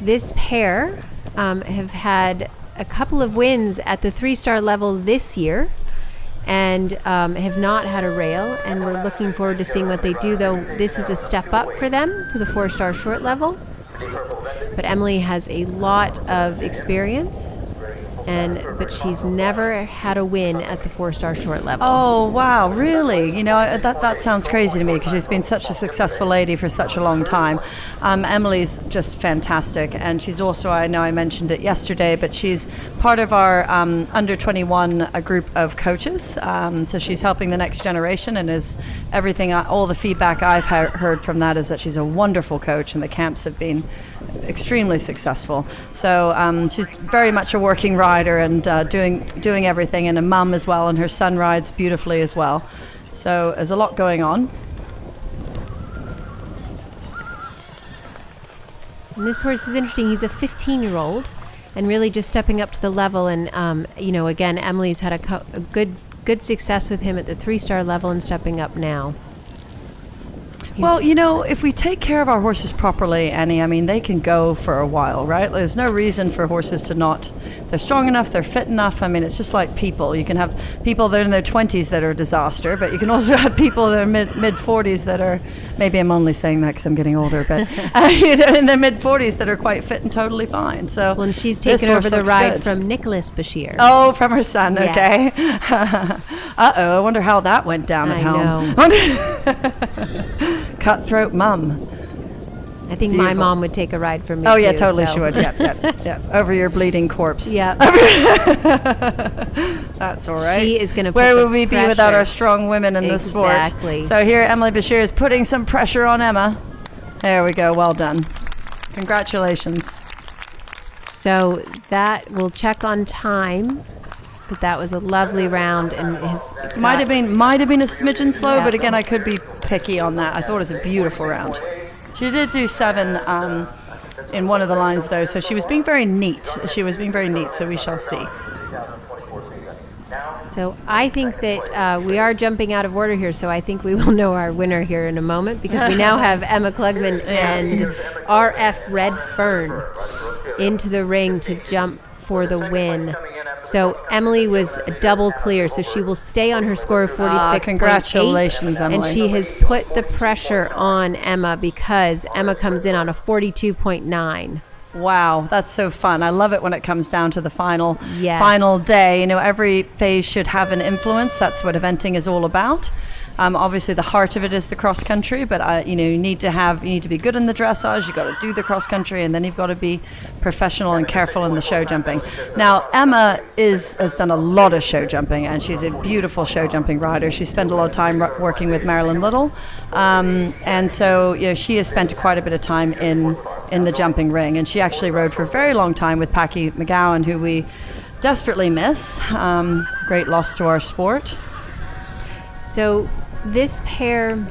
This pair have had a couple of wins at the 3-star level this year and have not had a rail, and we're looking forward to seeing what they do, though this is a step up for them to the 4-star short level. But Emily has a lot of experience, but she's never had a win at the 4-star short level. Oh, wow, really? That sounds crazy to me, because she's been such a successful lady for such a long time. Emily's just fantastic, and she's also, I know I mentioned it yesterday, but she's part of our under 21 group of coaches. So she's helping the next generation, and all the feedback I've heard from that is that she's a wonderful coach, and the camps have been extremely successful. So she's very much a working rider and doing everything, and a mum as well, and her son rides beautifully as well. So there's a lot going on. And this horse is interesting. He's a 15-year-old and really just stepping up to the level. And, again, Emily's had a good success with him at the 3-star level and stepping up now. Well, if we take care of our horses properly, Annie, they can go for a while, right? There's no reason for horses to not. They're strong enough, they're fit enough. It's just like people. You can have people that are in their 20s that are a disaster, but you can also have people that are mid-40s that are, maybe I'm only saying that because I'm getting older, but in their mid-40s that are quite fit and totally fine. So and she's taken over the ride from Nicholas Bashir. Oh, from her son, okay. Yes. I wonder how that went down at home. Cutthroat mum. I think my mom would take a ride from me. Oh yeah, too, totally so. she would. Yep. Over your bleeding corpse. Yep. That's all right. She is going to. Where would we be without our strong women in this sport? Exactly. So here, Emily Bashir is putting some pressure on Emma. There we go. Well done. Congratulations. So that we'll check on time. that was a lovely round, and might have been a smidgen slow, but again, I could be picky on that. I thought it was a beautiful round. She did do 7 in one of the lines, though, so she was being very neat. So we shall see. So I think that we are jumping out of order here, so I think we will know our winner here in a moment, because we now have Emma Klugman and RF Red Fern into the ring to jump for the win. So Emily was a double clear, so she will stay on her score of 46.8. Congratulations, Emily. And she has put the pressure on Emma, because Emma comes in on a 42.9. Wow, that's so fun. I love it when it comes down to the final day. You know, every phase should have an influence. That's what eventing is all about. Obviously, the heart of it is the cross country, but you need to be good in the dressage. You got to do the cross country, and then you've got to be professional and careful in the show jumping. Now, Emma has done a lot of show jumping, and she's a beautiful show jumping rider. She spent a lot of time working with Marilyn Little, and so she has spent quite a bit of time in the jumping ring, and she actually rode for a very long time with Packy McGowan, who we desperately miss. Great loss to our sport. So this pair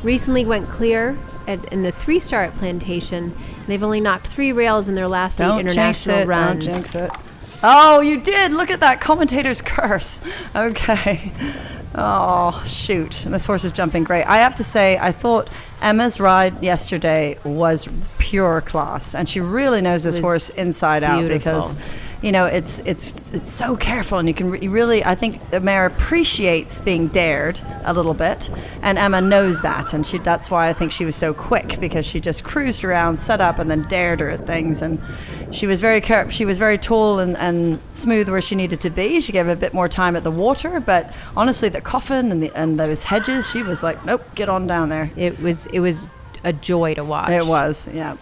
recently went clear in the 3-star at Plantation. They've only knocked 3 rails in their last 8 international runs. Don't jinx it. Oh, you did. Look at that commentator's curse. Okay. Oh, shoot. This horse is jumping great. I have to say, I thought Emma's ride yesterday was pure class, and she really knows this horse inside out, because it's so careful, and you really, I think the mare appreciates being dared a little bit, and Emma knows that, and that's why I think she was so quick, because she just cruised around, set up, and then dared her at things, and she was very tall and smooth where she needed to be. She gave a bit more time at the water, but honestly, the coffin and those hedges, she was like, nope, get on down there. It was a joy to watch. It was, yeah.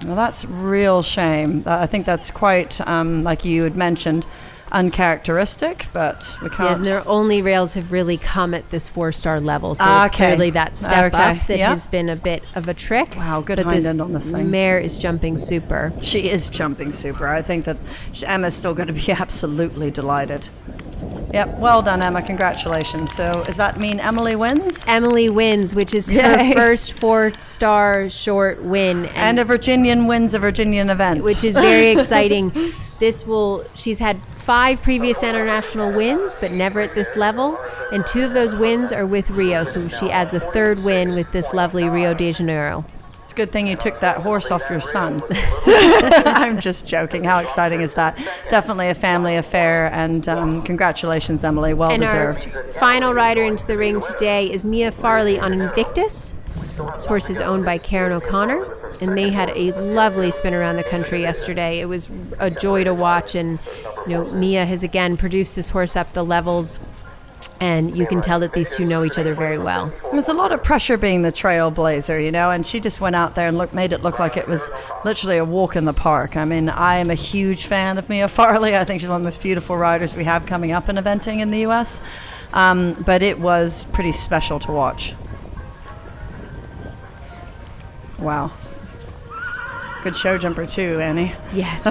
Well, that's real shame. I think that's quite, like you had mentioned, uncharacteristic, but we can't. And their only rails have really come at this 4-star level, so it's clearly that step up that has been a bit of a trick. Wow, good hind end on this thing. Mare is jumping super. She is jumping super. I think that Emma's still going to be absolutely delighted. Yep, well done, Emma. Congratulations. So does that mean Emily wins? Emily wins, which is her first 4-star short win. And a Virginian wins a Virginian event. Which is very exciting. She's had 5 previous international wins, but never at this level. And 2 of those wins are with Rio. So she adds a 3rd win with this lovely Rio de Janeiro. It's a good thing you took that horse off your son. I'm just joking. How exciting is that? Definitely a family affair, and congratulations, Emily. Well deserved. Our final rider into the ring today is Mia Farley on Invictus. This horse is owned by Karen O'Connor, and they had a lovely spin around the country yesterday. It was a joy to watch, and Mia has again produced this horse up the levels. And you can tell that these two know each other very well. There's a lot of pressure being the trailblazer, and she just went out there and made it look like it was literally a walk in the park. I mean, I am a huge fan of Mia Farley. I think she's one of the most beautiful riders we have coming up in eventing in the U.S. But it was pretty special to watch. Wow. Good show jumper too, Annie. Yes.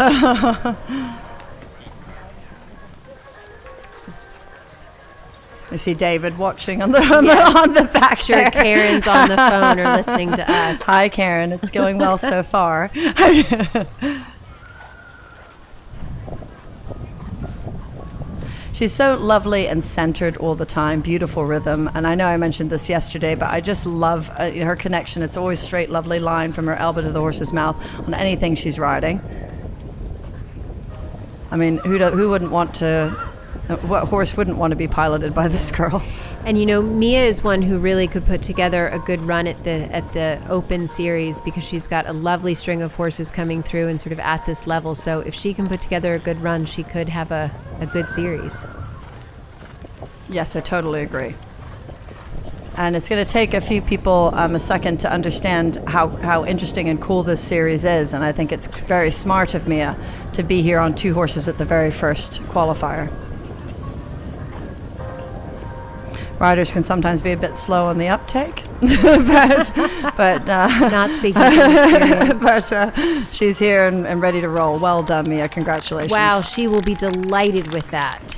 I see David watching on the back. Sure, there. Karen's on the phone or listening to us. Hi, Karen. It's going well so far. She's so lovely and centered all the time. Beautiful rhythm. And I know I mentioned this yesterday, but I just love her connection. It's always straight, lovely line from her elbow to the horse's mouth on anything she's riding. I mean, who wouldn't want to... What horse wouldn't want to be piloted by this girl? And Mia is one who really could put together a good run at the Open Series, because she's got a lovely string of horses coming through and sort of at this level. So if she can put together a good run, she could have a good series. Yes, I totally agree. And it's going to take a few people a second to understand how interesting and cool this series is. And I think it's very smart of Mia to be here on 2 horses at the very first qualifier. riders can sometimes be a bit slow on the uptake, but not speaking from experience. But she's here and ready to roll. Well done, Mia. Congratulations. Wow, she will be delighted with that.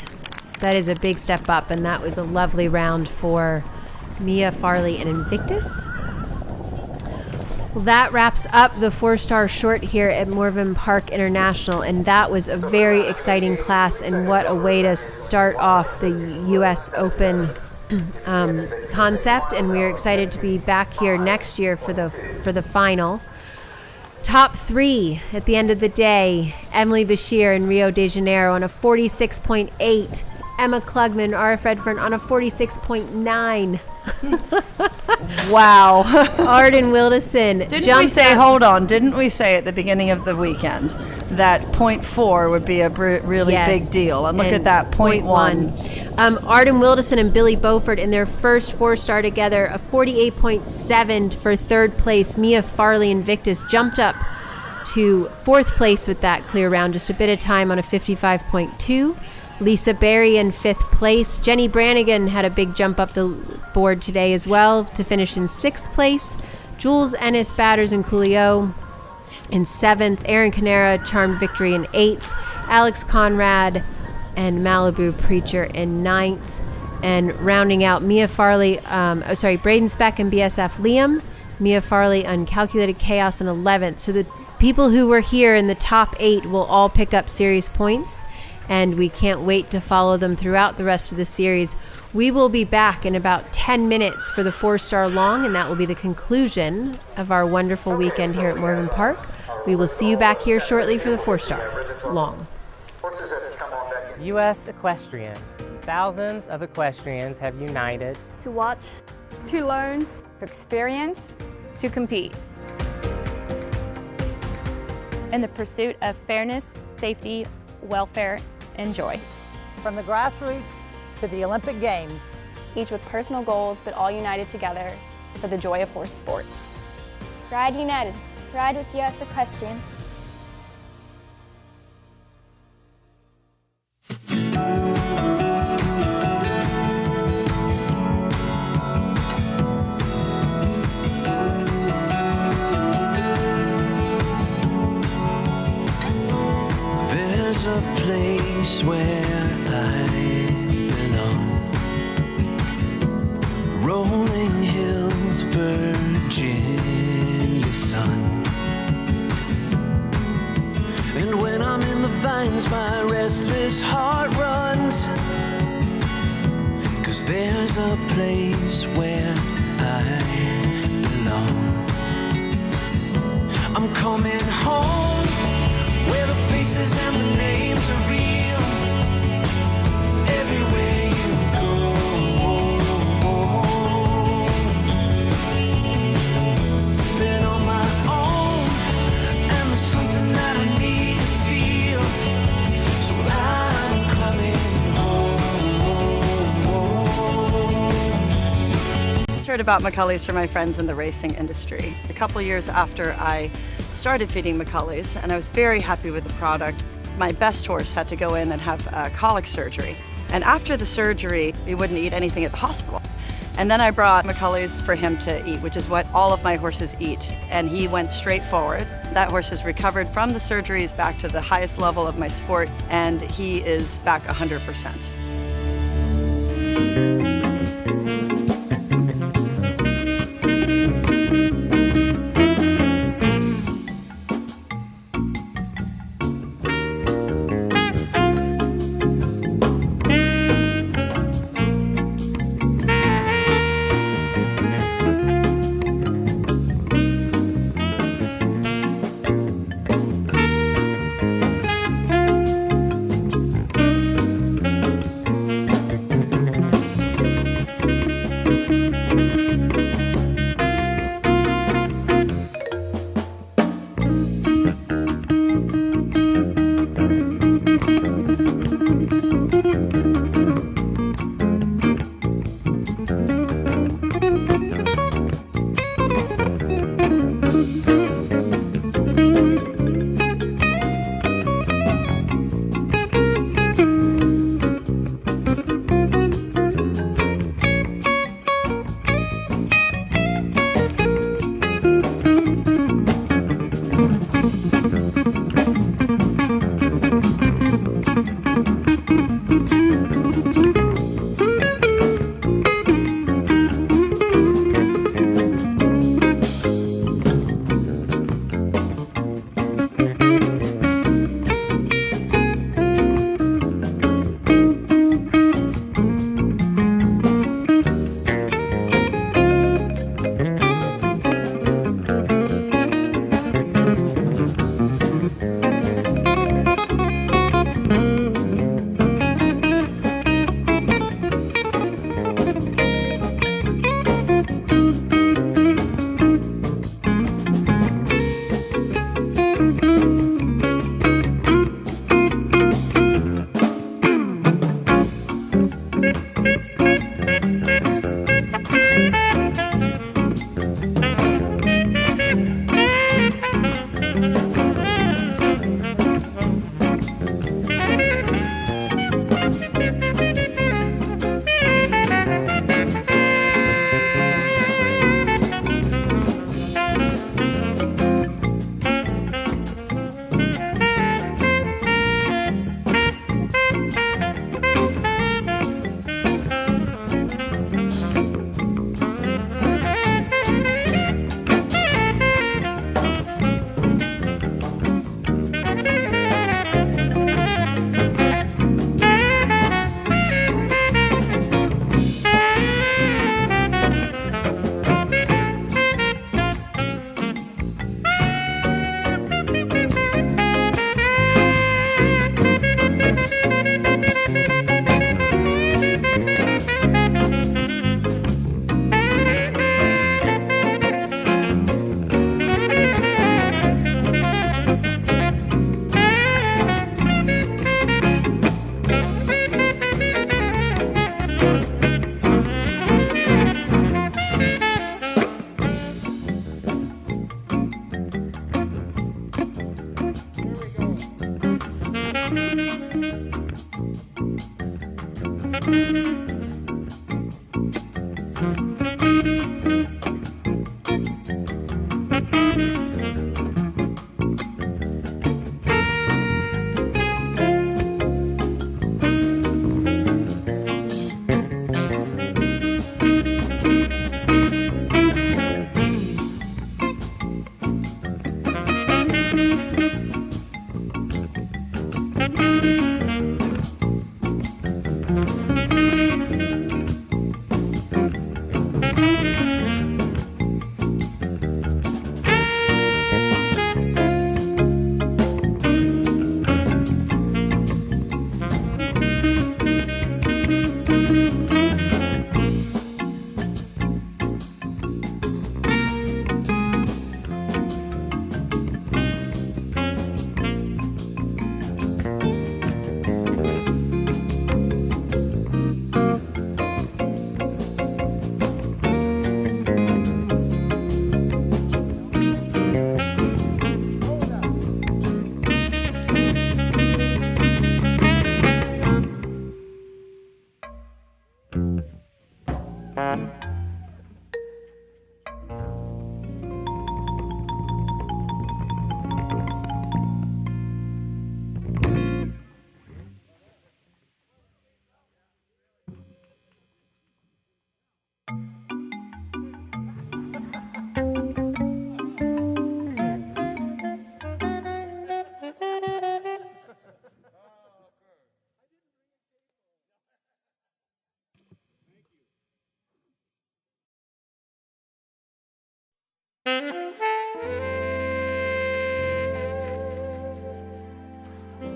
That is a big step up, and that was a lovely round for Mia Farley and Invictus. Well, that wraps up the 4-star short here at Morven Park International, and that was a very exciting class, and what a way to start off the U.S. Open concept. And we're excited to be back here next year for the final. Top 3 at the end of the day: Emily Bashir in Rio de Janeiro on a 46.8. Emma Klugman, RF Redfern on a 46.9. Wow. Arden Wildison. Didn't we say at the beginning of the weekend that 0.4 would be a really big deal? And look at that, 0.1. Arden Wildison and Billy Beaufort in their first 4-star together, a 48.7 for third place. Mia Farley Invictus jumped up to 4th place with that clear round, just a bit of time on a 55.2. Lisa Berry in 5th place. Jenny Brannigan had a big jump up the board today as well to finish in 6th place. Jules Ennis Batters and Coolio in 7th. Erin Canera Charmed Victory in 8th. Alex Conrad and Malibu Preacher in 9th. And rounding out Mia Farley, Braden Speck and BSF Liam. Mia Farley Uncalculated Chaos in 11th. So the people who were here in the top 8 will all pick up series points, and we can't wait to follow them throughout the rest of the series. We will be back in about 10 minutes for the 4-star long, and that will be the conclusion of our wonderful weekend here at Morven Park. We will see you back here shortly for the 4-star long. U.S. Equestrian. Thousands of equestrians have united To watch, to learn, To experience, to compete. In the pursuit of fairness, safety, welfare, and joy. From the grassroots to the Olympic Games, Each with personal goals, but all united together for the joy of horse sports. Ride united. Ride with US Equestrian. There's a place where I belong. Rolling hills, Virginia sun. And when I'm in the vines, my restless heart runs. 'Cause there's a place where I belong. I'm coming home, where the faces and the names are real. Everywhere you go. Been on my own, and there's something that I need to feel. So I'm coming home. I heard about McCulley's from my friends in the racing industry. A couple years after I started feeding McCulley's, and I was very happy with the product. My best horse had to go in and have colic surgery. And after the surgery, he wouldn't eat anything at the hospital. And then I brought McCulley's for him to eat, which is what all of my horses eat. And he went straight forward. That horse has recovered from the surgeries back to the highest level of my sport, and he is back 100%.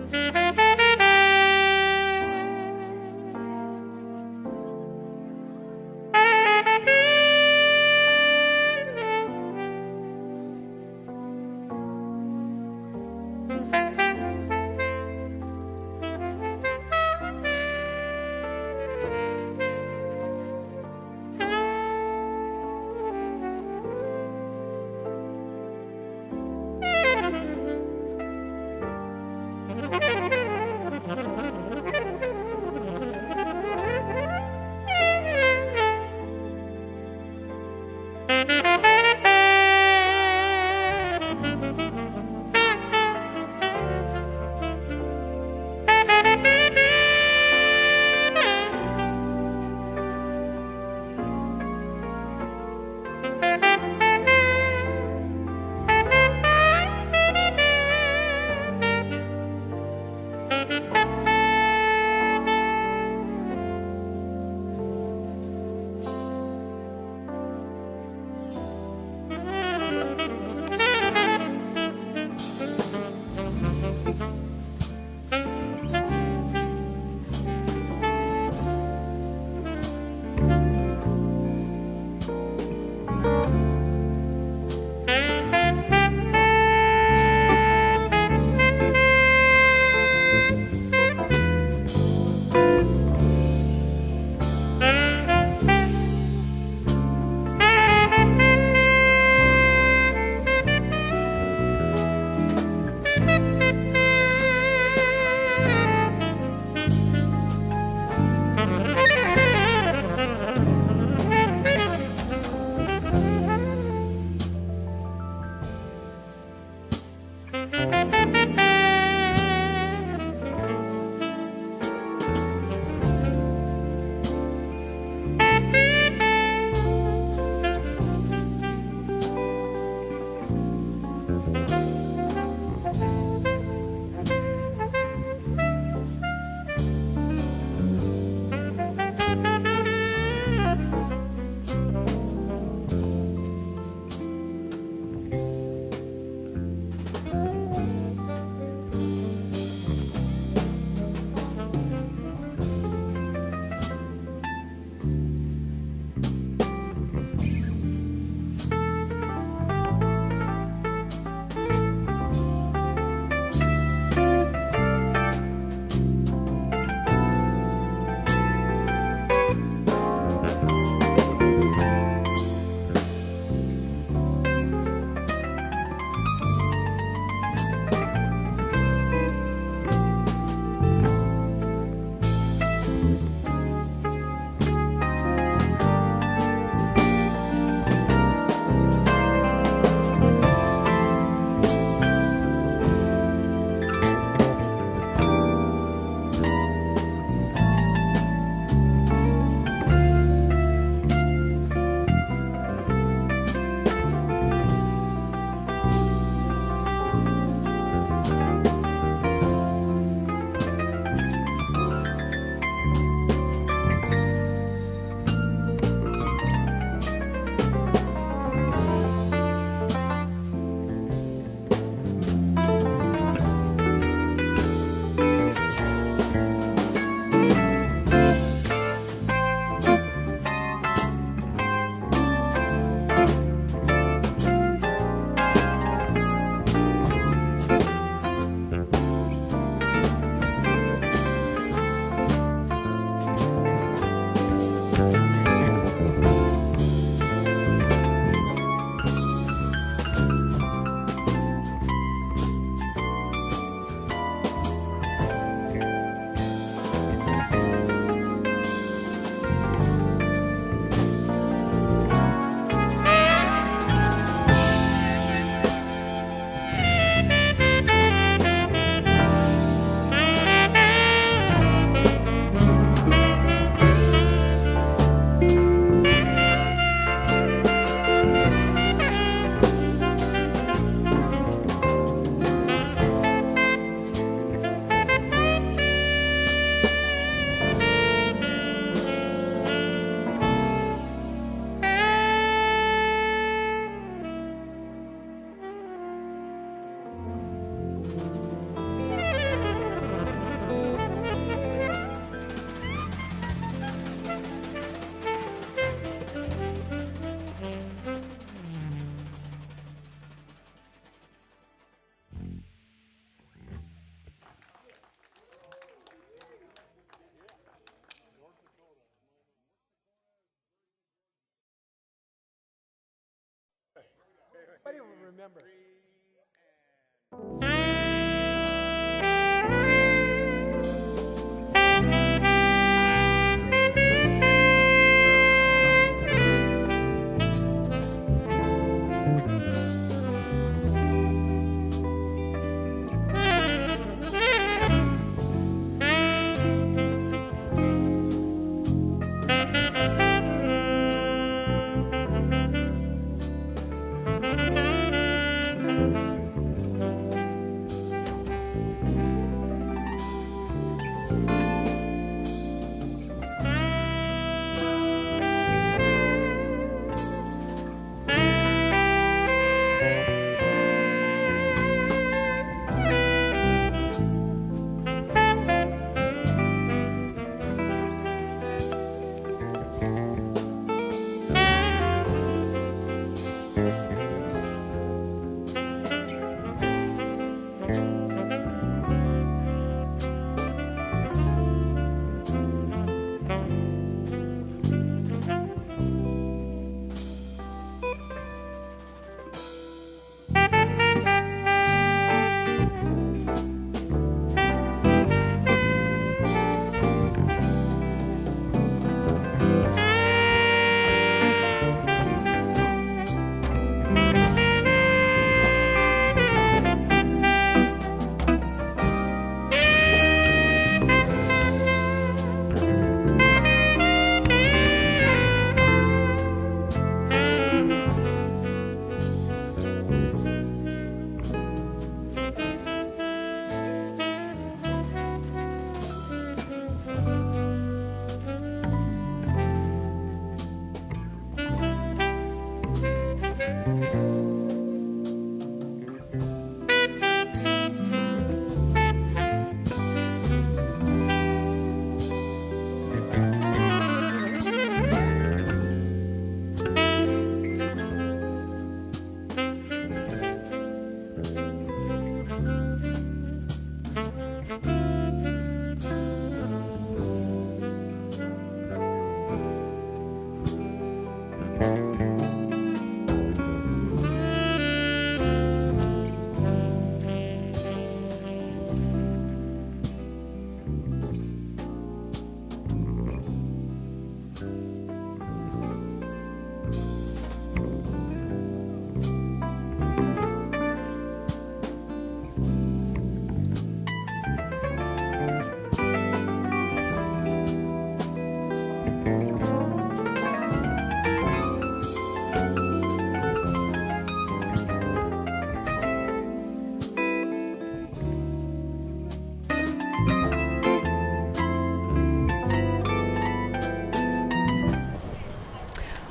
Thank you.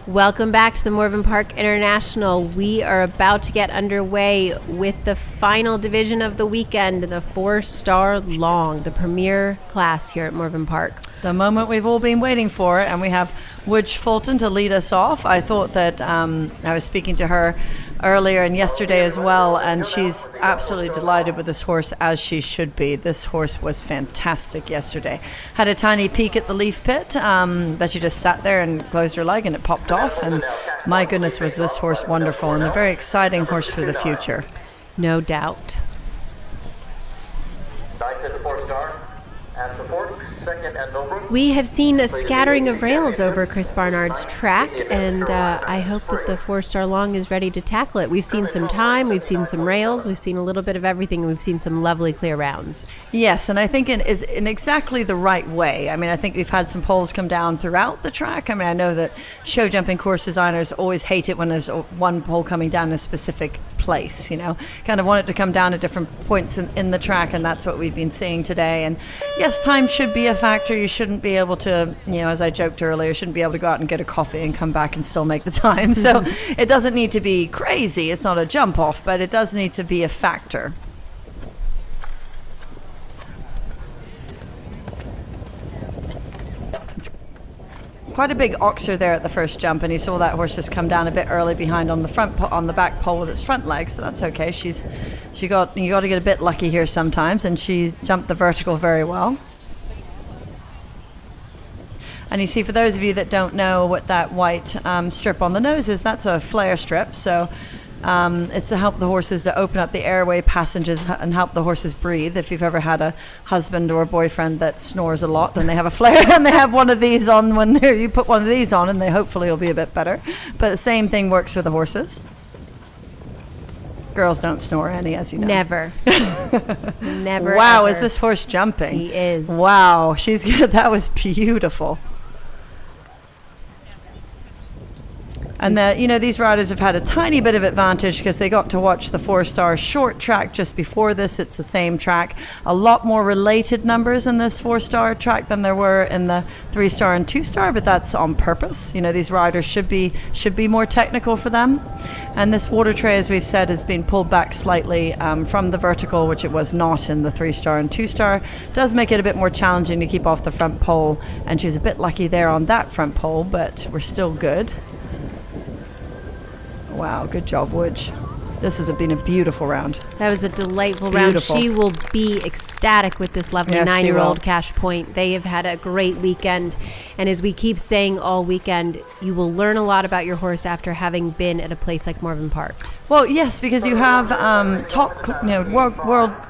Welcome back to the Morven Park International. We are about to get underway with the final division of the weekend, the 4-star long, the premier class here at Morven Park. The moment we've all been waiting for, and we have Woods Fulton to lead us off. I thought that I was speaking to her earlier and yesterday as well, and she's absolutely delighted with this horse, as she should be. This horse was fantastic yesterday. Had a tiny peek at the leaf pit, but she just sat there and closed her leg and it popped off, and my goodness, was this horse wonderful and a very exciting horse for the future. No doubt. Ninth in the 4-star, and the 4th, second and over. We have seen a scattering of rails over Chris Barnard's track, and I hope that the 4-star long is ready to tackle it. We've seen some time, we've seen some rails, we've seen a little bit of everything, we've seen some lovely clear rounds. Yes, and I think in exactly the right way. I mean, I think we've had some poles come down throughout the track. I mean, I know that show jumping course designers always hate it when there's one pole coming down in a specific place, you know, kind of want it to come down at different points in the track, and that's what we've been seeing today. And yes, time should be a factor. You shouldn't be able to, you know, as I joked earlier, shouldn't be able to go out and get a coffee and come back and still make the time. So it doesn't need to be crazy. It's not a jump off, but it does need to be a factor. It's quite a big oxer there at the first jump, and you saw that horse just come down a bit early behind on the back pole with its front legs, but that's okay. You got to get a bit lucky here sometimes, and she's jumped the vertical very well. And you see, for those of you that don't know what that white strip on the nose is, that's a flare strip. So It's to help the horses to open up the airway passages and help the horses breathe. If you've ever had a husband or a boyfriend that snores a lot and they have a flare and they have one of these on when you put one of these on and they hopefully will be a bit better. But the same thing works for the horses. Girls don't snore any, as you know. Never. Never. Wow, ever. is this horse jumping? He is. Wow, she's good. That was beautiful. And these riders have had a tiny bit of advantage because they got to watch the 4-star short track just before this. It's the same track. A lot more related numbers in this 4-star track than there were in the 3-star and 2-star, but that's on purpose. These riders should be more technical for them. And this water tray, as we've said, has been pulled back slightly from the vertical, which it was not in the 3-star and 2-star. Does make it a bit more challenging to keep off the front pole, and she's a bit lucky there on that front pole, but we're still good. Wow, good job, Woods. This has been a beautiful round. That was a delightful Beautiful. round. She will be ecstatic with this lovely Yes, she 9-year-old will. Cash Point. They have had a great weekend. And as we keep saying all weekend, you will learn a lot about your horse after having been at a place like Morven Park. Well, yes, because you have world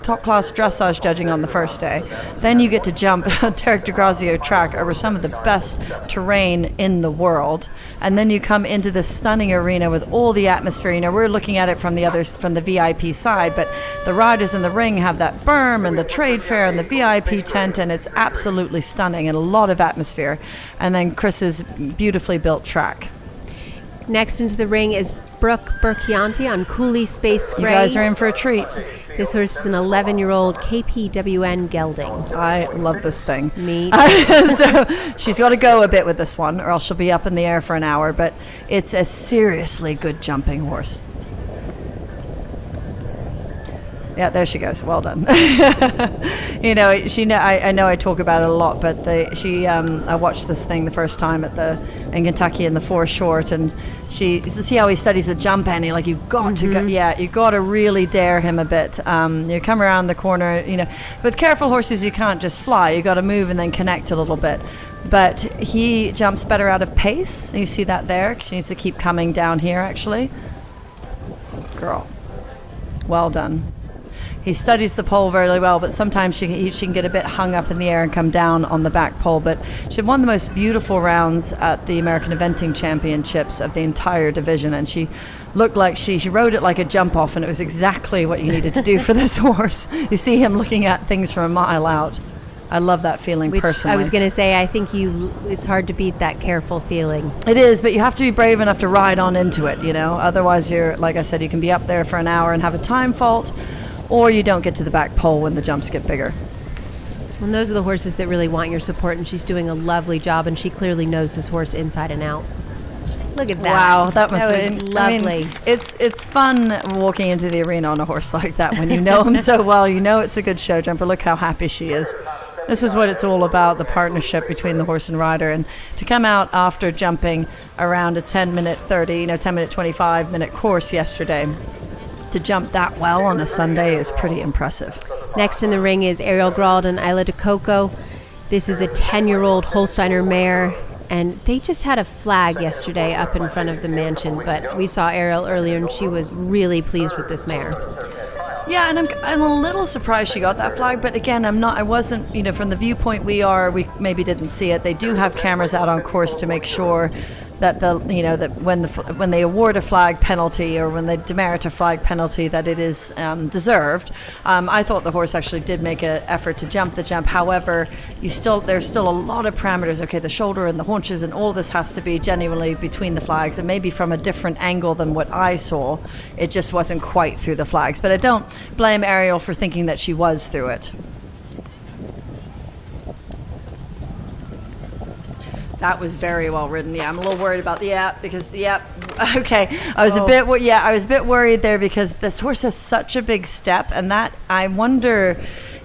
top class dressage judging on the first day. Then you get to jump Derek DeGrazio track over some of the best terrain in the world, and then you come into this stunning arena with all the atmosphere. We're looking at it from the VIP side, but the riders in the ring have that berm and the trade fair and the VIP tent, and it's absolutely stunning and a lot of atmosphere. And then Chris's beautifully built track. Next into the ring is Brooke Burchianti on Cooley Space Gray. You guys are in for a treat. This horse is an 11-year-old KPWN gelding. I love this thing. Me So she's got to go a bit with this one, or else she'll be up in the air for an hour, but it's a seriously good jumping horse. Yeah, there she goes. Well done. I know I talk about it a lot, but I watched this thing the first time in Kentucky in the 4 short, and see how he studies the jump, Annie. Like, you've got to go, you've got to really dare him a bit. You come around the corner. With careful horses, you can't just fly. You got to move and then connect a little bit. But he jumps better out of pace. You see that there. She needs to keep coming down here. Actually, girl, well done. He studies the pole very well, but sometimes she can get a bit hung up in the air and come down on the back pole. But she had one of the most beautiful rounds at the American Eventing Championships of the entire division, and she looked like she rode it like a jump off, and it was exactly what you needed to do for this horse. You see him looking at things from a mile out. I love that feeling personally. I was going to say, I think it's hard to beat that careful feeling. It is, but you have to be brave enough to ride on into it, Otherwise, like I said, you can be up there for an hour and have a time fault, or you don't get to the back pole when the jumps get bigger. And those are the horses that really want your support, and she's doing a lovely job, and she clearly knows this horse inside and out. Look at that. Wow, that was lovely. It's fun walking into the arena on a horse like that when you know him so well. It's a good show jumper. Look how happy she is. This is what it's all about, the partnership between the horse and rider. And to come out after jumping around a 10-minute 30, 10-minute 25-minute course yesterday, to jump that well on a Sunday is pretty impressive. Next in the ring is Ariel Grauld and Isla de Coco. This is a 10-year-old Holsteiner mare, and they just had a flag yesterday up in front of the mansion, but we saw Ariel earlier, and she was really pleased with this mare. Yeah, and I'm a little surprised she got that flag, but again, I wasn't, from the viewpoint we maybe didn't see it. They do have cameras out on course to make sure that that when they award a flag penalty or when they demerit a flag penalty, that it is deserved. I thought the horse actually did make an effort to jump the jump. However, there's still a lot of parameters. Okay, the shoulder and the haunches and all this has to be genuinely between the flags, and maybe from a different angle than what I saw, it just wasn't quite through the flags. But I don't blame Ariel for thinking that she was through it. That was very well ridden. Yeah, I'm a little worried about the app because the app. Okay, I was a bit worried there because this horse has such a big step, and that I wonder.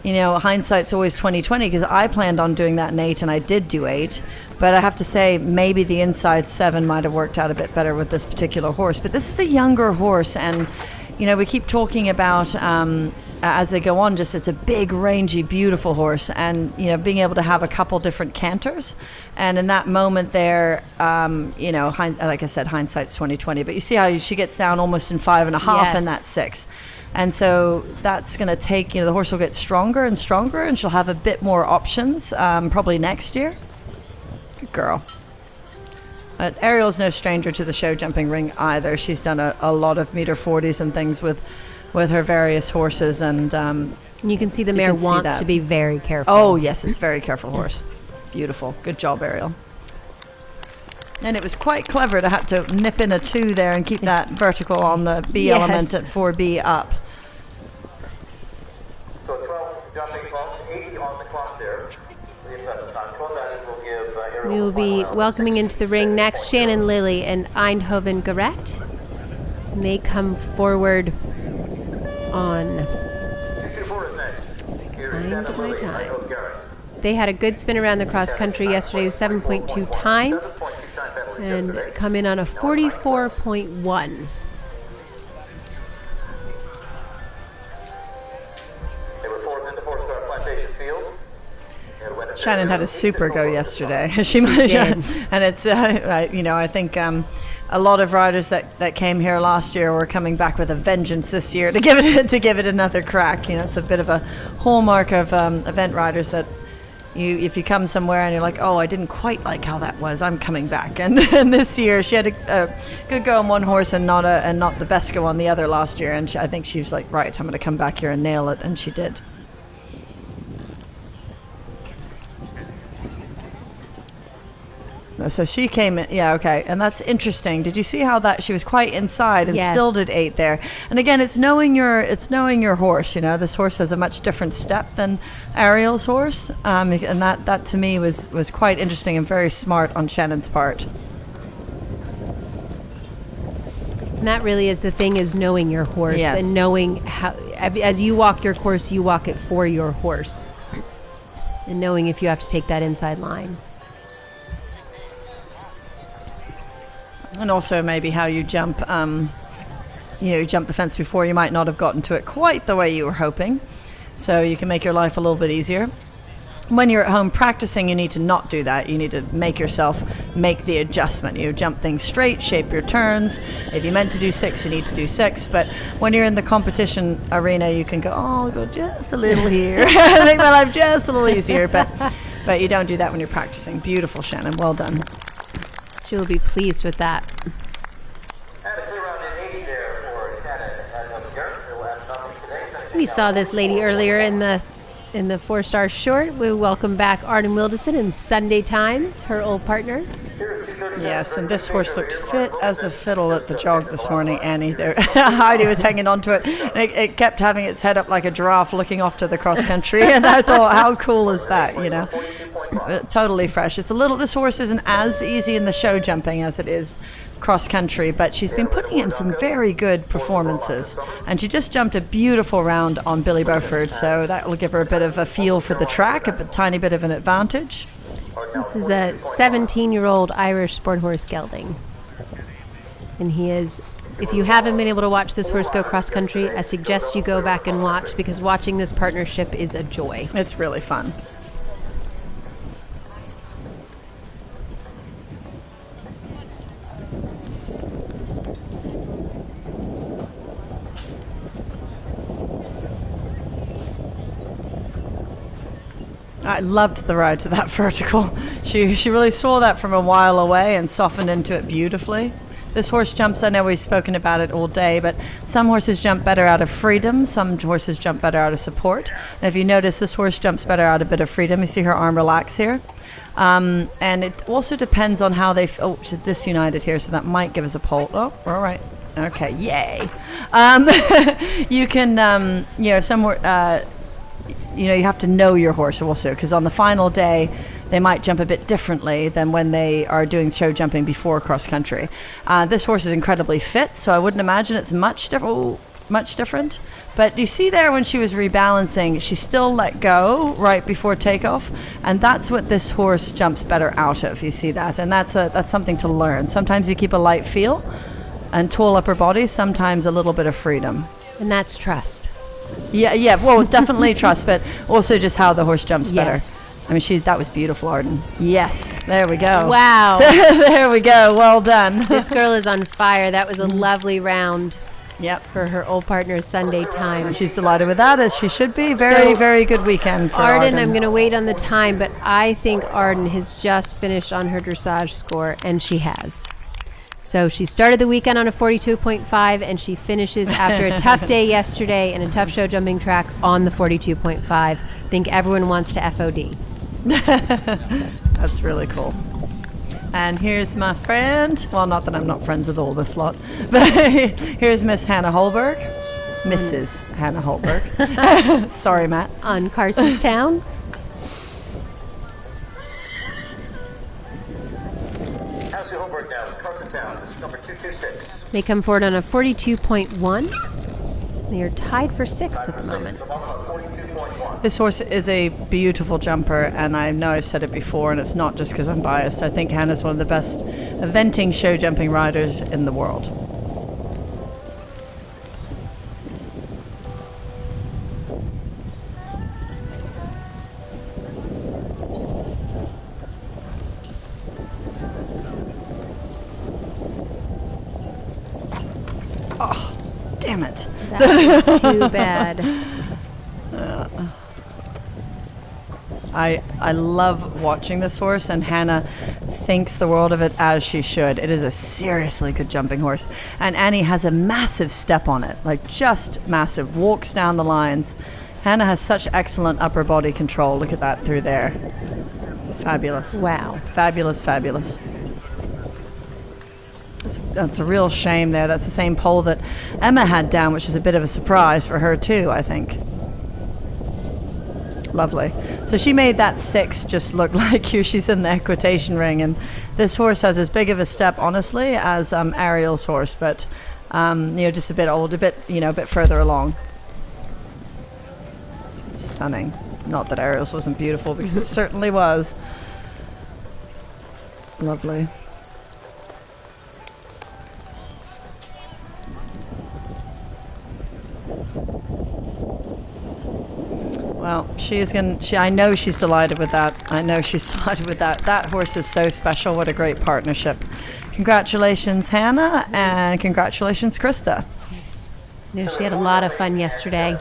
Hindsight's always 20/20 because I planned on doing that in 8, and I did do 8. But I have to say, maybe the inside 7 might have worked out a bit better with this particular horse. But this is a younger horse, and we keep talking about as they go on, just it's a big, rangy, beautiful horse, and being able to have a couple different canters, and in that moment there, like I said, hindsight's 20/20. But you see how she gets down almost in 5.5, Yes. and that's 6, and so that's going to take the horse will get stronger and stronger, and she'll have a bit more options probably next year. Good girl. But Ariel's no stranger to the show jumping ring either. She's done a lot of meter 40s and things with her various horses, and you can see the mare wants to be very careful. Oh yes, it's very careful horse. Beautiful. Good job, Ariel. And it was quite clever to have to nip in a 2 there and keep that vertical on the B element at 4B up. So 12 jumping folks, 80 on the clock there. We will be welcoming into the ring next Shannon Lilly and Eindhoven Garrett. And they come forward on Find My Times. They had a good spin around the cross country yesterday with 7.2 time and come in on a 44.1. They were fourth in the 4-star Plantation Field. Shannon had a super go yesterday. She did. And it's, I think a lot of riders that came here last year were coming back with a vengeance this year to give it another crack. It's a bit of a hallmark of event riders that if you come somewhere and you're like, oh, I didn't quite like how that was, I'm coming back. And this year she had a good go on one horse and not the best go on the other last year. And I think she was like, right, I'm going to come back here and nail it, and she did. So she came in, okay, and that's interesting. Did you see how that she was quite inside and still did 8 there? And again, it's knowing your horse. This horse has a much different step than Ariel's horse, and that to me was quite interesting and very smart on Shannon's part. And that really is the thing, is knowing your horse and knowing how, as you walk your course, you walk it for your horse, and knowing if you have to take that inside line. And also maybe how you jump, you jump the fence before, you might not have gotten to it quite the way you were hoping. So you can make your life a little bit easier. When you're at home practicing, you need to not do that. You need to make yourself make the adjustment. Jump things straight, shape your turns. If you meant to do 6, you need to do 6. But when you're in the competition arena, you can go, I'll go just a little here. Make my life just a little easier. But you don't do that when you're practicing. Beautiful, Shannon. Well done. She'll be pleased with that. We saw this lady earlier in the 4-star short. We welcome back Arden Wildison in Sunday Times, her old partner. Yes, and this horse looked fit as a fiddle at the jog this morning, Annie. Heidi was hanging on to it, and it kept having its head up like a giraffe looking off to the cross country, and I thought, how cool is that, Totally fresh. This horse isn't as easy in the show jumping as it is cross country, but she's been putting in some very good performances, and she just jumped a beautiful round on Billy Beaufort, so that will give her a bit of a feel for the track, a tiny bit of an advantage. This is a 17-year-old Irish sport horse gelding, and he is, if you haven't been able to watch this horse go cross country, I suggest you go back and watch, because watching this partnership is a joy. It's really fun. I loved the ride to that vertical. She really saw that from a while away and softened into it beautifully. This horse jumps, I know we've spoken about it all day, but some horses jump better out of freedom, some horses jump better out of support. And if you notice, this horse jumps better out of a bit of freedom. You see her arm relax here. And it also depends on how she's disunited here, so that might give us a pull. Oh, all right. Okay, yay. You can, you have to know your horse also, because on the final day they might jump a bit differently than when they are doing show jumping before cross country. This horse is incredibly fit, so I wouldn't imagine it's much different. But you see there, when she was rebalancing, she still let go right before takeoff, and that's what this horse jumps better out of. You see that, and that's something to learn. Sometimes you keep a light feel and tall upper body, sometimes a little bit of freedom. And that's trust. Yeah. Well, definitely trust, but also just how the horse jumps better. Yes. I mean, that was beautiful, Arden. Yes, there we go. Wow. There we go. Well done. This girl is on fire. That was a lovely round. Yep. For her old partner Sunday time. And she's delighted with that, as she should be. Very good weekend for Arden. I'm going to wait on the time, but I think Arden has just finished on her dressage score, and she has. So she started the weekend on a 42.5, and she finishes after a tough day yesterday and a tough show jumping track on the 42.5. I think everyone wants to FOD. That's really cool. And here's my friend. Well, not that I'm not friends with all this lot, but here's Miss Hannah Holberg. Mrs. Hannah Holberg. Sorry, Matt. On Carsonstown. Hannah Holberg now, Carsonstown. This is number 226. They come forward on a 42.1. They are tied for 6th at the moment. This horse is a beautiful jumper, and I know I've said it before, and it's not just because I'm biased. I think Hannah's one of the best eventing show jumping riders in the world. Oh, damn it. That was too bad. I love watching this horse, and Hannah thinks the world of it, as she should. It is a seriously good jumping horse, and Annie has a massive step on it, like just massive, walks down the lines. Hannah has such excellent upper body control. Look at that through there. Fabulous. Wow. Fabulous. That's a real shame there. That's the same pole that Emma had down, which is a bit of a surprise for her too, I think. Lovely. So she made that 6 just look like she's in the equitation ring, and this horse has as big of a step, honestly, as Ariel's horse, but just a bit old, a bit further along. Stunning. Not that Ariel's wasn't beautiful, because it certainly was. Lovely. Well, I know she's delighted with that. That horse is so special. What a great partnership. Congratulations, Hannah, and congratulations, Krista. She had a lot of fun yesterday.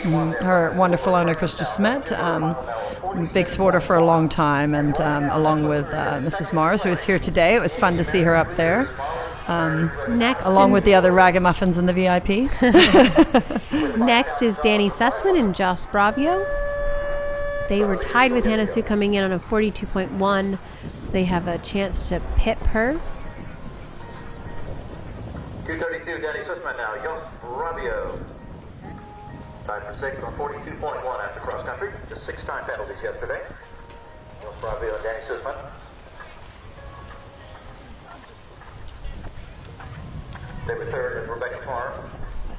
Her wonderful owner, Krista Smith, a big supporter for a long time, and along with Mrs. Mars, who is here today. It was fun to see her up there. Along with the other ragamuffins in the VIP. Next is Danny Sussman and Joss Bravio. They were tied with Hannah Sue coming in on a 42.1, so they have a chance to pip her. 232, Danny Sussman now. Joss Bravio. Tied for 6th on 42.1 after cross country. Just 6-time penalties yesterday. Joss Bravio and Danny Sussman. They were 3rd at Rebecca Farm,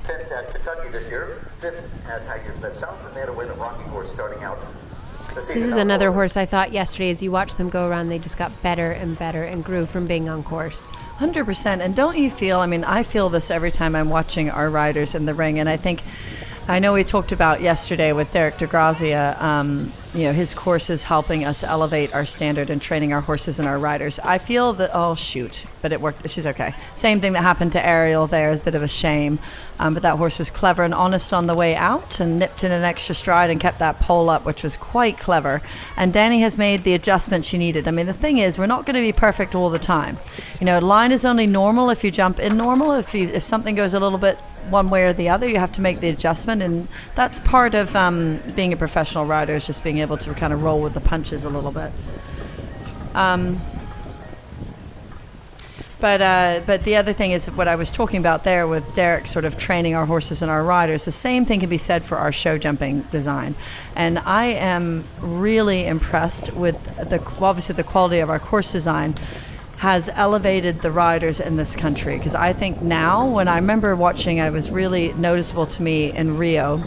10th at Kentucky this year, 5th at Haggard Mid-South, and they had a win at Rocky Horse starting out. This is another horse I thought yesterday, as you watched them go around, they just got better and better and grew from being on course. 100%. And don't you feel, I feel this every time I'm watching our riders in the ring, and I know we talked about yesterday with Derek DeGrazia, his course is helping us elevate our standard and training our horses and our riders. I feel that, but it worked. She's okay. Same thing that happened to Ariel there is a bit of a shame. But that horse was clever and honest on the way out and nipped in an extra stride and kept that pole up, which was quite clever. And Danny has made the adjustment she needed. The thing is, we're not going to be perfect all the time. Line is only normal if you jump in normal. If something goes a little bit one way or the other, you have to make the adjustment, and that's part of being a professional rider, is just being able to kind of roll with the punches a little bit. But the other thing is what I was talking about there with Derek sort of training our horses and our riders. The same thing can be said for our show jumping design, and I am really impressed with obviously the quality of our course design has elevated the riders in this country, because I think now, when I remember watching, it was really noticeable to me in Rio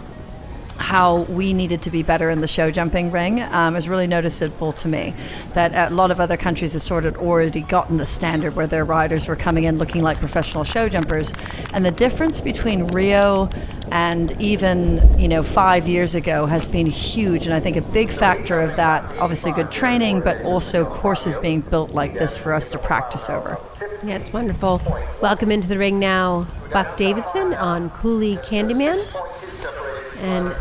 how we needed to be better in the show jumping ring is really noticeable to me. That a lot of other countries have sort of already gotten the standard where their riders were coming in looking like professional show jumpers. And the difference between Rio and even 5 years ago has been huge. And I think a big factor of that, obviously good training, but also courses being built like this for us to practice over. Yeah, it's wonderful. Welcome into the ring now, Buck Davidson on Cooley Candyman. And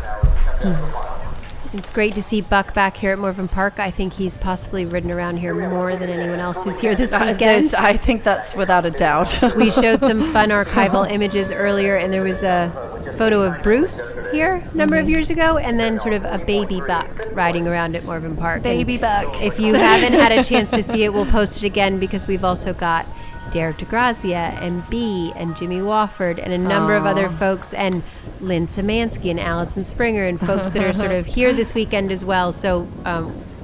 it's great to see Buck back here at Morven Park. I think he's possibly ridden around here more than anyone else who's here this weekend. I think that's without a doubt. We showed some fun archival images earlier, and there was a photo of Bruce here a number of years ago, and then sort of a baby Buck riding around at Morven Park. Baby Buck. If you haven't had a chance to see it, we'll post it again, because we've also got Derek DeGrazia and B and Jimmy Wofford and a number of other folks, and Lynn Samansky and Allison Springer, and folks that are sort of here this weekend as well. So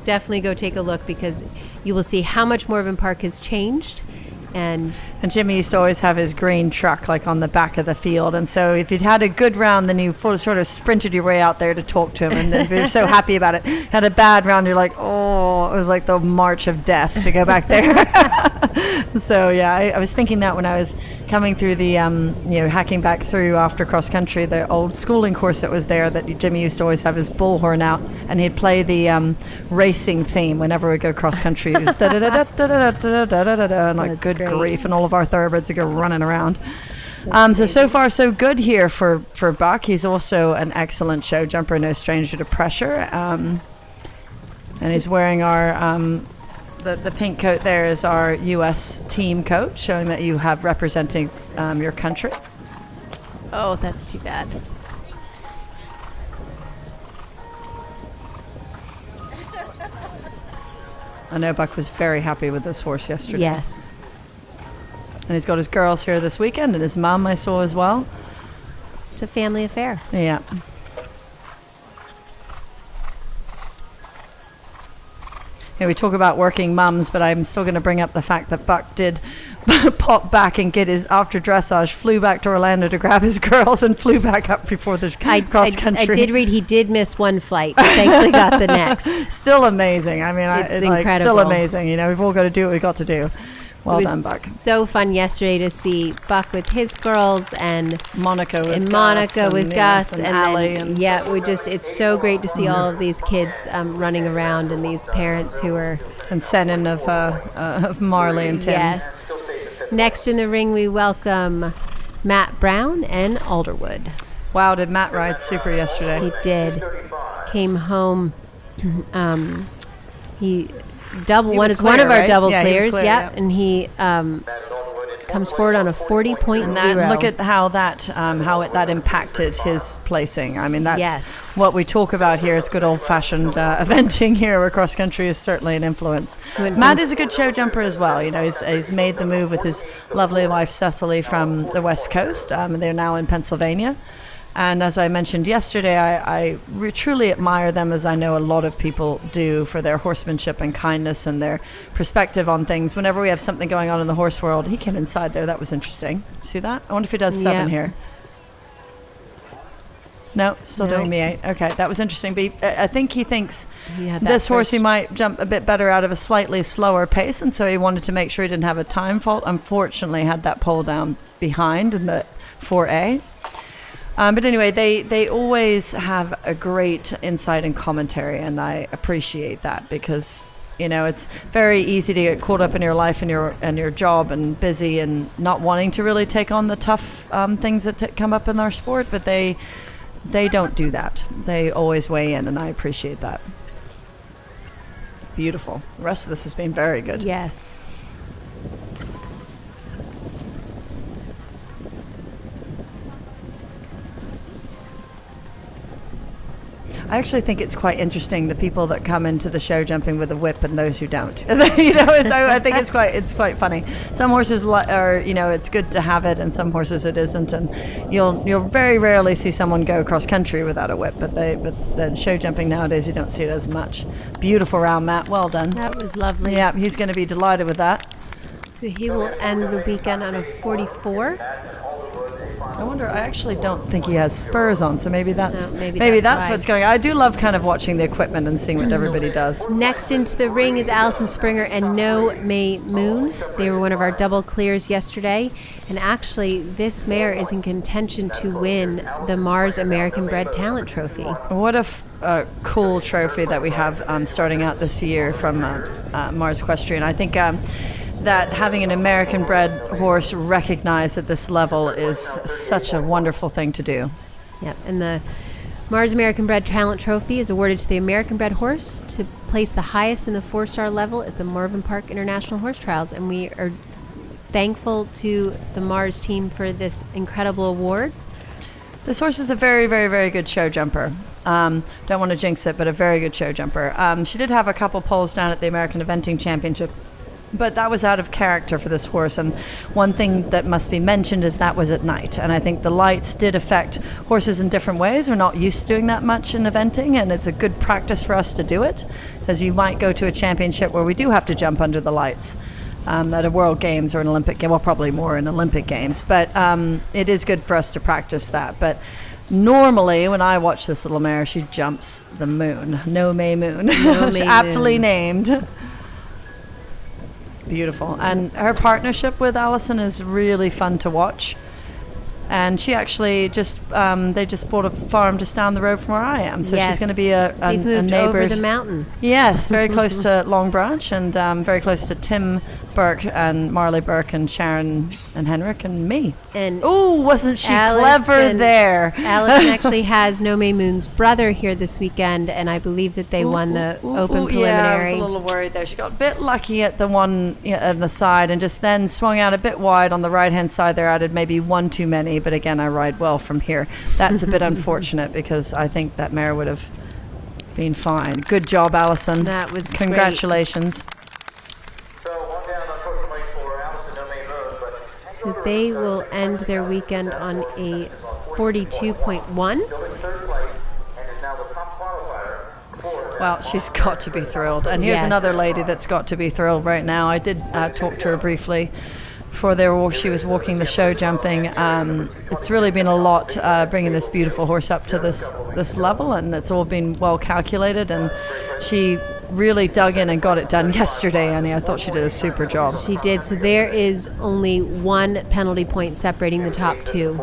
definitely go take a look, because you will see how much Morven Park has changed. And Jimmy used to always have his green truck like on the back of the field, and so if you'd had a good round, then you sort of sprinted your way out there to talk to him, and then you're so happy about it. Had a bad round, you're like, oh, it was like the march of death to go back there. So yeah, I was thinking that when I was coming through the hacking back through after cross country, the old schooling course that was there, that Jimmy used to always have his bullhorn out, and he'd play the racing theme whenever we go cross country. And like, good grief, and all of our thoroughbreds would go running around. So far so good here for Buck. He's also an excellent show jumper, no stranger to pressure, and he's wearing our the pink coat there is our U.S. team coat, showing that you have representing your country. Oh, that's too bad. I know Buck was very happy with this horse yesterday. Yes. And he's got his girls here this weekend, and his mom I saw as well. It's a family affair. Yeah. Yeah, we talk about working mums, but I'm still going to bring up the fact that Buck did pop back and get his, after dressage, flew back to Orlando to grab his girls and flew back up before the cross country. I did read he did miss one flight, but thankfully got the next. Still amazing. I mean, it's incredible. Still amazing. We've all got to do what we got to do. Well done, Buck. So fun yesterday to see Buck with his girls and Monica with Gus and Allie. It's so great to see all of these kids running around, and these parents who are and Senan of Marley and Tim's. Yes. Next in the ring, we welcome Matt Brown and Alderwood. Wow, did Matt ride super yesterday? He did. Came home. He one of our double clears, and he comes forward on a 40.0. And look at how that impacted his placing. I mean, that's what we talk about here. Is good old-fashioned eventing here across country is certainly an influence. Matt is a good show jumper as well. He's made the move with his lovely wife Cecily from the West Coast. They're now in Pennsylvania. And as I mentioned yesterday, I truly admire them, as I know a lot of people do, for their horsemanship and kindness and their perspective on things. Whenever we have something going on in the horse world, he came inside there. That was interesting. See that? I wonder if he does 7 here. No, still doing the 8. Okay, that was interesting. But I think he thinks this horse he might jump a bit better out of a slightly slower pace, and so he wanted to make sure he didn't have a time fault. Unfortunately, had that pole down behind in the 4A. But anyway, they always have a great insight and commentary, and I appreciate that, because it's very easy to get caught up in your life and your job and busy and not wanting to really take on the tough things that come up in our sport. But they don't do that. They always weigh in, and I appreciate that. Beautiful. The rest of this has been very good. Yes. I actually think it's quite interesting, the people that come into the show jumping with a whip and those who don't. I think it's quite funny. Some horses are, it's good to have it, and some horses it isn't. And you'll very rarely see someone go cross country without a whip. But the show jumping nowadays, you don't see it as much. Beautiful round, Matt. Well done. That was lovely. Yeah, he's going to be delighted with that. So he will end the weekend on a 44. I wonder, I actually don't think he has spurs on, so maybe that's maybe that's why. what's going on. I do love kind of watching the equipment and seeing what everybody does. Next into the ring is Allison Springer and No May Moon. They were one of our double clears yesterday. And actually, this mare is in contention to win the Mars American Bred Talent Trophy. What a cool trophy that we have starting out this year from Mars Equestrian. I think that having an American-bred horse recognized at this level is such a wonderful thing to do. Yep, and the Mars American Bred Talent Trophy is awarded to the American-bred horse to place the highest in the 4-star level at the Morven Park International Horse Trials, and we are thankful to the Mars team for this incredible award. This horse is a very, very, very good show jumper. Don't want to jinx it, but a very good show jumper. She did have a couple poles down at the American Eventing Championship, but that was out of character for this horse. And one thing that must be mentioned is that was at night. And I think the lights did affect horses in different ways. We're not used to doing that much in eventing, and it's a good practice for us to do it, as you might go to a championship where we do have to jump under the lights. At a World Games or an Olympic game, well, probably more in Olympic Games, but it is good for us to practice that. But normally, when I watch this little mare, she jumps the moon. No May Moon. She's aptly named. Beautiful. And her partnership with Allison is really fun to watch. And she actually they just bought a farm just down the road from where I am. So Yes. she's going to be a They've moved neighbor. over the mountain. Yes, very close to Long Branch, and very close to Tim Burke and Marley Burke and Sharon and Henrik and me. And oh, wasn't she Allison- clever there? Allison actually has No May Moon's brother here this weekend, and I believe that they won the open preliminary. Yeah, I was a little worried there. She got a bit lucky at the one on the side, and just then swung out a bit wide on the right-hand side there, added maybe one too many, but again, I ride well from here. That's a bit unfortunate because I think that mare would have been fine. Good job, Allison. That was great. Congratulations. So they will end their weekend on a 42.1. Well, she's got to be thrilled. And here's Yes. another lady that's got to be thrilled right now. I did talk to her briefly before she was walking the show jumping. It's really been a lot bringing this beautiful horse up to this level, and it's all been well calculated, and she really dug in and got it done yesterday, Annie. I thought she did a super job. She did. So there is only one penalty point separating the top two.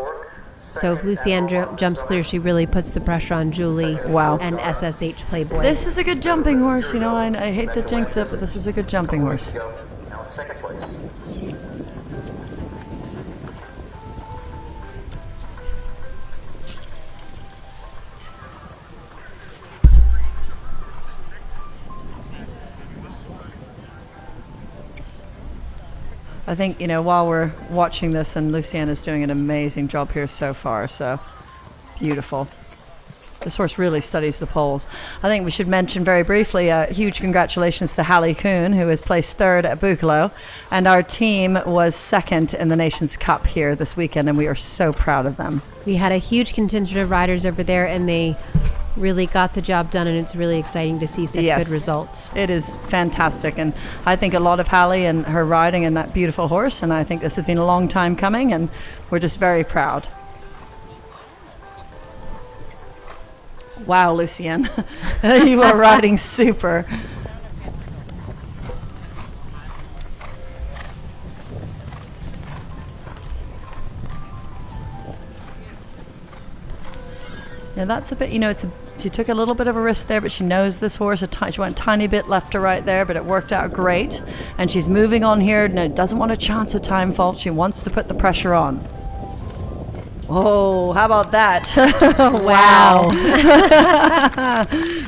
So if Lucienne jumps clear, she really puts the pressure on Julie and SSH Playboy. This is a good jumping horse. You know, I hate to jinx it, but this is a good jumping horse. Now in second place. I think, while we're watching this, and Lucienne is doing an amazing job here so far, so beautiful. This horse really studies the poles. I think we should mention very briefly a huge congratulations to Hallie Kuhn, who has placed third at Buccolo, and our team was second in the Nations Cup here this weekend, and we are so proud of them. We had a huge contingent of riders over there, and they really got the job done, and it's really exciting to see such good results. It is fantastic, and I think a lot of Hallie and her riding and that beautiful horse, and I think this has been a long time coming, and we're just very proud. Wow, Lucienne, you are riding super. Yeah, that's a bit, she took a little bit of a risk there, but she knows this horse. She went a tiny bit left to right there, but it worked out great. And she's moving on here. No, doesn't want a chance of time fault. She wants to put the pressure on. Oh, how about that? Wow.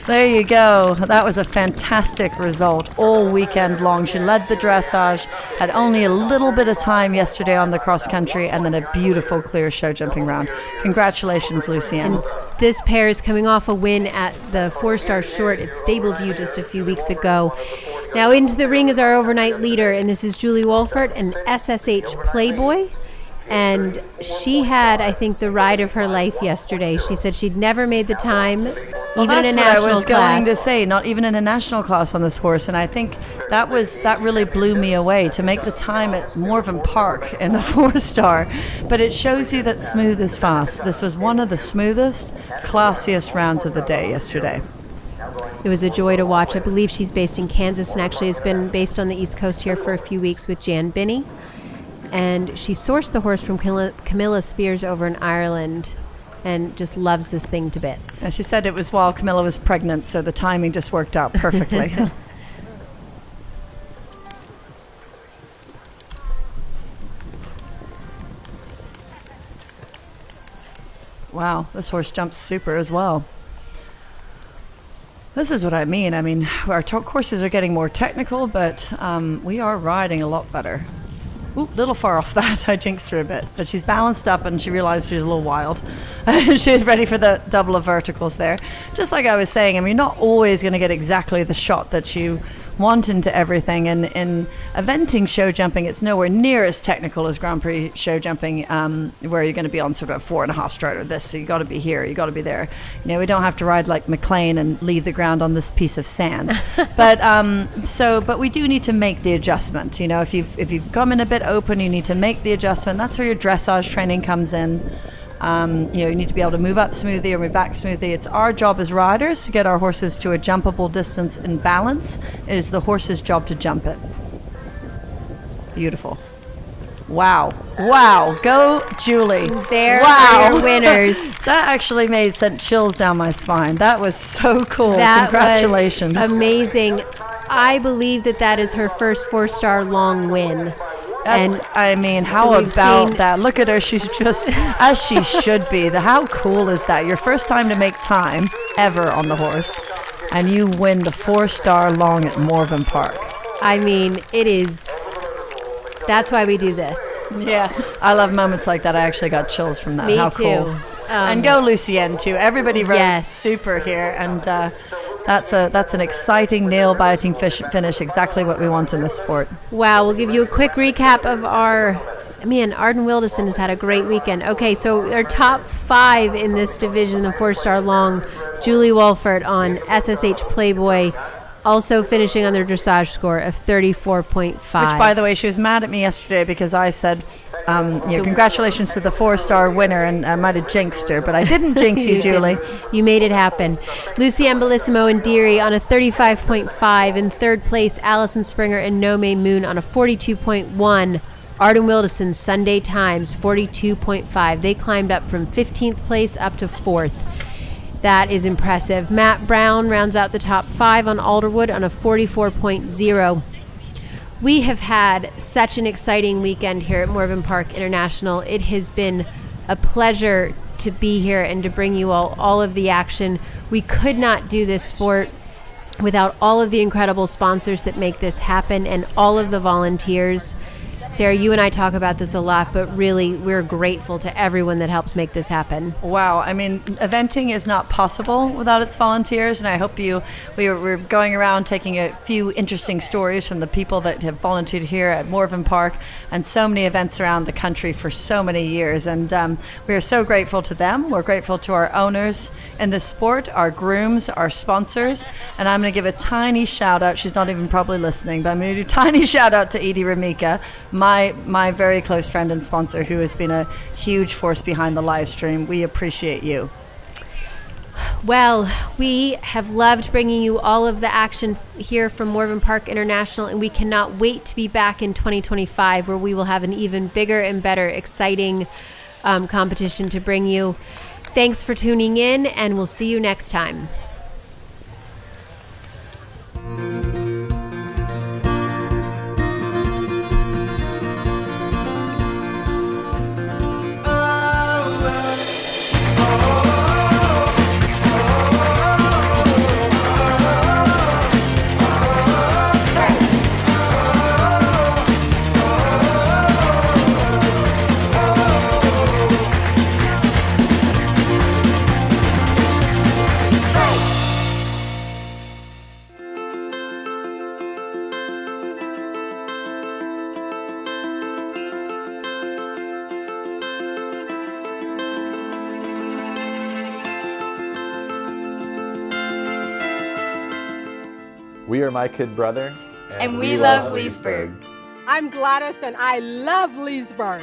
There you go. That was a fantastic result all weekend long. She led the dressage, had only a little bit of time yesterday on the cross country, and then a beautiful clear show jumping round. Congratulations, Lucienne. This pair is coming off a win at the 4-star short at Stableview just a few weeks ago. Now into the ring is our overnight leader, and this is Julie Wolfert and SSH Playboy. And she had, I think, the ride of her life yesterday. She said she'd never made the time Well, even that's in a what I national was class. going to say. Not even in a national class on this horse, and I think that really blew me away to make the time at Morven Park in the 4-star. But it shows you that smooth is fast. This was one of the smoothest, classiest rounds of the day yesterday. It was a joy to watch. I believe she's based in Kansas and actually has been based on the East Coast here for a few weeks with Jan Binney. And she sourced the horse from Camilla Spears over in Ireland and just loves this thing to bits. And she said it was while Camilla was pregnant, so the timing just worked out perfectly. Wow, this horse jumps super as well. This is what I mean. I mean, our courses are getting more technical, but we are riding a lot better. Ooh, little far off that. I jinxed her a bit. But she's balanced up and she realized she's a little wild. She's ready for the double of verticals there. Just like I was saying, I mean, you're not always going to get exactly the shot that you want into everything. And in eventing show jumping, it's nowhere near as technical as Grand Prix show jumping, where you're going to be on sort of a 4.5 stride or this. So you got to be here, you got to be there. You know, we don't have to ride like McLean and leave the ground on this piece of sand. But we do need to make the adjustment. You know, if you've come in a bit open, you need to make the adjustment. That's where your dressage training comes in. You need to be able to move up smoothly or move back smoothly. It's our job as riders to get our horses to a jumpable distance in balance. It is the horse's job to jump it. Beautiful. Wow. Go, Julie. There are your winners. That actually sent chills down my spine. That was so cool. That Congratulations. was amazing. I believe that is her first 4-star long win. How about that? Look at her. She's just as she should be. How cool is that? Your first time to make time ever on the horse, and you win the 4-star long at Morven Park. I mean, it is. That's why we do this. Yeah, I love moments like that. I actually got chills from that. Me How too. Cool. And go Lucienne too. Everybody rode super here, and that's an exciting nail-biting finish. Exactly what we want in this sport. Wow, we'll give you a quick recap of Arden Wildison has had a great weekend. Okay, so our top 5 in this division, the 4-star long, Julie Wolfert on SSH Playboy, also finishing on their dressage score of 34.5. Which, by the way, she was mad at me yesterday because I said, congratulations to the 4-star winner, and I might have jinxed her, but I didn't jinx you, Julie. You made it happen. Lucienne Bellissimo and Deary on a 35.5. In third place, Allison Springer and Nome Moon on a 42.1. Arden Wildison, Sunday Times, 42.5. They climbed up from 15th place up to 4th. That is impressive. Matt Brown rounds out the top 5 on Alderwood on a 44.0. We have had such an exciting weekend here at Morven Park International. It has been a pleasure to be here and to bring you all of the action. We could not do this sport without all of the incredible sponsors that make this happen and all of the volunteers. Sarah, you and I talk about this a lot, but really we're grateful to everyone that helps make this happen. Wow. I mean, eventing is not possible without its volunteers, and I hope we're going around taking a few interesting stories from the people that have volunteered here at Morven Park and so many events around the country for so many years. And we are so grateful to them. We're grateful to our owners in the sport, our grooms, our sponsors. And I'm going to give a tiny shout out. She's not even probably listening, but I'm going to do a tiny shout out to Edie Ramika, my very close friend and sponsor, who has been a huge force behind the live stream. We appreciate you. Well, we have loved bringing you all of the action here from Morven Park International, and we cannot wait to be back in 2025, where we will have an even bigger and better, exciting competition to bring you. Thanks for tuning in, and we'll see you next time. We are My Kid Brother. And we love Leesburg. I'm Gladys and I love Leesburg.